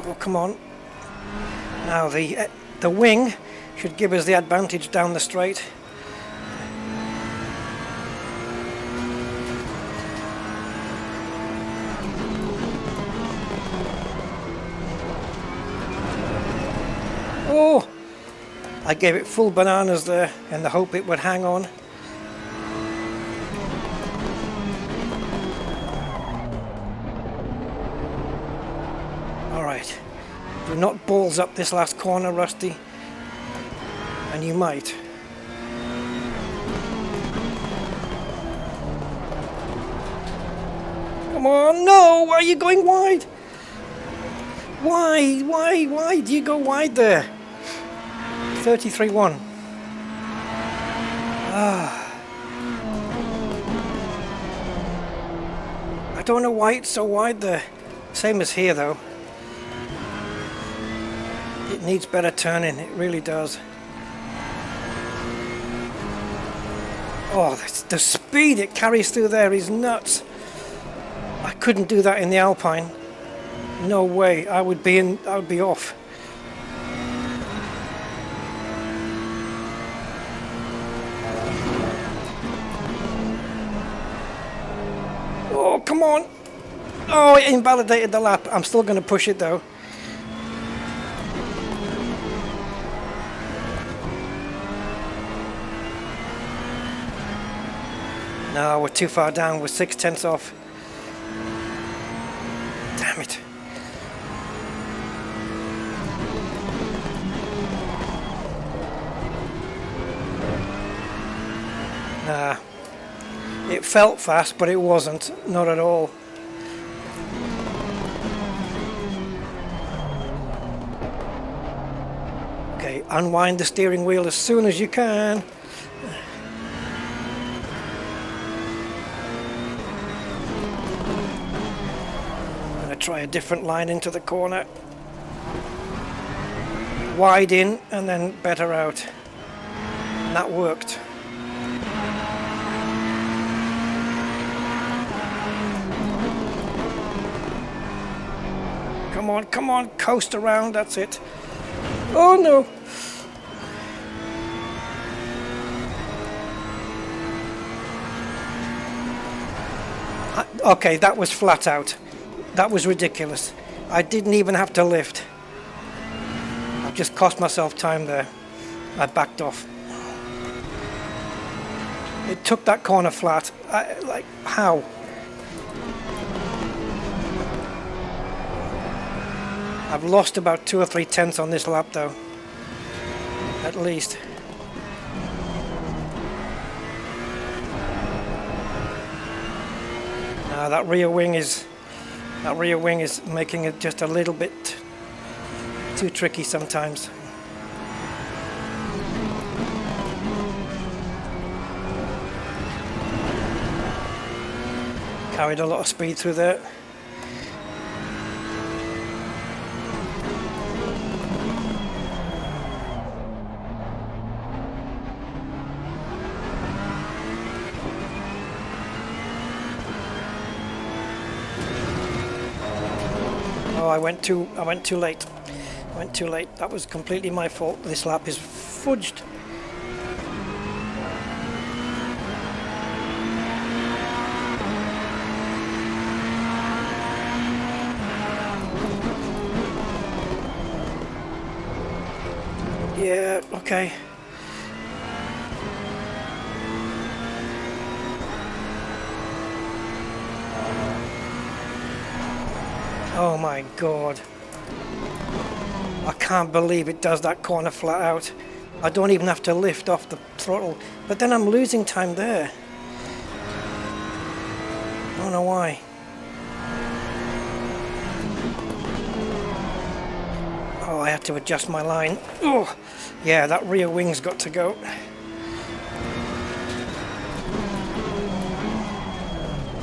Oh, come on. Now the wing should give us the advantage down the straight. Oh! I gave it full bananas there in the hope it would hang on. Alright. Do not balls up this last corner, Rusty. And you might. Come on, no! Why are you going wide? Why do you go wide there? 33-1. I don't know why it's so wide there. Same as here though. It needs better turning, it really does. Oh, the speed it carries through there is nuts. I couldn't do that in the Alpine. No way, I would be off. Oh, come on. Oh, it invalidated the lap. I'm still going to push it though. No, we're too far down. We're 6/10 off. Damn it. Nah. It felt fast, but it wasn't. Not at all. Okay, unwind the steering wheel as soon as you can. I'm going to try a different line into the corner. Wide in and then better out. And that worked. Come on, coast around, that's it. Oh no! Okay, that was flat out. That was ridiculous. I didn't even have to lift. I just cost myself time there. I backed off. It took that corner flat. Like, how? I've lost about 2 or 3 tenths on this lap though, at least. That rear wing is making it just a little bit too tricky sometimes. Carried a lot of speed through there. Oh, I went too late. I went too late. That was completely my fault. This lap is fudged. Yeah, okay. Oh my god. I can't believe it does that corner flat out. I don't even have to lift off the throttle. But then I'm losing time there. I don't know why. Oh, I had to adjust my line. Oh, yeah, that rear wing's got to go.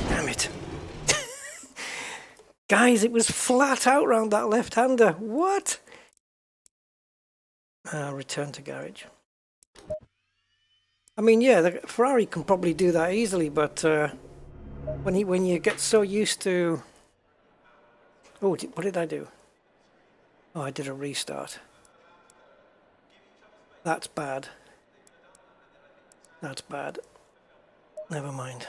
Damn it. Guys, it was flat out round that left-hander. What? Return to garage. I mean, yeah, the Ferrari can probably do that easily, but when you get so used to... Oh, what did I do? Oh, I did a restart. That's bad. That's bad. Never mind.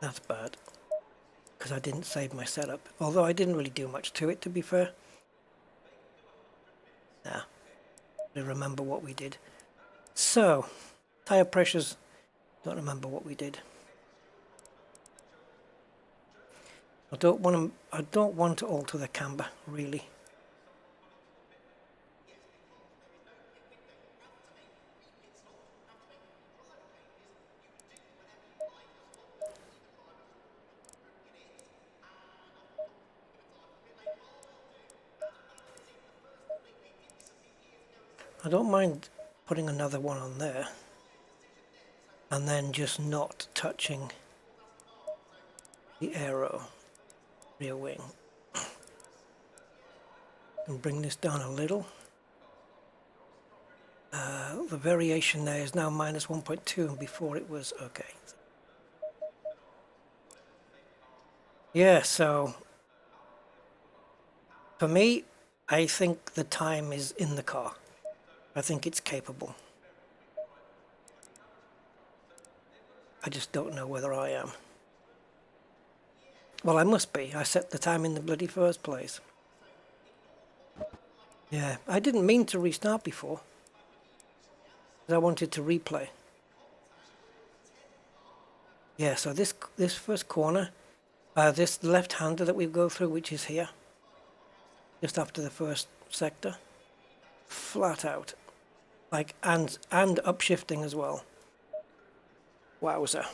That's bad. Because I didn't save my setup. Although I didn't really do much to it, to be fair. Nah. I remember what we did. So, tyre pressures. Don't remember what we did. I don't want to alter the camber, really. I don't mind putting another one on there and then just not touching the aero rear wing. And bring this down a little. The variation there is now minus 1.2 and before it was okay. Yeah, so for me, I think the time is in the car. I think it's capable. I just don't know whether I am. Well, I must be. I set the time in the bloody first place. Yeah, I didn't mean to restart before. I wanted to replay. Yeah, so this first corner, this left-hander that we go through, which is here, just after the first sector, flat out, like and upshifting as well. Wowzer.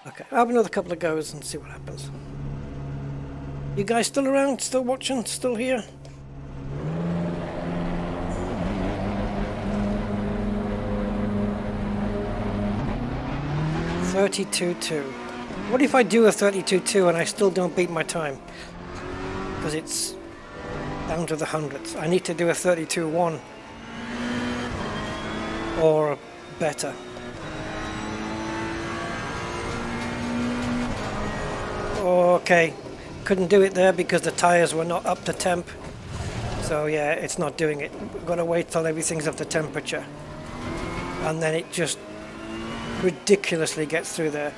Okay, I'll have another couple of goes and see what happens. You guys still around? Still watching? Still here? $32.2. What if I do a 32.2 and I still don't beat my time? Because it's down to the hundredths. I need to do a 32.1 or better. Okay, couldn't do it there because the tires were not up to temp. So yeah, it's not doing it. We've got to wait till everything's up to temperature. And then it just ridiculously gets through there.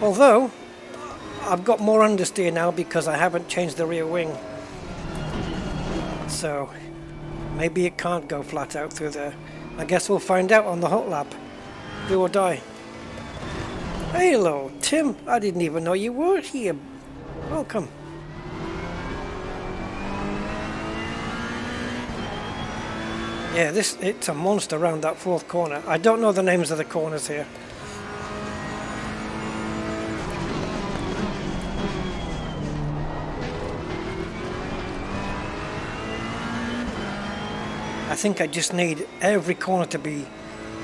Although, I've got more understeer now because I haven't changed the rear wing. So, maybe it can't go flat out through there. I guess we'll find out on the hot lap. Do or die. Hello, Tim. I didn't even know you were here. Welcome. Yeah, it's a monster around that fourth corner. I don't know the names of the corners here. I think I just need every corner to be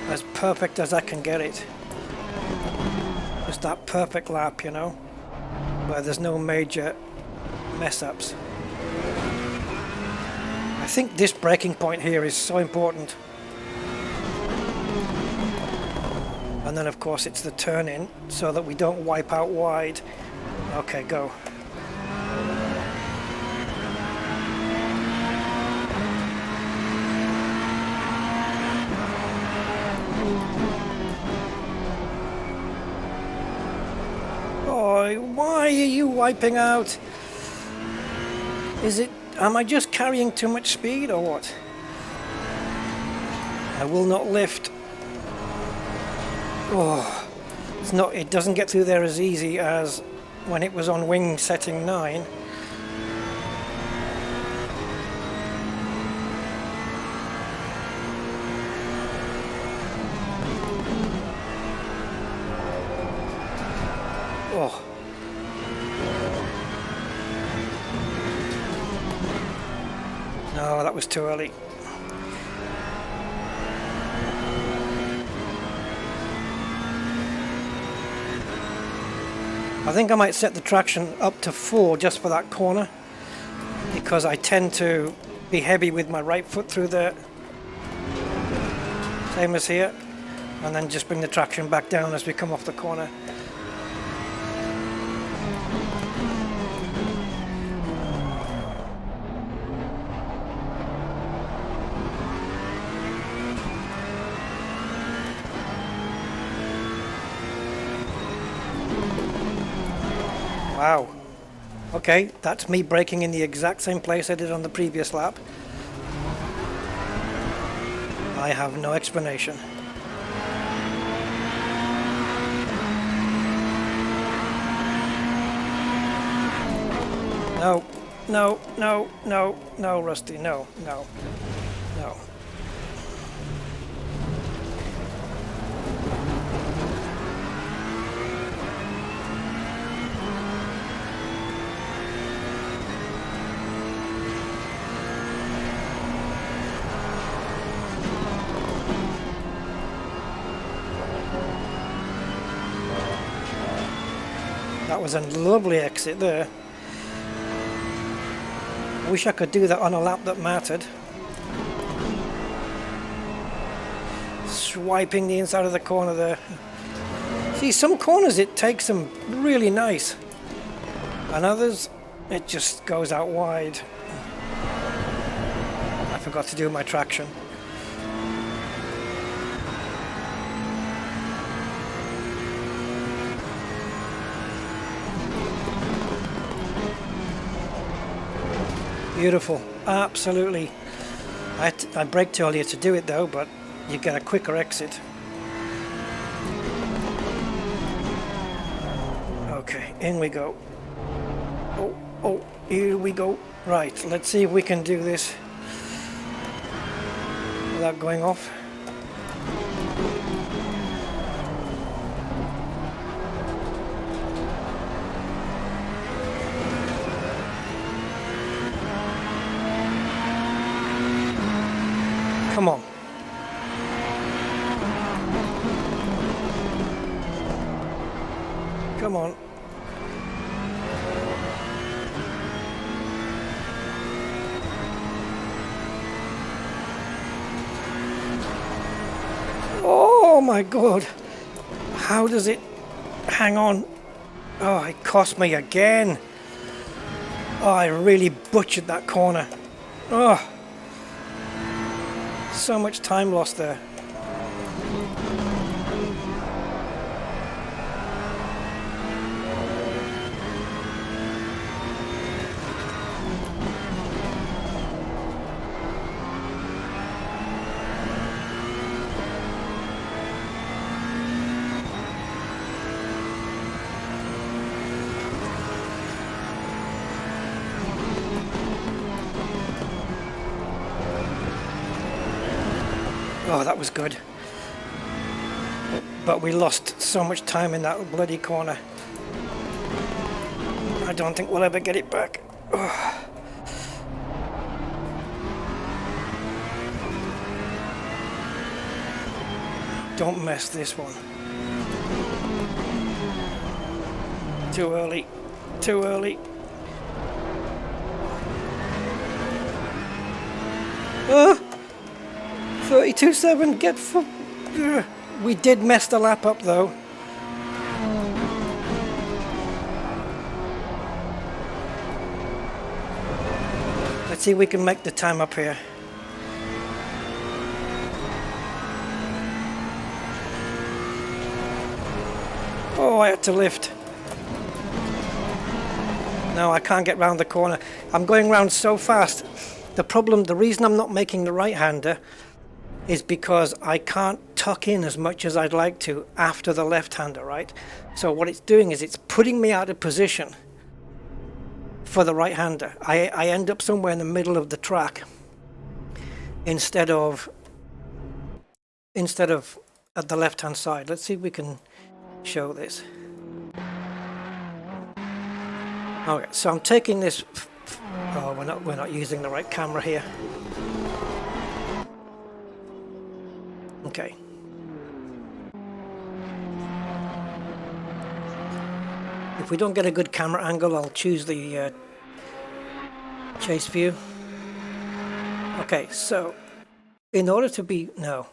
as perfect as I can get it. Just that perfect lap, you know, where there's no major mess-ups. I think this braking point here is so important. And then of course it's the turn in so that we don't wipe out wide. Okay, go. Why are you wiping out? Am I just carrying too much speed or what? I will not lift. Oh, it doesn't get through there as easy as when it was on wing setting 9. Oh. No, that was too early. I think I might set the traction up to 4 just for that corner, because I tend to be heavy with my right foot through there, same as here, and then just bring the traction back down as we come off the corner. Wow. Okay, that's me braking in the exact same place I did on the previous lap. I have no explanation. No, no, no, no, no, Rusty, no, no, no. That was a lovely exit there. Wish I could do that on a lap that mattered. Swiping the inside of the corner there. See, some corners it takes them really nice, and others it just goes out wide. I forgot to do my traction. Beautiful, absolutely. I braked earlier to do it though, but you get a quicker exit. Okay, in we go. Oh, here we go. Right, let's see if we can do this without going off. Come on. Come on. Oh my God. How does it hang on? Oh, it cost me again. Oh, I really butchered that corner. Oh. So much time lost there. Oh, that was good. But we lost so much time in that bloody corner. I don't think we'll ever get it back. Oh. Don't mess this one. Too early. Too early. 32.7, get for... We did mess the lap up though. Let's see if we can make the time up here. Oh, I had to lift. No, I can't get round the corner. I'm going round so fast. The reason I'm not making the right-hander is because I can't tuck in as much as I'd like to after the left-hander, right? So what it's doing is it's putting me out of position for the right-hander. I end up somewhere in the middle of the track instead of at the left-hand side. Let's see if we can show this. Okay, so I'm taking this. Oh, we're not using the right camera here. Okay. If we don't get a good camera angle, I'll choose the chase view. Okay, so in order to be... No.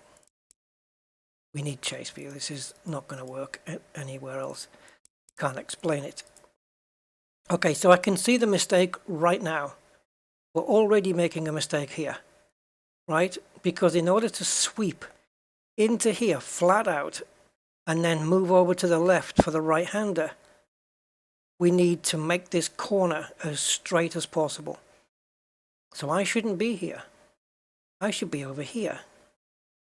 We need chase view. This is not going to work anywhere else. Can't explain it. Okay, so I can see the mistake right now. We're already making a mistake here, right? Because in order to sweep into here flat out and then move over to the left for the right-hander, we need to make this corner as straight as possible. So I shouldn't be here. I should be over here,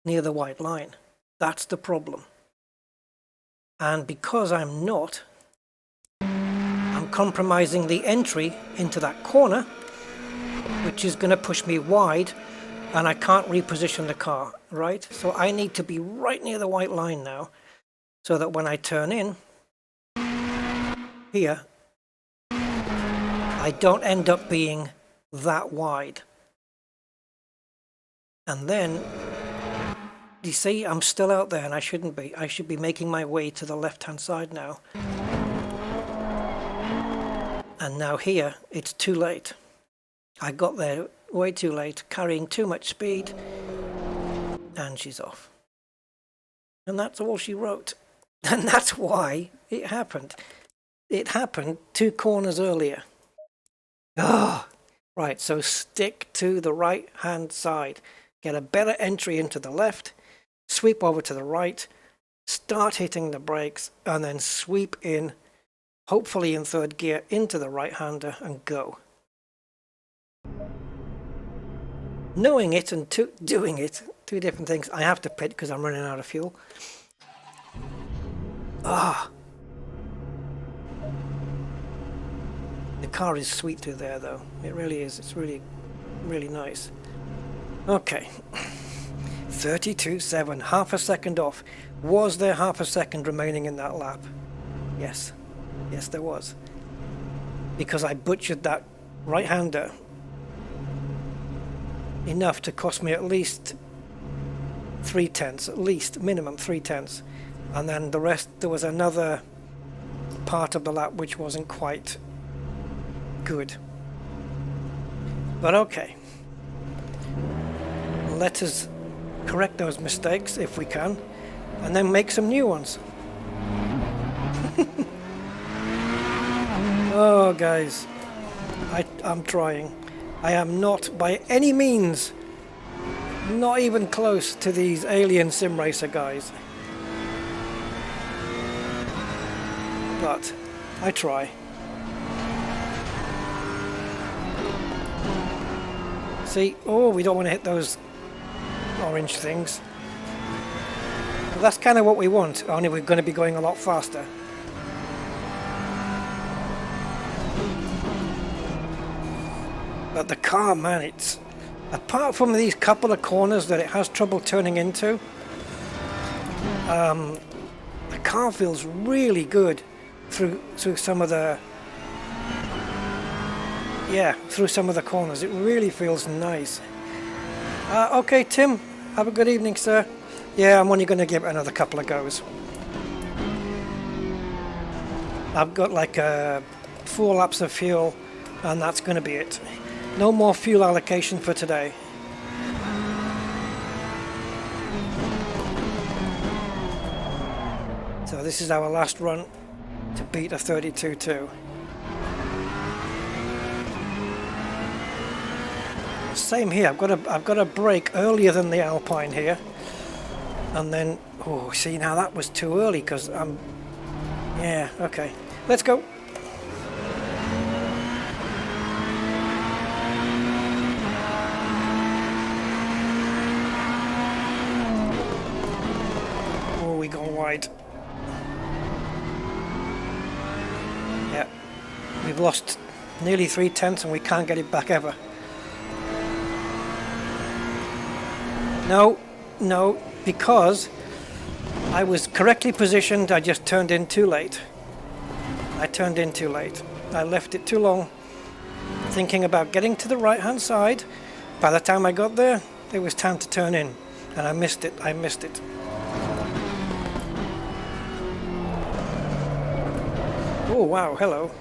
near the white line. That's the problem. And because I'm not, I'm compromising the entry into that corner, which is going to push me wide, and I can't reposition the car, right? So I need to be right near the white line now, so that when I turn in here, I don't end up being that wide. And then, you see, I'm still out there, and I shouldn't be. I should be making my way to the left-hand side now. And now here, it's too late. I got there way too late, carrying too much speed, and she's off. And that's all she wrote. And that's why it happened. It happened 2 corners earlier. Ah, right, so stick to the right-hand side. Get a better entry into the left, sweep over to the right, start hitting the brakes, and then sweep in, hopefully in 3rd gear, into the right-hander and go. Knowing it and doing it, 2 different things. I have to pit because I'm running out of fuel. Ah. The car is sweet through there though. It really is. It's really, really nice. Okay. 32.7, half a second off. Was there half a second remaining in that lap? Yes. Yes, there was. Because I butchered that right-hander enough to cost me at least 3/10, at least minimum 3/10, and then the rest, there was another part of the lap which wasn't quite good. But okay, let us correct those mistakes if we can, and then make some new ones. Oh guys, I'm trying. I am not by any means, not even close to these alien sim racer guys. But I try. See, oh, we don't want to hit those orange things. Well, that's kind of what we want, only we're going to be going a lot faster. But the car, man, it's, apart from these couple of corners that it has trouble turning into, the car feels really good through some of the, through some of the corners. It really feels nice. Okay, Tim, have a good evening, sir. Yeah, I'm only going to give it another couple of goes. I've got like 4 laps of fuel, and that's going to be it. No more fuel allocation for today. So this is our last run to beat a 32.2. Same here. I've got a brake earlier than the Alpine here, and then see, now that was too early because I'm. Yeah, okay. Let's go. We go wide. Yeah, we've lost nearly 3/10 and we can't get it back ever. No, because I was correctly positioned, I just turned in too late. I left it too long, thinking about getting to the right-hand side. By the time I got there, it was time to turn in, and I missed it. Oh wow, hello.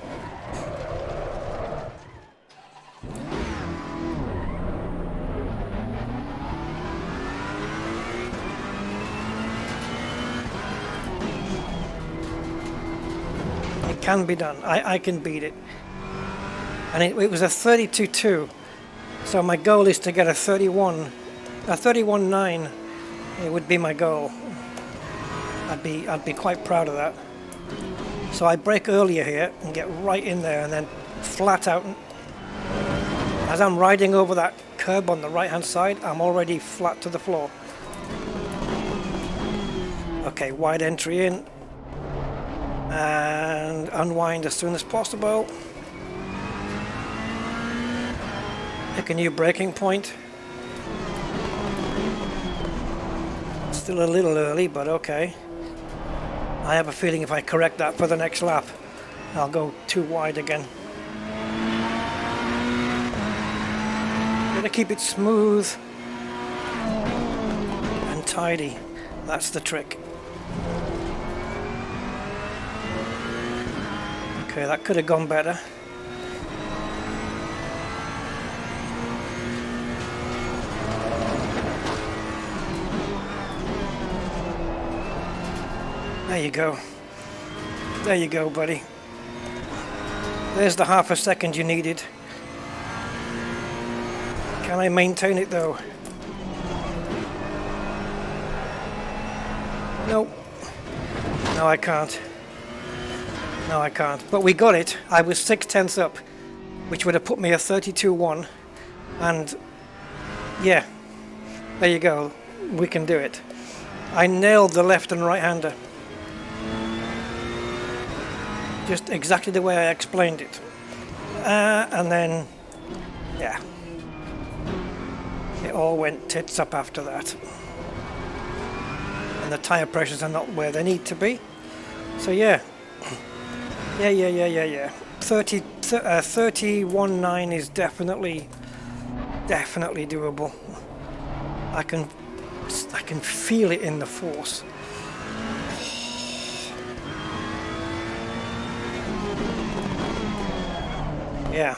It can be done. I can beat it. And it was a 32.2. So my goal is to get a 31.9. It would be my goal. I'd be quite proud of that. So I brake earlier here and get right in there and then flat out. As I'm riding over that curb on the right hand side, I'm already flat to the floor. Okay, wide entry in. and unwind as soon as possible. Pick a new braking point. Still a little early, but okay. I have a feeling if I correct that for the next lap, I'll go too wide again. Gotta keep it smooth and tidy. That's the trick. Okay, that could have gone better. There you go. There you go, buddy. There's the half a second you needed. Can I maintain it though? Nope. No, I can't. No, I can't. But we got it. I was 6/10 up, which would have put me a 32-1. And yeah, there you go. We can do it. I nailed the left and right hander. Just exactly the way I explained it. And then, yeah. It all went tits up after that. And the tyre pressures are not where they need to be. So yeah. Yeah. 31.9 is definitely doable. I can feel it in the force. Yeah,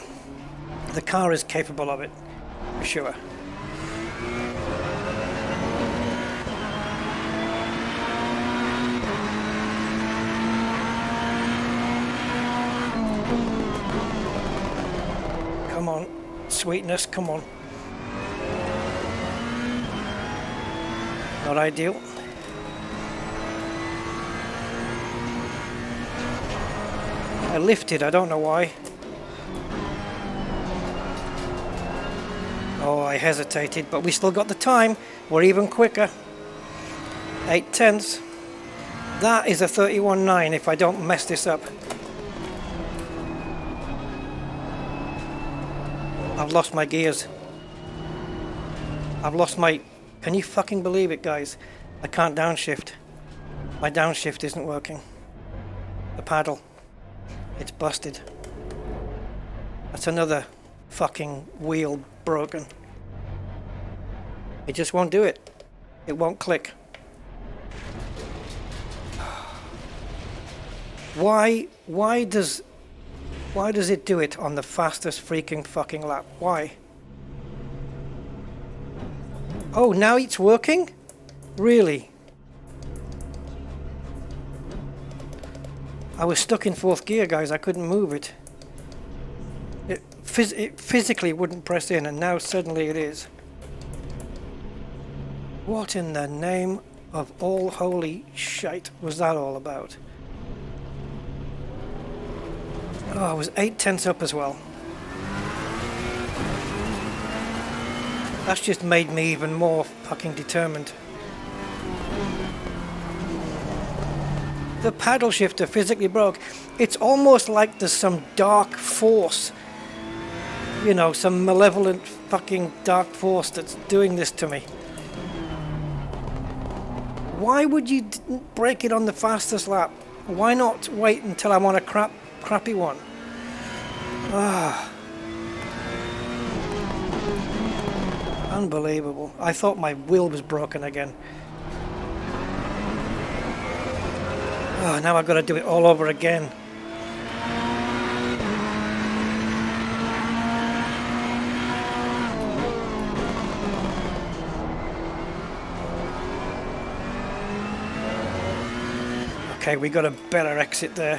the car is capable of it, for sure. Come on, sweetness, come on. Not ideal. I lifted, I don't know why. Oh, I hesitated, but we still got the time. We're even quicker. 8/10. That is a 31.9 if I don't mess this up. I've lost my gears. I've lost my... Can you fucking believe it, guys? I can't downshift. My downshift isn't working. The paddle. It's busted. That's another fucking wheel broken. It just won't do it. It won't click. Why does it do it on the fastest freaking fucking lap? Why? Oh, now it's working? Really? I was stuck in fourth gear, guys. I couldn't move it. It physically wouldn't press in, and now suddenly it is. What in the name of all holy shite was that all about? Oh, I was 8/10 up as well. That's just made me even more fucking determined. The paddle shifter physically broke. It's almost like there's some dark force. You know, some malevolent fucking dark force that's doing this to me. Why would you break it on the fastest lap? Why not wait until I'm on a crappy one? Ah. Unbelievable. I thought my wheel was broken again. Oh, now I've got to do it all over again. Okay, we got a better exit there.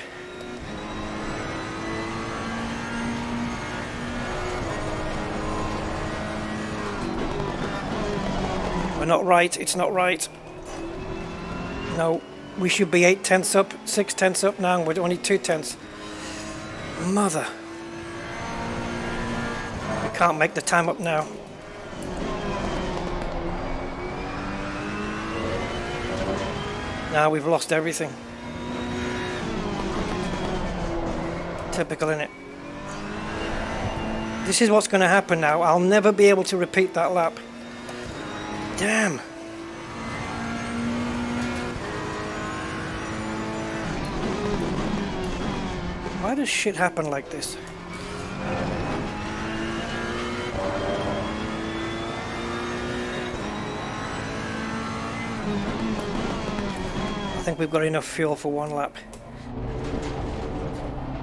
We're not right, it's not right. No, we should be 8/10 up, 6/10 up now, we're only 2/10. Mother. I can't make the time up now. Now we've lost everything. Typical, innit? This is what's going to happen now. I'll never be able to repeat that lap. Damn. Why does shit happen like this? I think we've got enough fuel for one lap.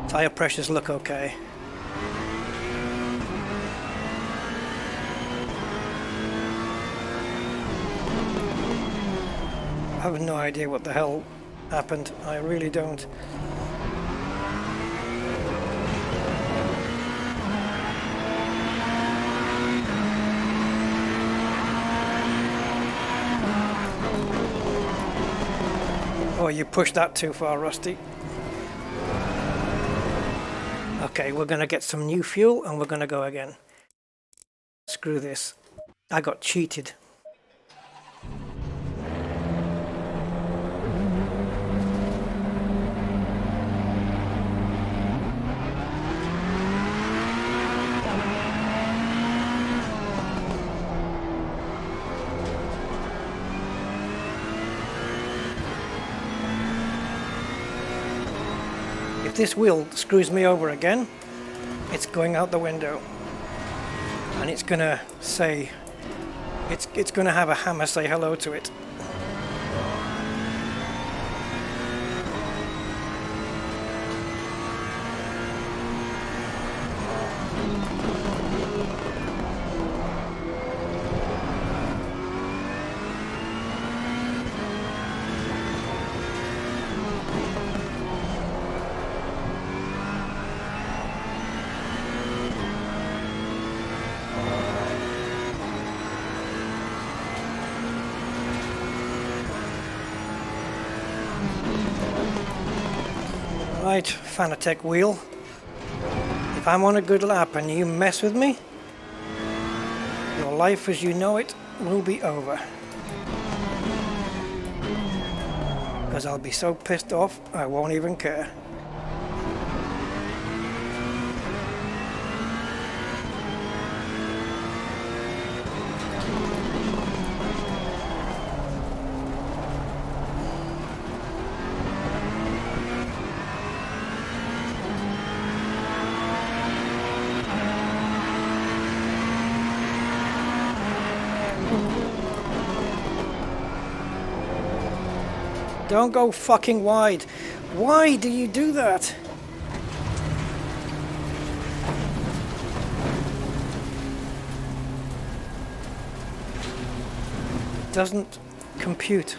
Tire pressures look okay. I have no idea what the hell happened. I really don't. Oh, you pushed that too far, Rusty. Okay, we're gonna get some new fuel and we're gonna go again. Screw this. I got cheated. If this wheel screws me over again, it's going out the window. And it's gonna say, it's gonna have a hammer say hello to it. Right, Fanatec wheel. If I'm on a good lap and you mess with me, your life as you know it will be over. Because I'll be so pissed off, I won't even care. Don't go fucking wide. Why do you do that? It doesn't compute.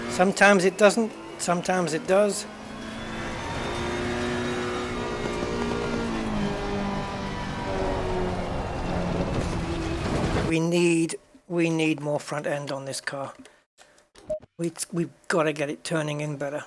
Sometimes it doesn't, sometimes it does. We need more front end on this car. We've got to get it turning in better.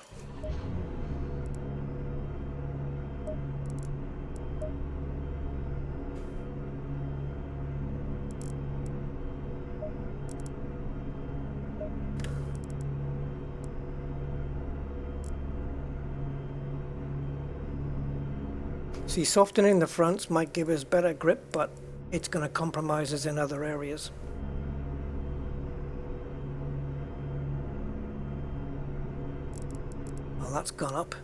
See, softening the fronts might give us better grip, but it's going to compromise us in other areas. Well, that's gone up.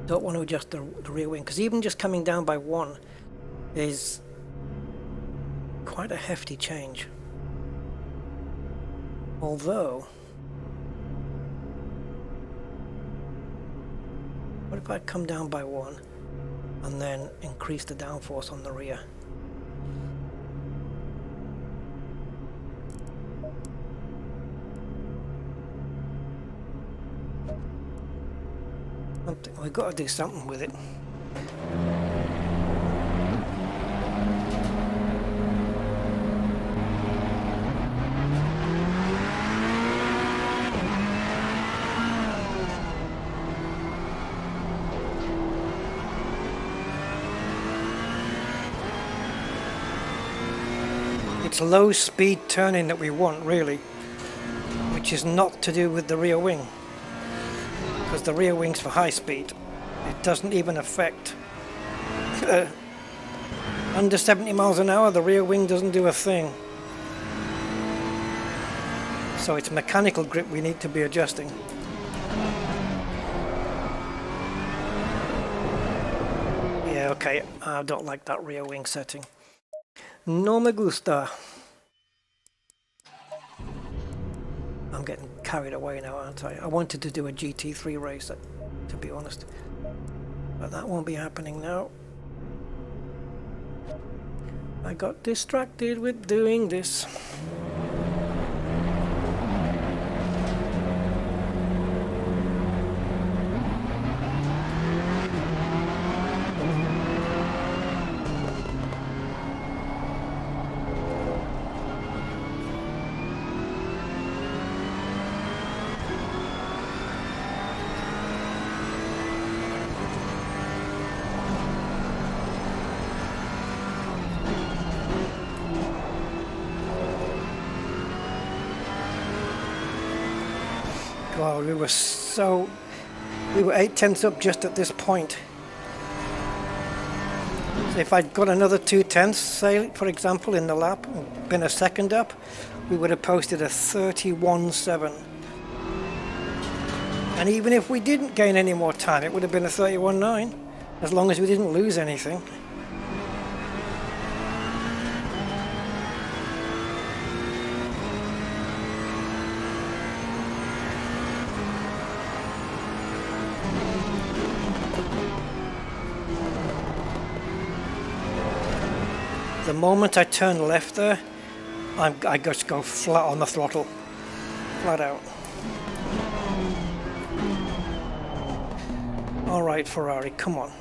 Don't want to adjust the rear wing, because even just coming down by one is quite a hefty change. Although, what if I come down by one and then increase the downforce on the rear? We've got to do something with it. It's low speed turning that we want, really, which is not to do with the rear wing, because the rear wing's for high speed. It doesn't even affect under 70 miles an hour. The rear wing doesn't do a thing. So it's mechanical grip we need to be adjusting. Yeah, okay, I don't like that rear wing setting. No me gusta. I'm getting carried away now, aren't I? I wanted to do a GT3 race, to be honest. But that won't be happening now. I got distracted with doing this. Wow, we were 8/10 up just at this point. So if I'd got another 2/10, say for example in the lap, and been a second up, we would have posted a 31.7. And even if we didn't gain any more time, it would have been a 31.9, as long as we didn't lose anything. The moment I turn left there, I just go flat on the throttle, flat out. All right, Ferrari, come on.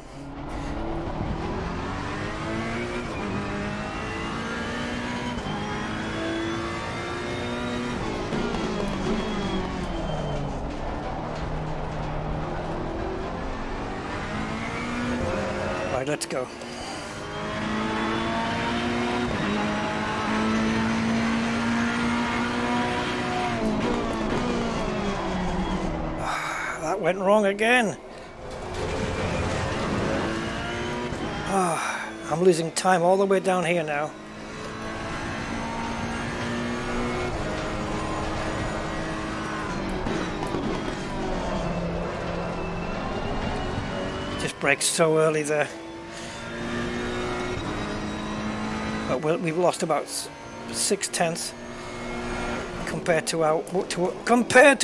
Right, let's go. That went wrong again. I'm losing time all the way down here now. Just braked so early there. But we've lost about 6/10 compared to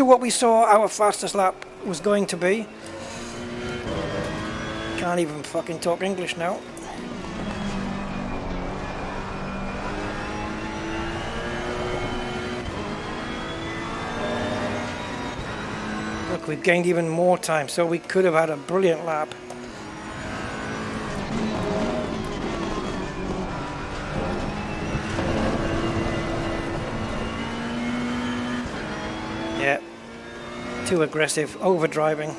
what we saw our fastest lap was going to be. Can't even fucking talk English now. Look, we've gained even more time, so we could have had a brilliant lap. Yeah, too aggressive, overdriving.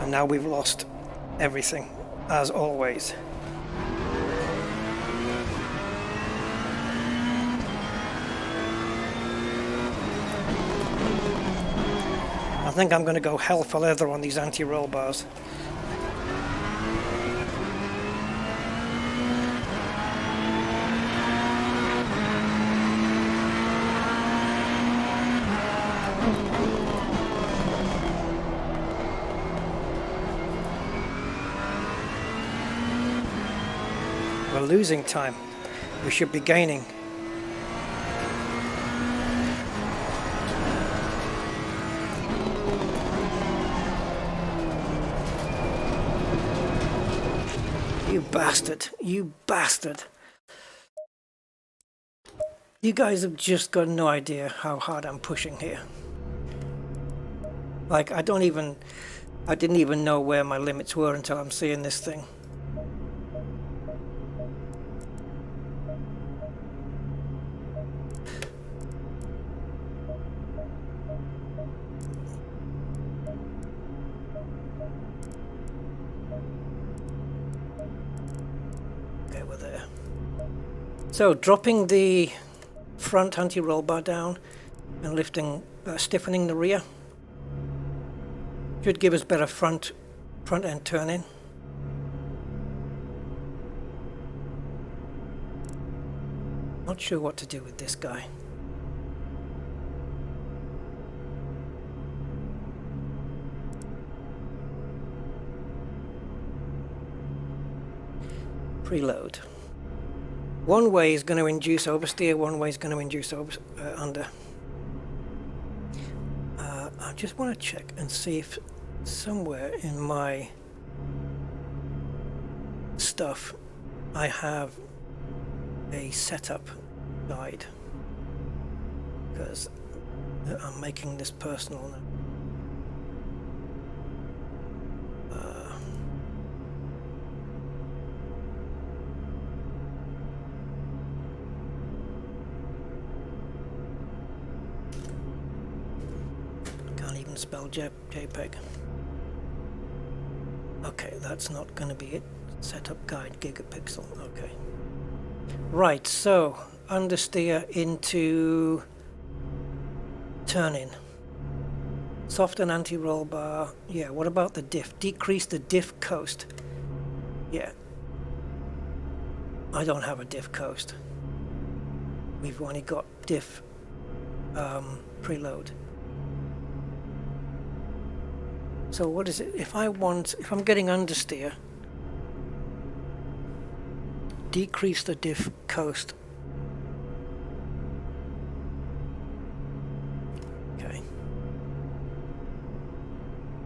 And now we've lost everything, as always. I think I'm going to go hell for leather on these anti-roll bars. We're losing time. We should be gaining. You bastard. You bastard. You guys have just got no idea how hard I'm pushing here. Like, I didn't even know where my limits were until I'm seeing this thing. Okay, we're there. So dropping the front anti-roll bar down and lifting, stiffening the rear should give us better front end turning. Not sure what to do with this guy. Preload. One way is going to induce oversteer, one way is going to induce under. I just want to check and see if somewhere in my stuff I have a setup guide, because I'm making this personal now. Spell JPEG. Okay, that's not going to be it. Setup guide gigapixel. Okay. Right, so understeer into turn-in. Soften anti-roll bar. Yeah, what about the diff? Decrease the diff coast. Yeah. I don't have a diff coast. We've only got diff preload. So what is it? If I'm getting understeer, decrease the diff coast. Okay.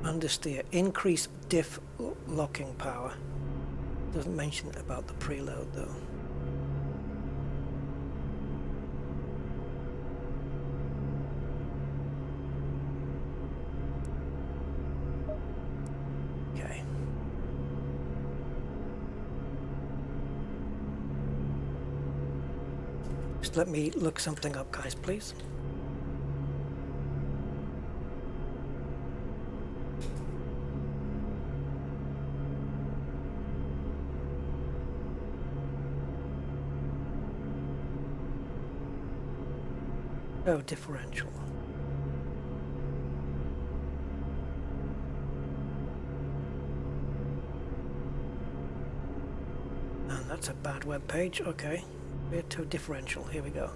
Understeer, increase diff locking power. Doesn't mention about the preload though. Let me look something up, guys, please. Oh, differential. And that's a bad web page. Okay. To differential. Here we go.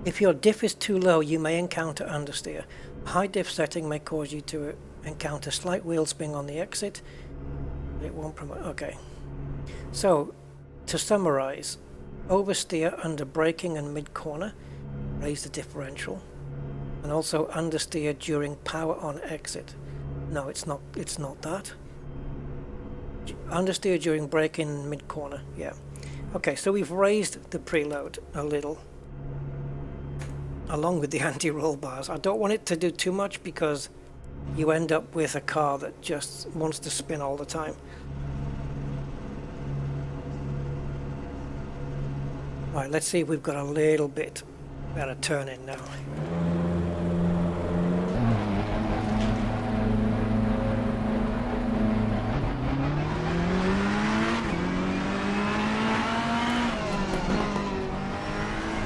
If your diff is too low, you may encounter understeer. High diff setting may cause you to encounter slight wheel spin on the exit. It won't promote. Okay. So, to summarize, oversteer under braking and mid corner, raise the differential, and also understeer during power on exit. No, it's not. It's not that. Understeer during braking and mid corner. Yeah. Okay, so we've raised the preload a little, along with the anti-roll bars. I don't want it to do too much because you end up with a car that just wants to spin all the time. Right, let's see if we've got a little bit better turn in now.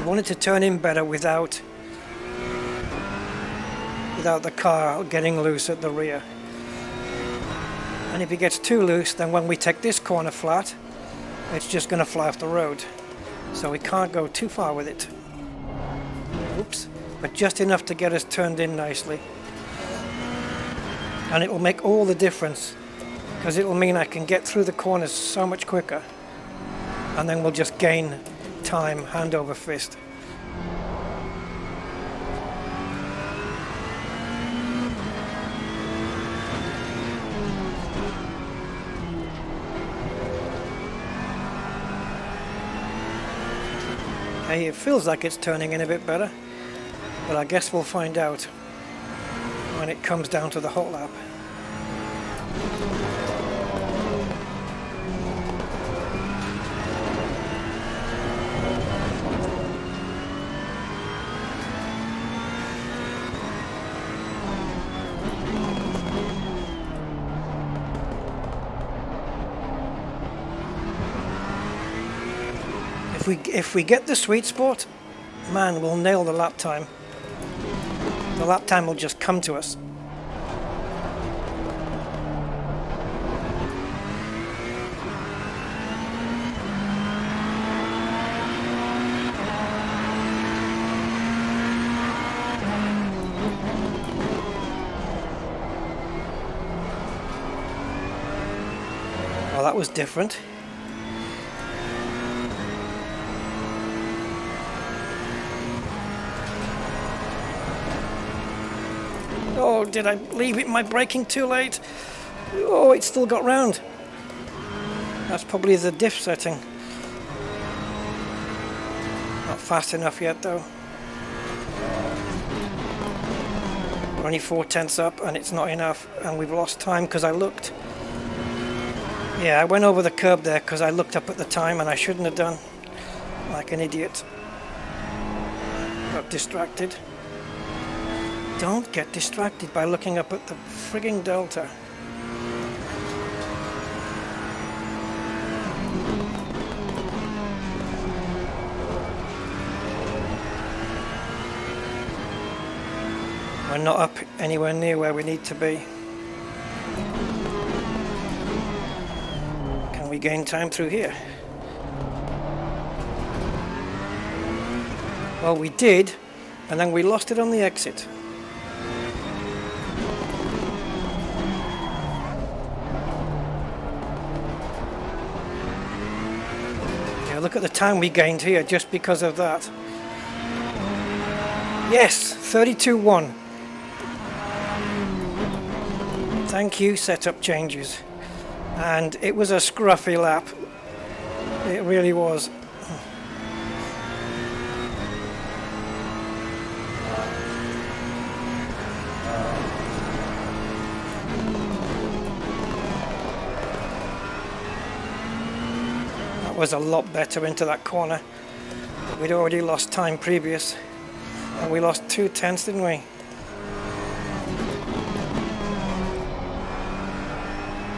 Wanted to turn in better without the car getting loose at the rear. And if it gets too loose, then when we take this corner flat, it's just going to fly off the road. So we can't go too far with it. Oops. But just enough to get us turned in nicely. And it will make all the difference, because it will mean I can get through the corners so much quicker. And then we'll just gain time, hand over fist. Hey, it feels like it's turning in a bit better, but I guess we'll find out when it comes down to the hot lap. if we get the sweet spot, man, we'll nail the lap time. The lap time will just come to us. Well, that was different. Oh, did I leave it my braking too late? Oh, it still got round. That's probably the diff setting. Not fast enough yet though. We're only 4/10 up and it's not enough, and we've lost time because I looked. Yeah, I went over the curb there because I looked up at the time and I shouldn't have done. Like an idiot. Got distracted. Don't get distracted by looking up at the frigging delta. We're not up anywhere near where we need to be. Can we gain time through here? Well, we did, and then we lost it on the exit. Look at the time we gained here just because of that. Yes, 32.1. Thank you, setup changes. And it was a scruffy lap. It really was. Was a lot better into that corner. We'd already lost time previous, and we lost 2/10, didn't we?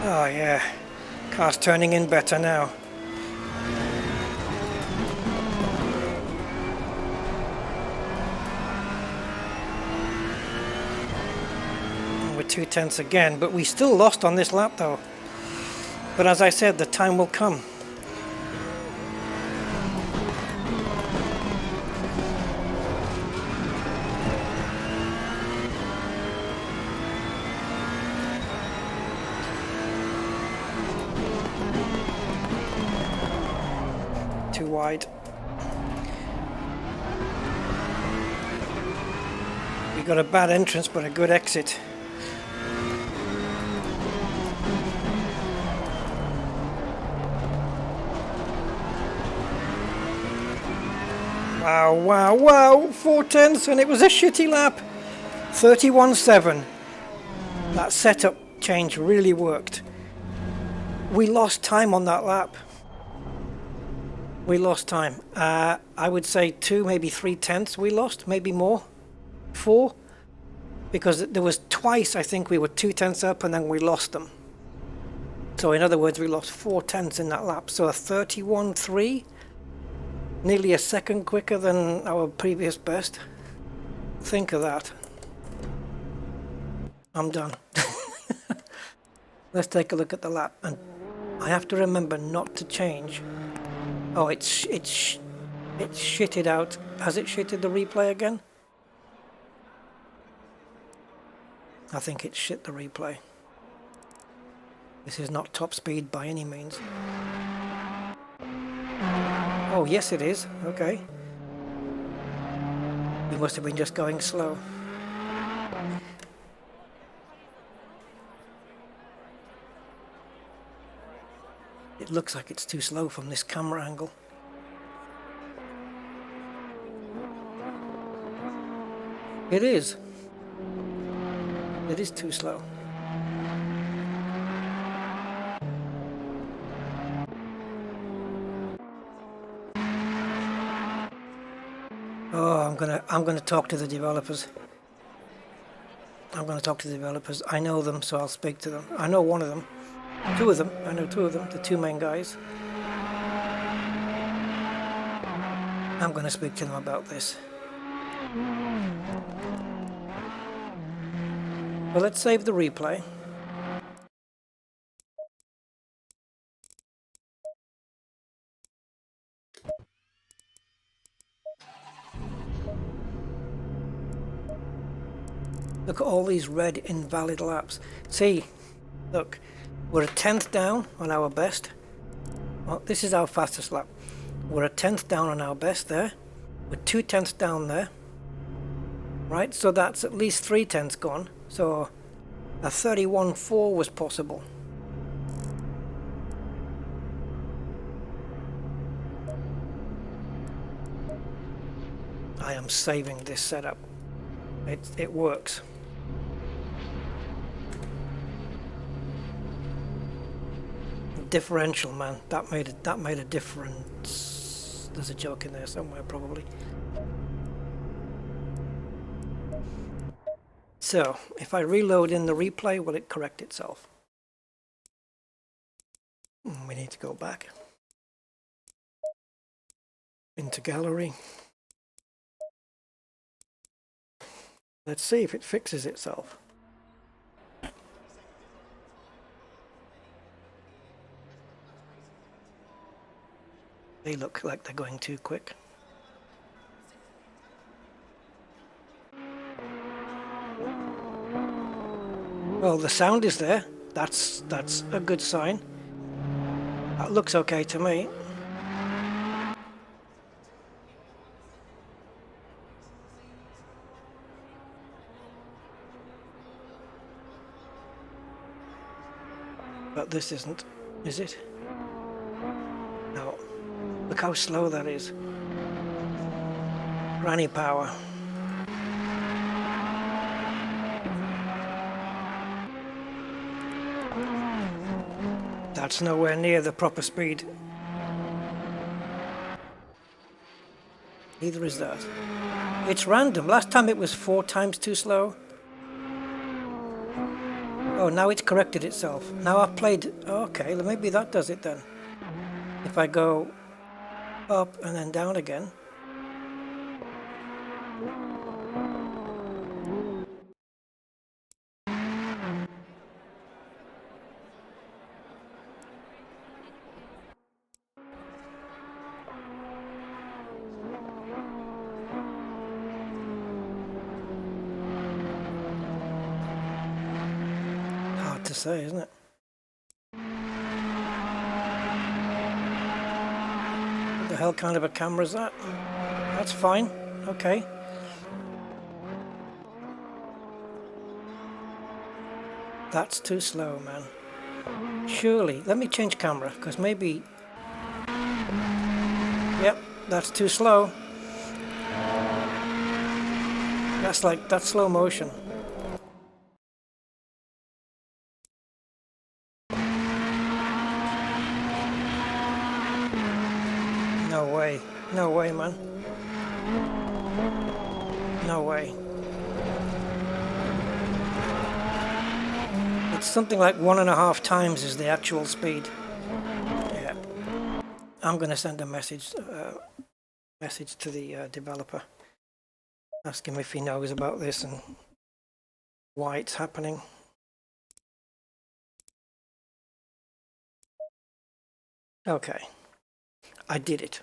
Oh yeah, car's turning in better now. And we're 2/10 again, but we still lost on this lap though. But as I said, the time will come. Wide. We got a bad entrance but a good exit. Wow, 4/10 and it was a shitty lap. 31.7. That setup change really worked. We lost time on that lap. We lost time. I would say 2, maybe 3/10 we lost, maybe more. 4. Because there was twice I think we were 2/10 up and then we lost them. So in other words, we lost 4/10 in that lap. So a 31.3, nearly a second quicker than our previous best. Think of that. I'm done. Let's take a look at the lap, and I have to remember not to change. Oh, it's shitted out. Has it shitted the replay again? I think it shit the replay. This is not top speed by any means. Oh, yes it is. Okay. You must have been just going slow. It looks like it's too slow from this camera angle. It is. It is too slow. Oh, I'm gonna talk to the developers. I'm gonna talk to the developers. I know them, so I'll speak to them. I know one of them. 2 of them. I know 2 of them, the 2 main guys. I'm going to speak to them about this. Well, let's save the replay. Look at all these red invalid laps. See, look, we're a 10th down on our best. Well, this is our fastest lap. We're a 10th down on our best there. We're 2/10 down there. Right, so that's at least 3/10 gone. So a 31.4 was possible. I am saving this setup. It works. Differential, man, that made a difference. There's a joke in there somewhere probably. So if I reload in the replay, will it correct itself? We need to go back into gallery. Let's see if it fixes itself. They look like they're going too quick. Well, the sound is there. That's a good sign. That looks okay to me. But this isn't, is it? No. Look how slow that is. Granny power. That's nowhere near the proper speed. Neither is that. It's random. Last time it was 4 times too slow. Oh, now it's corrected itself. Now I've played... Okay, maybe that does it then. If I go up and then down again. Hard to say, isn't it? What the hell kind of a camera is that? That's fine. Okay. That's too slow, man. Surely, let me change camera, because maybe... Yep, that's too slow. That's slow motion. No way. No way, man. No way. It's something like 1.5 times is the actual speed. Yeah. I'm going to send a message to the developer. Ask him if he knows about this and why it's happening. Okay. I did it.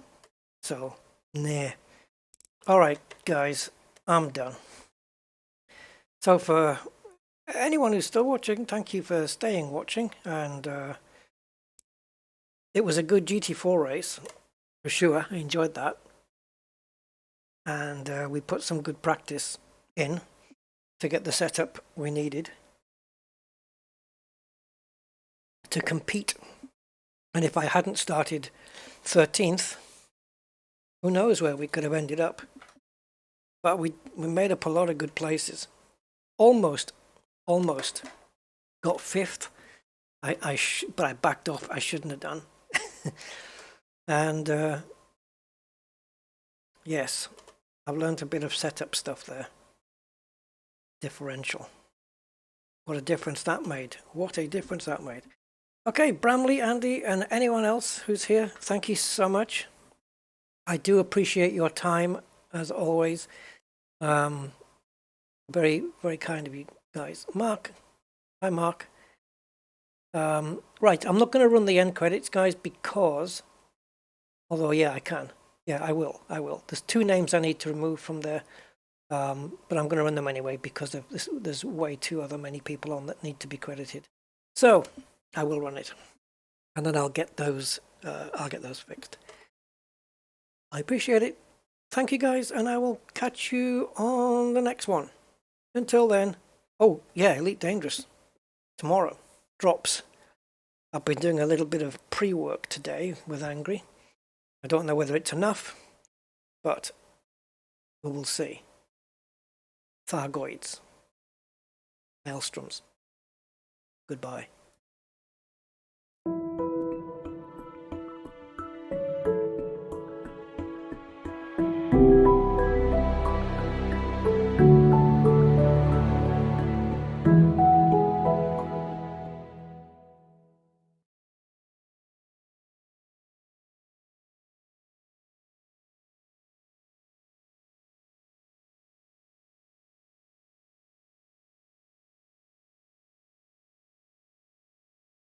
So, nah. Alright, guys. I'm done. So for anyone who's still watching, thank you for staying watching, and it was a good GT4 race, for sure. I enjoyed that, and we put some good practice in to get the setup we needed to compete. And if I hadn't started 13th, who knows where we could have ended up. But we made up a lot of good places. Almost got 5th. But I backed off. I shouldn't have done. And yes, I've learned a bit of setup stuff there. Differential. What a difference that made. What a difference that made. Okay, Bramley, Andy, and anyone else who's here, thank you so much. I do appreciate your time, as always. Very, very kind of you guys. Mark. Hi, Mark. Right, I'm not going to run the end credits, guys, because... Although, yeah, I can. Yeah, I will. There's 2 names I need to remove from there. But I'm going to run them anyway because there's way too many people on that need to be credited. So, I will run it. And then I'll get those fixed. I appreciate it. Thank you, guys, and I will catch you on the next one. Until then, oh, yeah, Elite Dangerous. Tomorrow. Drops. I've been doing a little bit of pre-work today with Angry. I don't know whether it's enough, but we will see. Thargoids. Maelstroms. Goodbye.